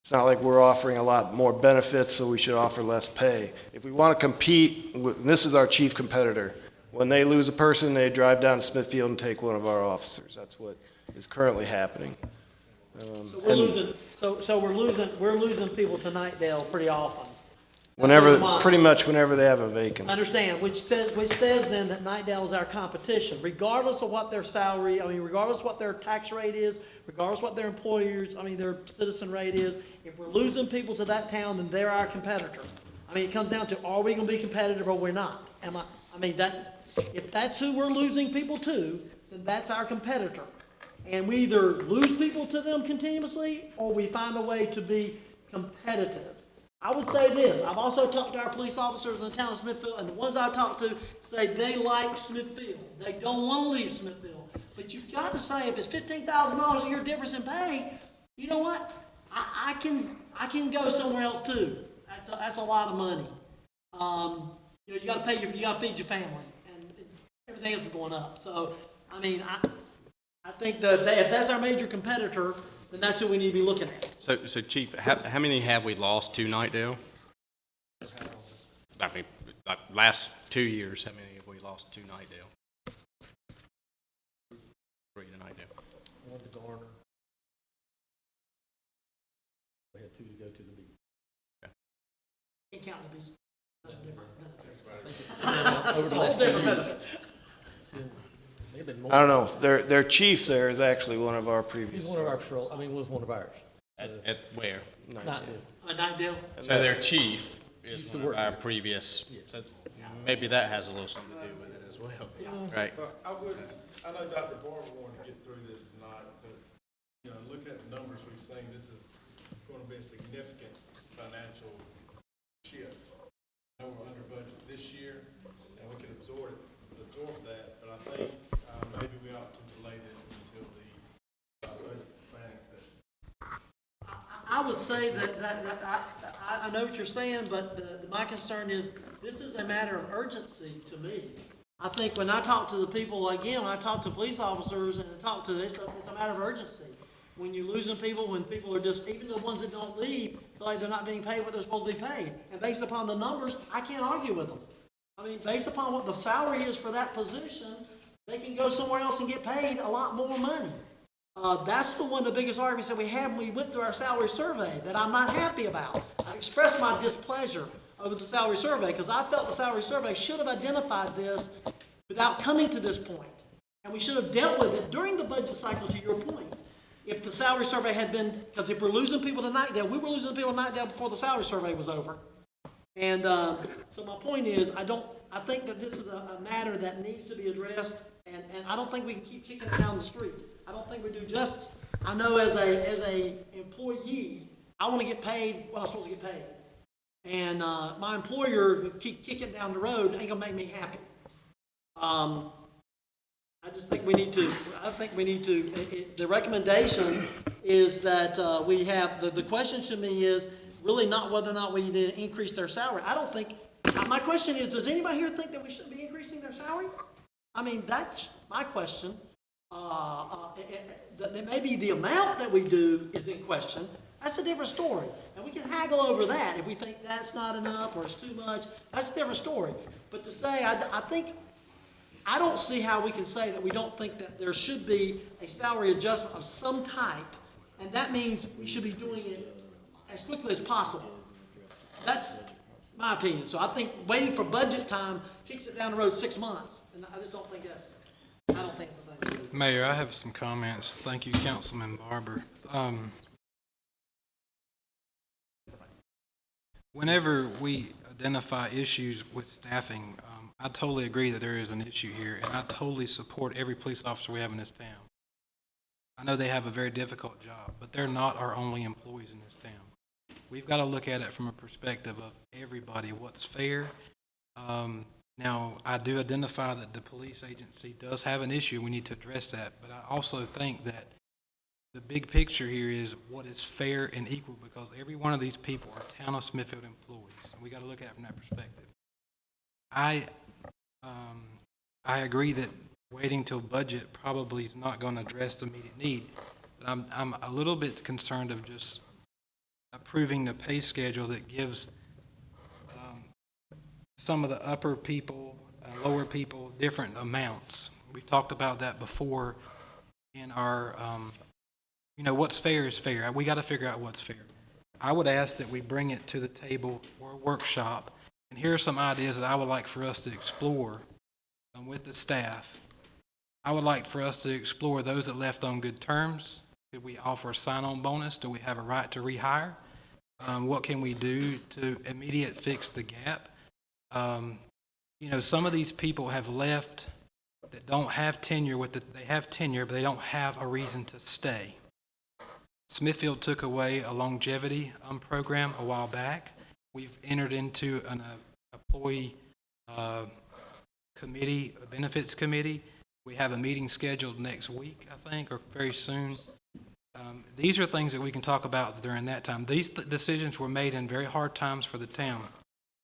it's not like we're offering a lot more benefits, so we should offer less pay. If we want to compete, and this is our chief competitor. When they lose a person, they drive down to Smithfield and take one of our officers. That's what is currently happening. So we're losing people to Nightdale pretty often. Pretty much whenever they have a vacancy. Understand, which says then that Nightdale is our competition, regardless of what their salary, regardless of what their tax rate is, regardless of what their employers, their citizen rate is. If we're losing people to that town, then they're our competitor. It comes down to, are we gonna be competitive or we're not? If that's who we're losing people to, then that's our competitor. And we either lose people to them continuously, or we find a way to be competitive. I would say this, I've also talked to our police officers in the town of Smithfield, and the ones I've talked to say they like Smithfield. They don't want to leave Smithfield. But you've got to say, if it's $15,000 a year difference in pay, you know what? I can go somewhere else too. That's a lot of money. You got to you got to feed your family, and everything else is going up. So, I think that if that's our major competitor, then that's who we need to be looking at. So Chief, how many have we lost to Nightdale? Last 2 years, how many have we lost to Nightdale? 3 to Nightdale. 1 to Garner. We had 2 to go to the beach. Can't count the beach. That's a different benefit. Over the That's last a 2 different years. benefit. They've been more. I don't know, their chief there is actually one of our previous. He's one of our patrol, was one of ours. At where? Not Nightdale. So their chief is Used to one of work our here. previous, Yes. so maybe that has a little something to do with it as well. Right. I know Dr. Barber wanted to get through this tonight, but, looking at the numbers we've seen, this is going to be a significant financial shift. I know we're under budget this year, and we can absorb that, but I think maybe we ought to delay this until the budget planning session. I would say that I know what you're saying, but my concern is, this is a matter of urgency to me. I think when I talk to the people, when I talk to police officers and it's a matter of urgency. When you're losing people, when people are just, even the ones that don't leave, feel like they're not being paid what they're supposed to be paid. And based upon the numbers, I can't argue with them. Based upon what the salary is for that position, they can go somewhere else and get paid a lot more money. That's one of the biggest arguments that we had when we went through our salary survey that I'm not happy about. I expressed my displeasure over the salary survey because I felt the salary survey should have identified this without coming to this point. And we should have dealt with it during the budget cycle, to your point. If the salary survey had been, because if we're losing people to Nightdale, we were losing people to Nightdale before the salary survey was over. And so my point is, I think that this is a matter that needs to be addressed, and I don't think we can keep kicking it down the street. I don't think we do justice. I know as a employee, I want to get paid what I'm supposed to get paid. And my employer who keep kicking down the road ain't gonna make me happy. I think we need to, the recommendation is that we have, the question to me is really not whether or not we need to increase their salary. I don't think, my question is, does anybody here think that we should be increasing their salary? That's my question. Maybe the amount that we do is in question. That's a different story. And we can haggle over that if we think that's not enough or it's too much. That's a different story. But to say, I don't see how we can say that we don't think that there should be a salary adjustment of some type, and that means we should be doing it as quickly as possible. That's my opinion. So I think waiting for budget time kicks it down the road 6 months, and I just don't think it's the thing to do. Mayor, I have some comments. Thank you, Councilman Barber. Whenever we identify issues with staffing, I totally agree that there is an issue here, and I totally support every police officer we have in this town. I know they have a very difficult job, but they're not our only employees in this town. We've got to look at it from a perspective of everybody, what's fair. Now, I do identify that the police agency does have an issue. We need to address that, but I also think that the big picture here is what is fair and equal, because every one of these people are town of Smithfield employees, and we got to look at it from that perspective. I agree that waiting till budget probably is not going to address the immediate need, but I'm a little bit concerned of just approving the pay schedule that gives some of the upper people, lower people, different amounts. We've talked about that before in our, what's fair is fair. We got to figure out what's fair. I would ask that we bring it to the table or a workshop. And here are some ideas that I would like for us to explore with the staff. I would like for us to explore those that left on good terms. Could we offer a sign-on bonus? Do we have a right to rehire? What can we do to immediate fix the gap? Some of these people have left that don't have tenure they have tenure, but they don't have a reason to stay. Smithfield took away a longevity program a while back. We've entered into an employee committee, a benefits committee. We have a meeting scheduled next week, I think, or very soon. These are things that we can talk about during that time. These decisions were made in very hard times for the town.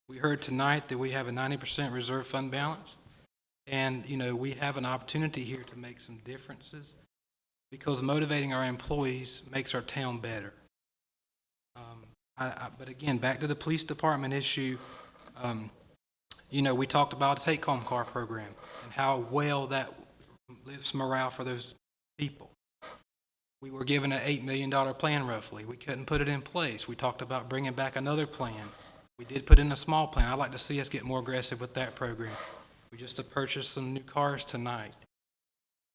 We heard tonight that we have a 90% reserve fund balance, and we have an opportunity here to make some differences because motivating our employees makes our town better. But again, back to the police department issue. We talked about a take-home car program and how well that lifts morale for those people. We were given an $8 million plan roughly. We couldn't put it in place. We talked about bringing back another plan. We did put in a small plan. I'd like to see us get more aggressive with that program. We just purchased some new cars tonight.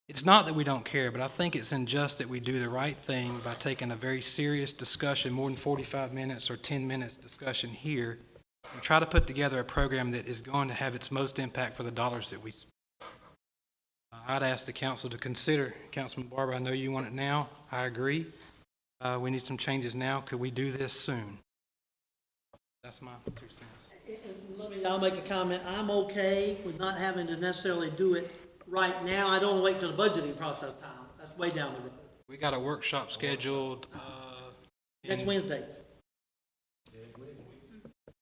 It's not that we don't care, but I think it's unjust that we do the right thing by taking a very serious discussion, more than 45 minutes or 10 minutes discussion here, and try to put together a program that is going to have its most impact for the dollars that we spend. I'd ask the council to consider, Councilman Barber, I know you want it now. I agree. We need some changes now. Could we do this soon? That's my 2 cents. I'll make a comment. I'm okay with not having to necessarily do it right now. I don't wait till the budgeting process time. That's way down the road. We got a workshop scheduled. Next Wednesday.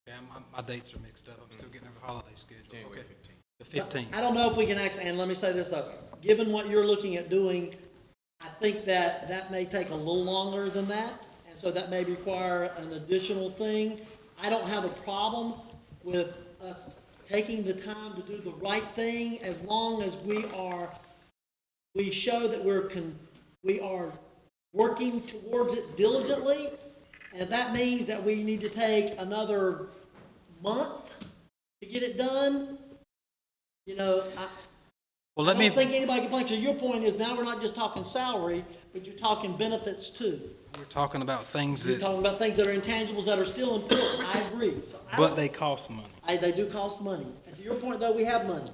Yeah, my dates are mixed up. I'm still getting over holiday schedule. Okay. The 15th. I don't know if we can actually, and let me say this though, given what you're looking at doing, I think that may take a little longer than that, and so that may require an additional thing. I don't have a problem with us taking the time to do the right thing as long as we show that we are working towards it diligently, and that means that we need to take another month to get it done. I don't think anybody can complain. So your point is now we're not just talking salary, but you're talking benefits too. We're talking about things You're talking about things that are intangibles that are still important. I agree. So but they cost money. They do cost money. And to your point, though, we have money.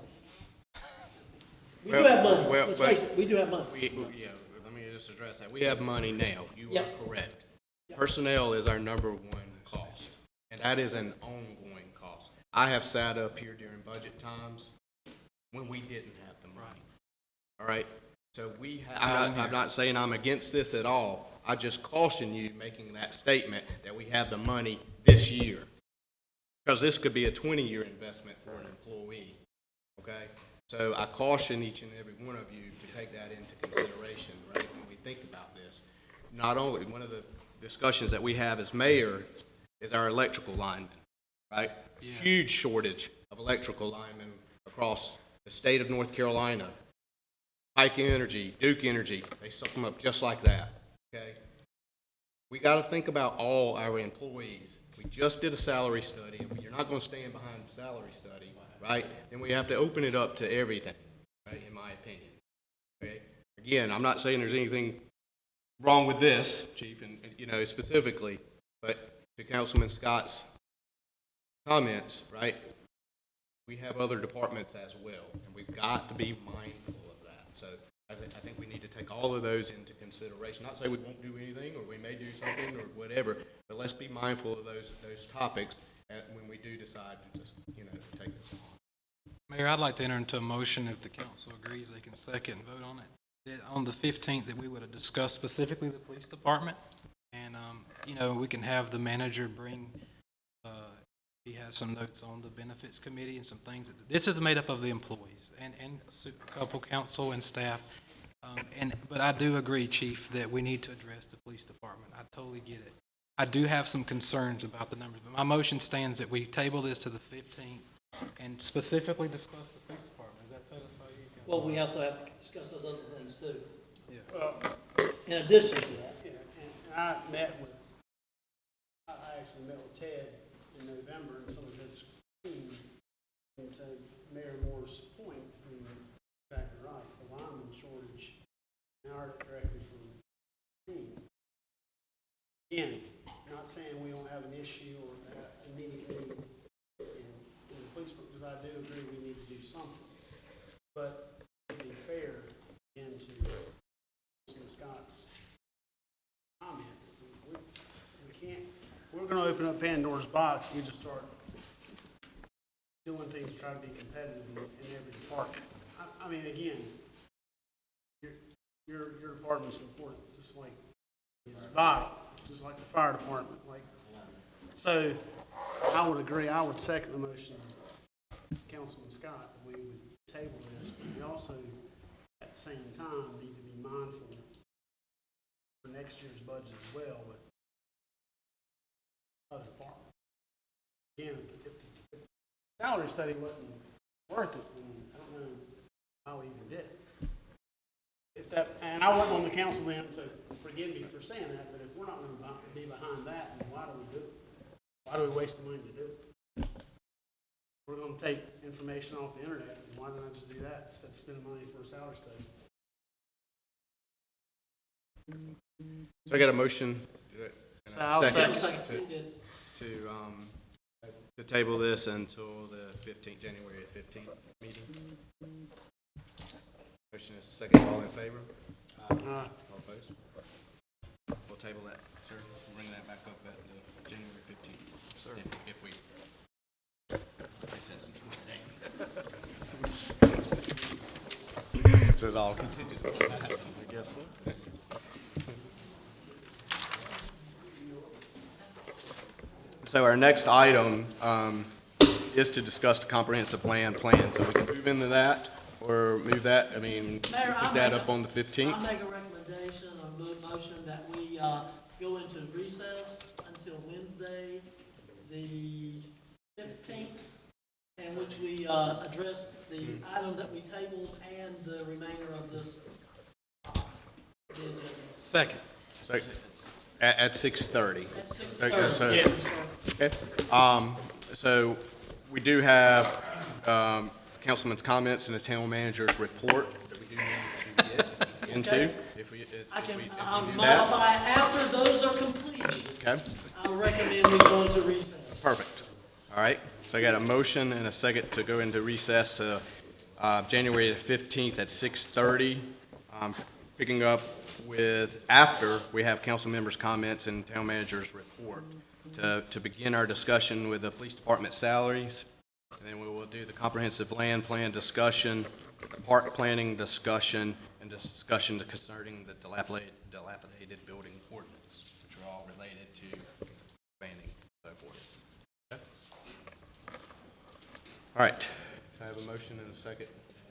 We do have money. Let's face it, we do have money. Let me just address that. We have money now. You Yep. are correct. Yep. Personnel is our number one cost, and that is an ongoing cost. I have sat up here during budget times when we didn't have the money. All right? So I'm not saying I'm against this at all. I just caution you making that statement that we have the money this year. Because this could be a 20-year investment for an employee, okay? So I caution each and every one of you to take that into consideration, right, when we think about this. Not only, one of the discussions that we have as mayor is our electrical linemen, right? Yeah. Huge shortage of electrical linemen across the state of North Carolina. Pike Energy, Duke Energy, they sum them up just like that, okay? We got to think about all our employees. We just did a salary study, and you're not going to stand behind the salary study, right? Then we have to open it up to everything, right, in my opinion, okay? Again, I'm not saying there's anything wrong with this, Chief, and specifically, but to Councilman Scott's comments, right, we have other departments as well, and we've got to be mindful of that. So I think we need to take all of those into consideration. Not say we won't do anything, or we may do something, or whatever, but let's be mindful of those topics when we do decide to just, take this on. Mayor, I'd like to enter into a motion, if the council agrees, they can second and vote on it. That on the 15th, that we would have discussed specifically the police department, and we can have the manager bring. He has some notes on the benefits committee and some things. This is made up of the employees and a couple council and staff. But I do agree, Chief, that we need to address the police department. I totally get it. I do have some concerns about the numbers, but my motion stands that we table this to the 15th and specifically discuss the police department. Does that satisfy you? Well, we also have to discuss those other things too. Yeah. In addition to that. Yeah, and I met with actually met with Ted in November and some of his team. And to Mayor Moore's point, he's exactly right. The lineman shortage, now directly from the team. Again, not saying we don't have an issue or a immediate need in the police, because I do agree we need to do something. But to be fair, again, to Councilman Scott's comments, we can't, we're gonna open up Pandora's box, we just start doing things to try to be competitive in every department. I mean, again, your department's important, just like his body, just like the fire department, like, so I would agree, I would second the motion of Councilman Scott, that we would table this, but we also, at the same time, need to be mindful for next year's budget as well, with other departments. Again, if the salary study wasn't worth it, then I don't know how we even did it. If that, and I wasn't on the council then, so forgive me for saying that, but if we're not going to be behind that, then why do we do it? Why do we waste the money to do it? We're going to take information off the internet, and why don't I just do that instead of spending money for a salary study? So I got a motion and So I'll a second second. to table this until the 15th, January 15th meeting. Motion is second. All in favor? All opposed? We'll table that, sir. We'll bring that back up at the January 15th. Sir. If we recess until then. So it's all contingent. I guess so. So our next item is to discuss the comprehensive land plan. So we can move into that or move that, I mean, Mayor, pick that up on the 15th. I make a recommendation or motion that we go into recess until Wednesday, the 15th, in which we address the item that we tabled and the remainder of this the agenda. Second. At 6:30. At 6:30. Yes. Okay. So we do have Councilman's comments and the town manager's report that we do need to get into. Okay. If we do Modify that. after those are completed. Okay. I recommend we go into recess. Perfect. All right. So I got a motion and a second to go into recess to January the 15th at 6:30. Picking up with after we have council members' comments and town manager's report to begin our discussion with the police department salaries. And then we will do the comprehensive land plan discussion, park planning discussion, and discussion concerning the dilapidated building ordinance, which are all related to expanding and so forth. Okay. All right. So I have a motion and a second.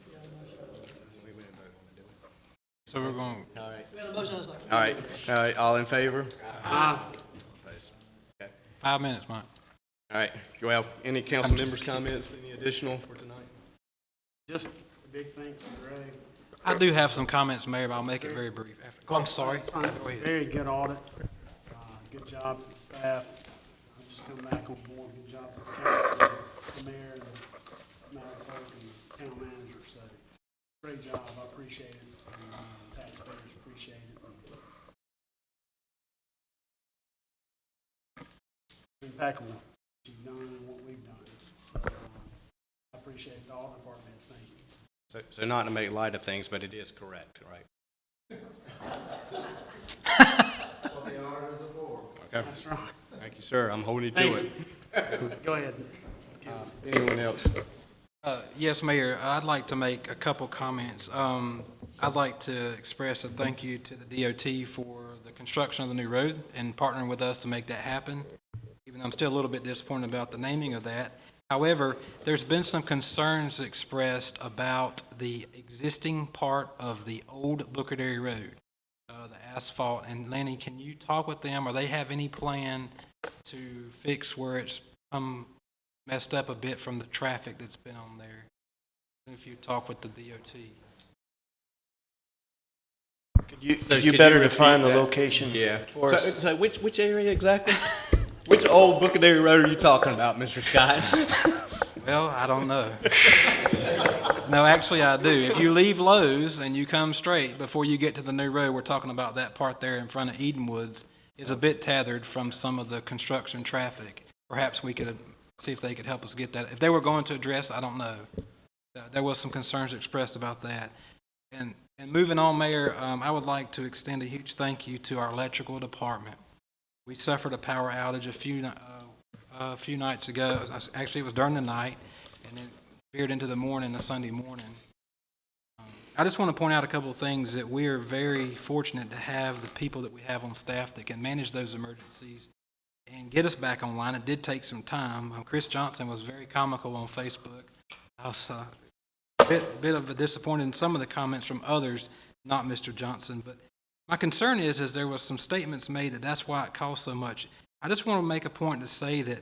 We didn't vote on it, did we? So we're going, All right. We have a motion and a second. All right. All right. All in favor? Opposed? Okay. 5 minutes, Mike. All right. Well, any council members' comments, any additional for tonight? Just a big thanks to Greg. I do have some comments, Mayor, but I'll make it very brief. Oh, I'm sorry. It's fine. Go ahead. Very good audit. Good job to the staff. I've just come back on board. Good job to the council, the mayor, and the Madam Clerk, and town manager. So, great job. I appreciate it. And taxpayers appreciate it. Impeccable what you've done and what we've done. So, I appreciate all departments. Thank you. So not to make light of things, but it is correct, right? What the auditors are for. Okay. That's right. Thank you, sir. I'm holding you to Thank it. you. Go ahead. Anyone else? Yes, Mayor, I'd like to make a couple comments. I'd like to express a thank you to the DOT for the construction of the new road and partnering with us to make that happen, even though I'm still a little bit disappointed about the naming of that. However, there's been some concerns expressed about the existing part of the old Booker Dairy Road, the asphalt. And Lenny, can you talk with them, or they have any plan to fix where it's messed up a bit from the traffic that's been on there? If you talk with the DOT. Could you better define the that? location Yeah. for us? So which area exactly? Which old Buccaneer Road are you talking about, Mr. Scott? Well, I don't know. No, actually, I do. If you leave Lowe's and you come straight before you get to the new road, we're talking about that part there in front of Edenwoods, is a bit tethered from some of the construction traffic. Perhaps we could see if they could help us get that. If they were going to address, I don't know. There was some concerns expressed about that. And moving on, Mayor, I would like to extend a huge thank you to our electrical department. We suffered a power outage a few nights ago. Actually, it was during the night, and it veered into the morning, the Sunday morning. I just want to point out a couple of things that we are very fortunate to have the people that we have on staff that can manage those emergencies and get us back online. It did take some time. Chris Johnson was very comical on Facebook. I was a bit of a disappointed in some of the comments from others, not Mr. Johnson, but my concern is there was some statements made that's why it costs so much. I just want to make a point to say that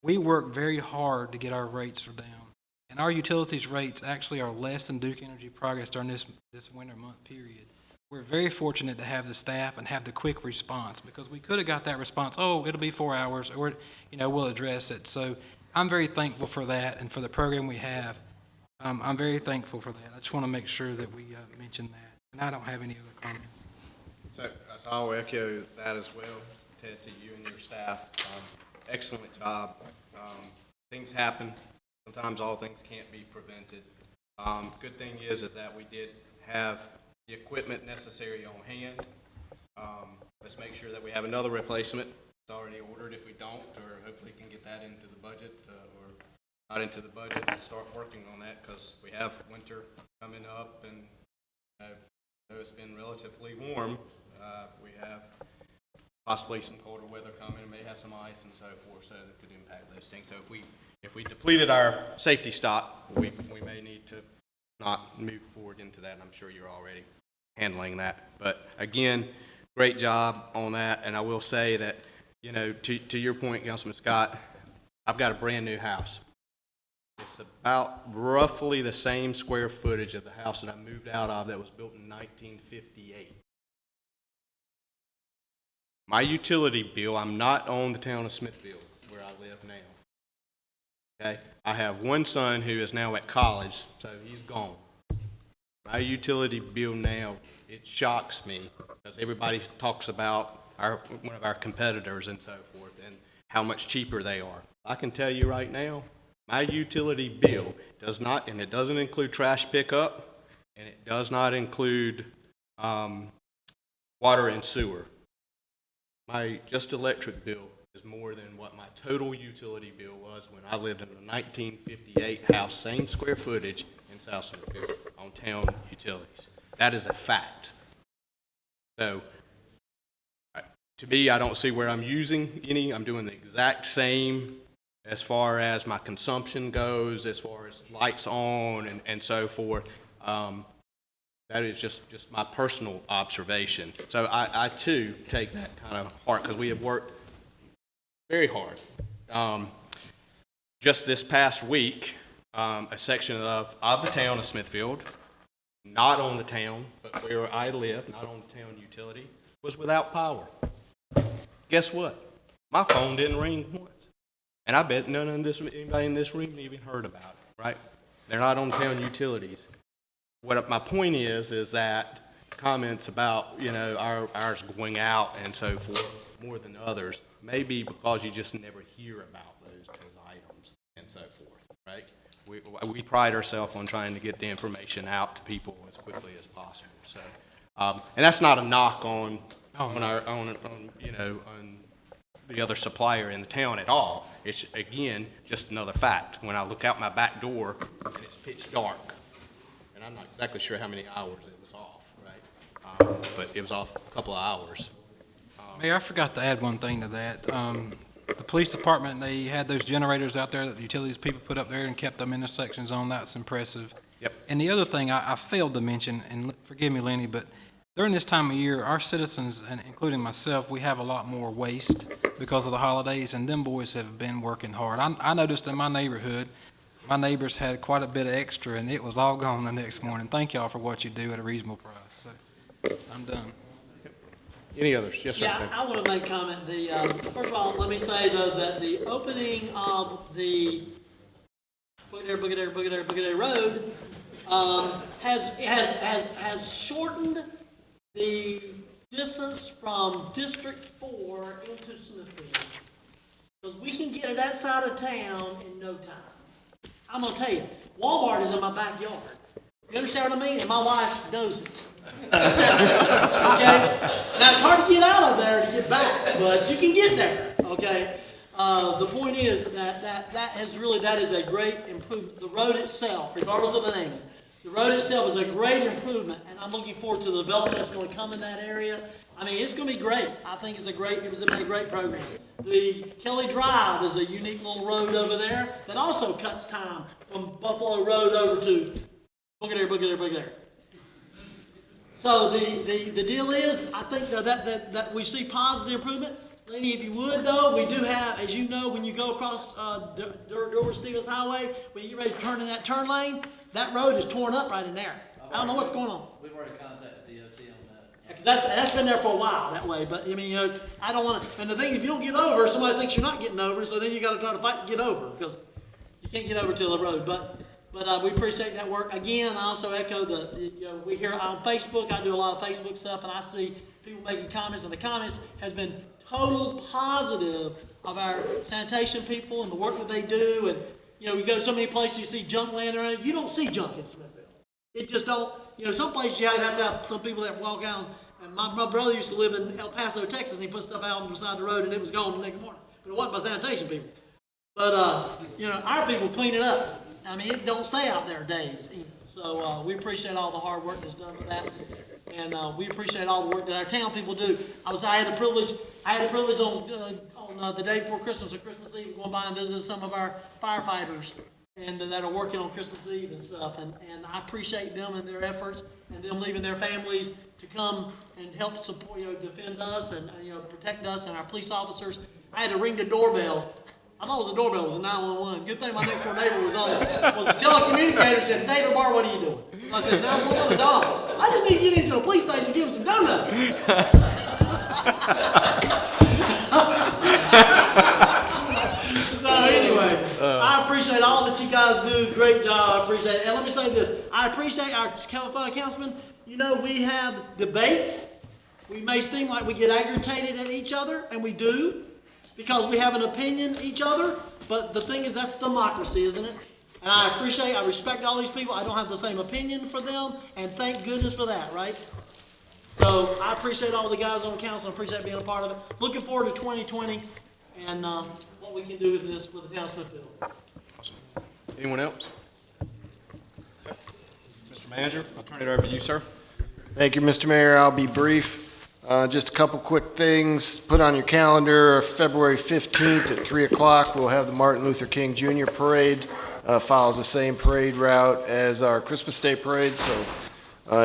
we work very hard to get our rates down, and our utilities rates actually are less than Duke Energy Progress during this winter month period. We're very fortunate to have the staff and have the quick response, because we could have got that response, oh, it'll be 4 hours, or we'll address it. So I'm very thankful for that and for the program we have. I'm very thankful for that. I just want to make sure that we mention that, and I don't have any other comments. So I'll echo that as well, Ted, to you and your staff. Excellent job. Things happen. Sometimes all things can't be prevented. Good thing is that we did have the equipment necessary on hand. Let's make sure that we have another replacement. It's already ordered if we don't, or hopefully can get that into the budget, or not into the budget, and start working on that, because we have winter coming up, and though it's been relatively warm, we have possibly some colder weather coming, and may have some ice and so forth, so that could impact those things. So if we depleted our safety stock, we may need to not move forward into that, and I'm sure you're already handling that. But again, great job on that, and I will say that, to your point, Councilman Scott, I've got a brand new house. It's about roughly the same square footage of the house that I moved out of that was built in 1958. My utility bill, I'm not on the town of Smithfield, where I live now. Okay? I have one son who is now at college, so he's gone. My utility bill now, it shocks me, because everybody talks about one of our competitors and so forth, and how much cheaper they are. I can tell you right now, my utility bill does not, and it doesn't include trash pickup, and it does not include water and sewer. My just electric bill is more than what my total utility bill was when I lived in a 1958 house, same square footage in South Smithfield, on town utilities. That is a fact. So, to me, I don't see where I'm using any. I'm doing the exact same as far as my consumption goes, as far as lights on and so forth. That is just my personal observation. So I too take that kind of heart, because we have worked very hard. Just this past week, a section of the town of Smithfield, not on the town, but where I live, not on the town utility, was without power. Guess what? My phone didn't ring once. And I bet anybody in this room even heard about it, right? They're not on town utilities. What my point is that comments about, ours going out and so forth more than others, maybe because you just never hear about those items and so forth, right? We pride ourselves on trying to get the information out to people as quickly as possible. So, and that's not a knock on the other supplier in the town at all. It's, again, just another fact. When I look out my back door and it's pitch dark, and I'm not exactly sure how many hours it was off, right? But it was off a couple of hours. Mayor, I forgot to add one thing to that. The police department, they had those generators out there that the utilities people put up there and kept them intersections on. That's impressive. Yep. And the other thing I failed to mention, and forgive me, Lenny, but during this time of year, our citizens, and including myself, we have a lot more waste because of the holidays, and them boys have been working hard. I noticed in my neighborhood, my neighbors had quite a bit of extra, and it was all gone the next morning. Thank y'all for what you do at a reasonable price. So, I'm done. Any others? Yes, sir. Yeah, I want to make a comment. First of all, let me say though that the opening of the Boogadair Road has shortened the distance from District 4 into Smithfield. Because we can get to that side of town in no time. I'm going to tell you, Walmart is in my backyard. You understand what I mean? And my wife knows it. Okay? Now, it's hard to get out of there to get back, but you can get there. Okay? The point is that is a great improvement. The road itself, regardless of the name, the road itself is a great improvement, and I'm looking forward to the development that's going to come in that area. I mean, it's going to be great. I think it was a great program. The Kelly Drive is a unique little road over there that also cuts time from Buffalo Road over to Boogadair. So the deal is, I think that we see positive improvement. Lenny, if you would though, we do have, as you know, when you go across Dover Stevens Highway, when you get ready to turn in that turn lane, that road is torn up right in there. I don't know what's going on. We've already contacted DOT on that. Because that's been there for a while that way, but I mean, I don't want to, and the thing, if you don't get over, somebody thinks you're not getting over, so then you got to try to fight to get over, because you can't get over till the road, but we appreciate that work. Again, I also echo we hear on Facebook, I do a lot of Facebook stuff, and I see people making comments, and the comments has been total positive of our sanitation people and the work that they do, and we go to so many places, you see junk laying around. You don't see junk in Smithfield. It just don't, some places you have to have some people that walk out, and my brother used to live in El Paso, Texas, and he put stuff out on the side of the road, and it was gone the next morning. But it wasn't by sanitation people. But, our people clean it up. I mean, it don't stay out there days. So we appreciate all the hard work that's done with that, and we appreciate all the work that our town people do. I had the privilege on the day before Christmas or Christmas Eve, going by and visit some of our firefighters and that are working on Christmas Eve and stuff, and I appreciate them and their efforts and them leaving their families to come and help support, defend us and protect us and our police officers. I had to ring the doorbell. I thought it was a doorbell, it was a 911. Good thing my next door neighbor was the telecommunicator, said, "David Barr, what are you doing?" I said, 911 is off. I just need to get into a police station and give him some donuts. So anyway, I appreciate all that you guys do. Great job. I appreciate it. And let me say this. I appreciate our councilman. We have debates. We may seem like we get agitated at each other, and we do, because we have an opinion each other, but the thing is, that's democracy, isn't it? And I respect all these people. I don't have the same opinion for them, and thank goodness for that, right? So I appreciate all the guys on the council. I appreciate being a part of it. Looking forward to 2020 and what we can do with this for the town of Smithfield. Anyone else? Okay. Mr. Manager, I'll turn it over to you, sir. Thank you, Mr. Mayor. I'll be brief. Just a couple quick things. Put on your calendar, February 15th at 3 o'clock, we'll have the Martin Luther King Jr. Parade. Follows the same parade route as our Christmas Day Parade. So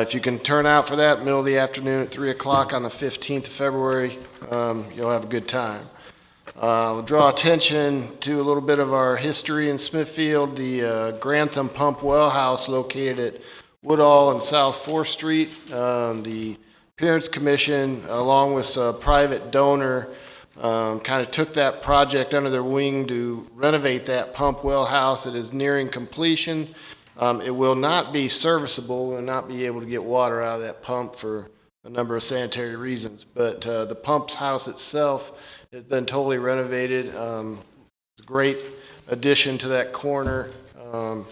if you can turn out for that, middle of the afternoon at 3 o'clock on the 15th of February, you'll have a good time. We'll draw attention to a little bit of our history in Smithfield. The Grantham Pump Well House located at Woodall and South 4th Street. The Appearance Commission, along with a private donor, kind of took that project under their wing to renovate that pump well house. It is nearing completion. It will not be serviceable. We'll not be able to get water out of that pump for a number of sanitary reasons. But the pump's house itself has been totally renovated. It's a great addition to that corner and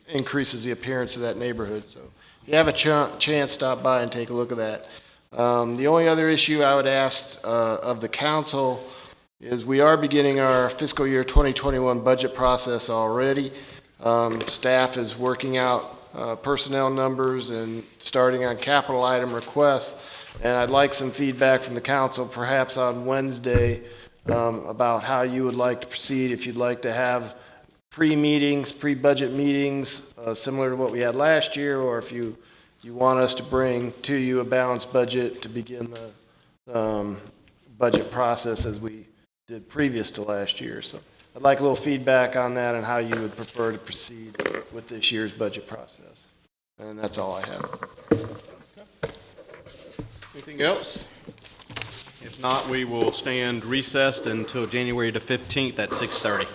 increases the appearance of that neighborhood. So if you have a chance, stop by and take a look at that. The only other issue I would ask of the council is we are beginning our fiscal year 2021 budget process already. Staff is working out personnel numbers and starting on capital item requests. And I'd like some feedback from the council, perhaps on Wednesday, about how you would like to proceed, if you'd like to have pre-budget meetings, similar to what we had last year, or if you want us to bring to you a balanced budget to begin the budget process as we did previous to last year. So I'd like a little feedback on that and how you would prefer to proceed with this year's budget process. And that's all I have. Anything else? If not, we will stand recessed until January the 15th at 6:30.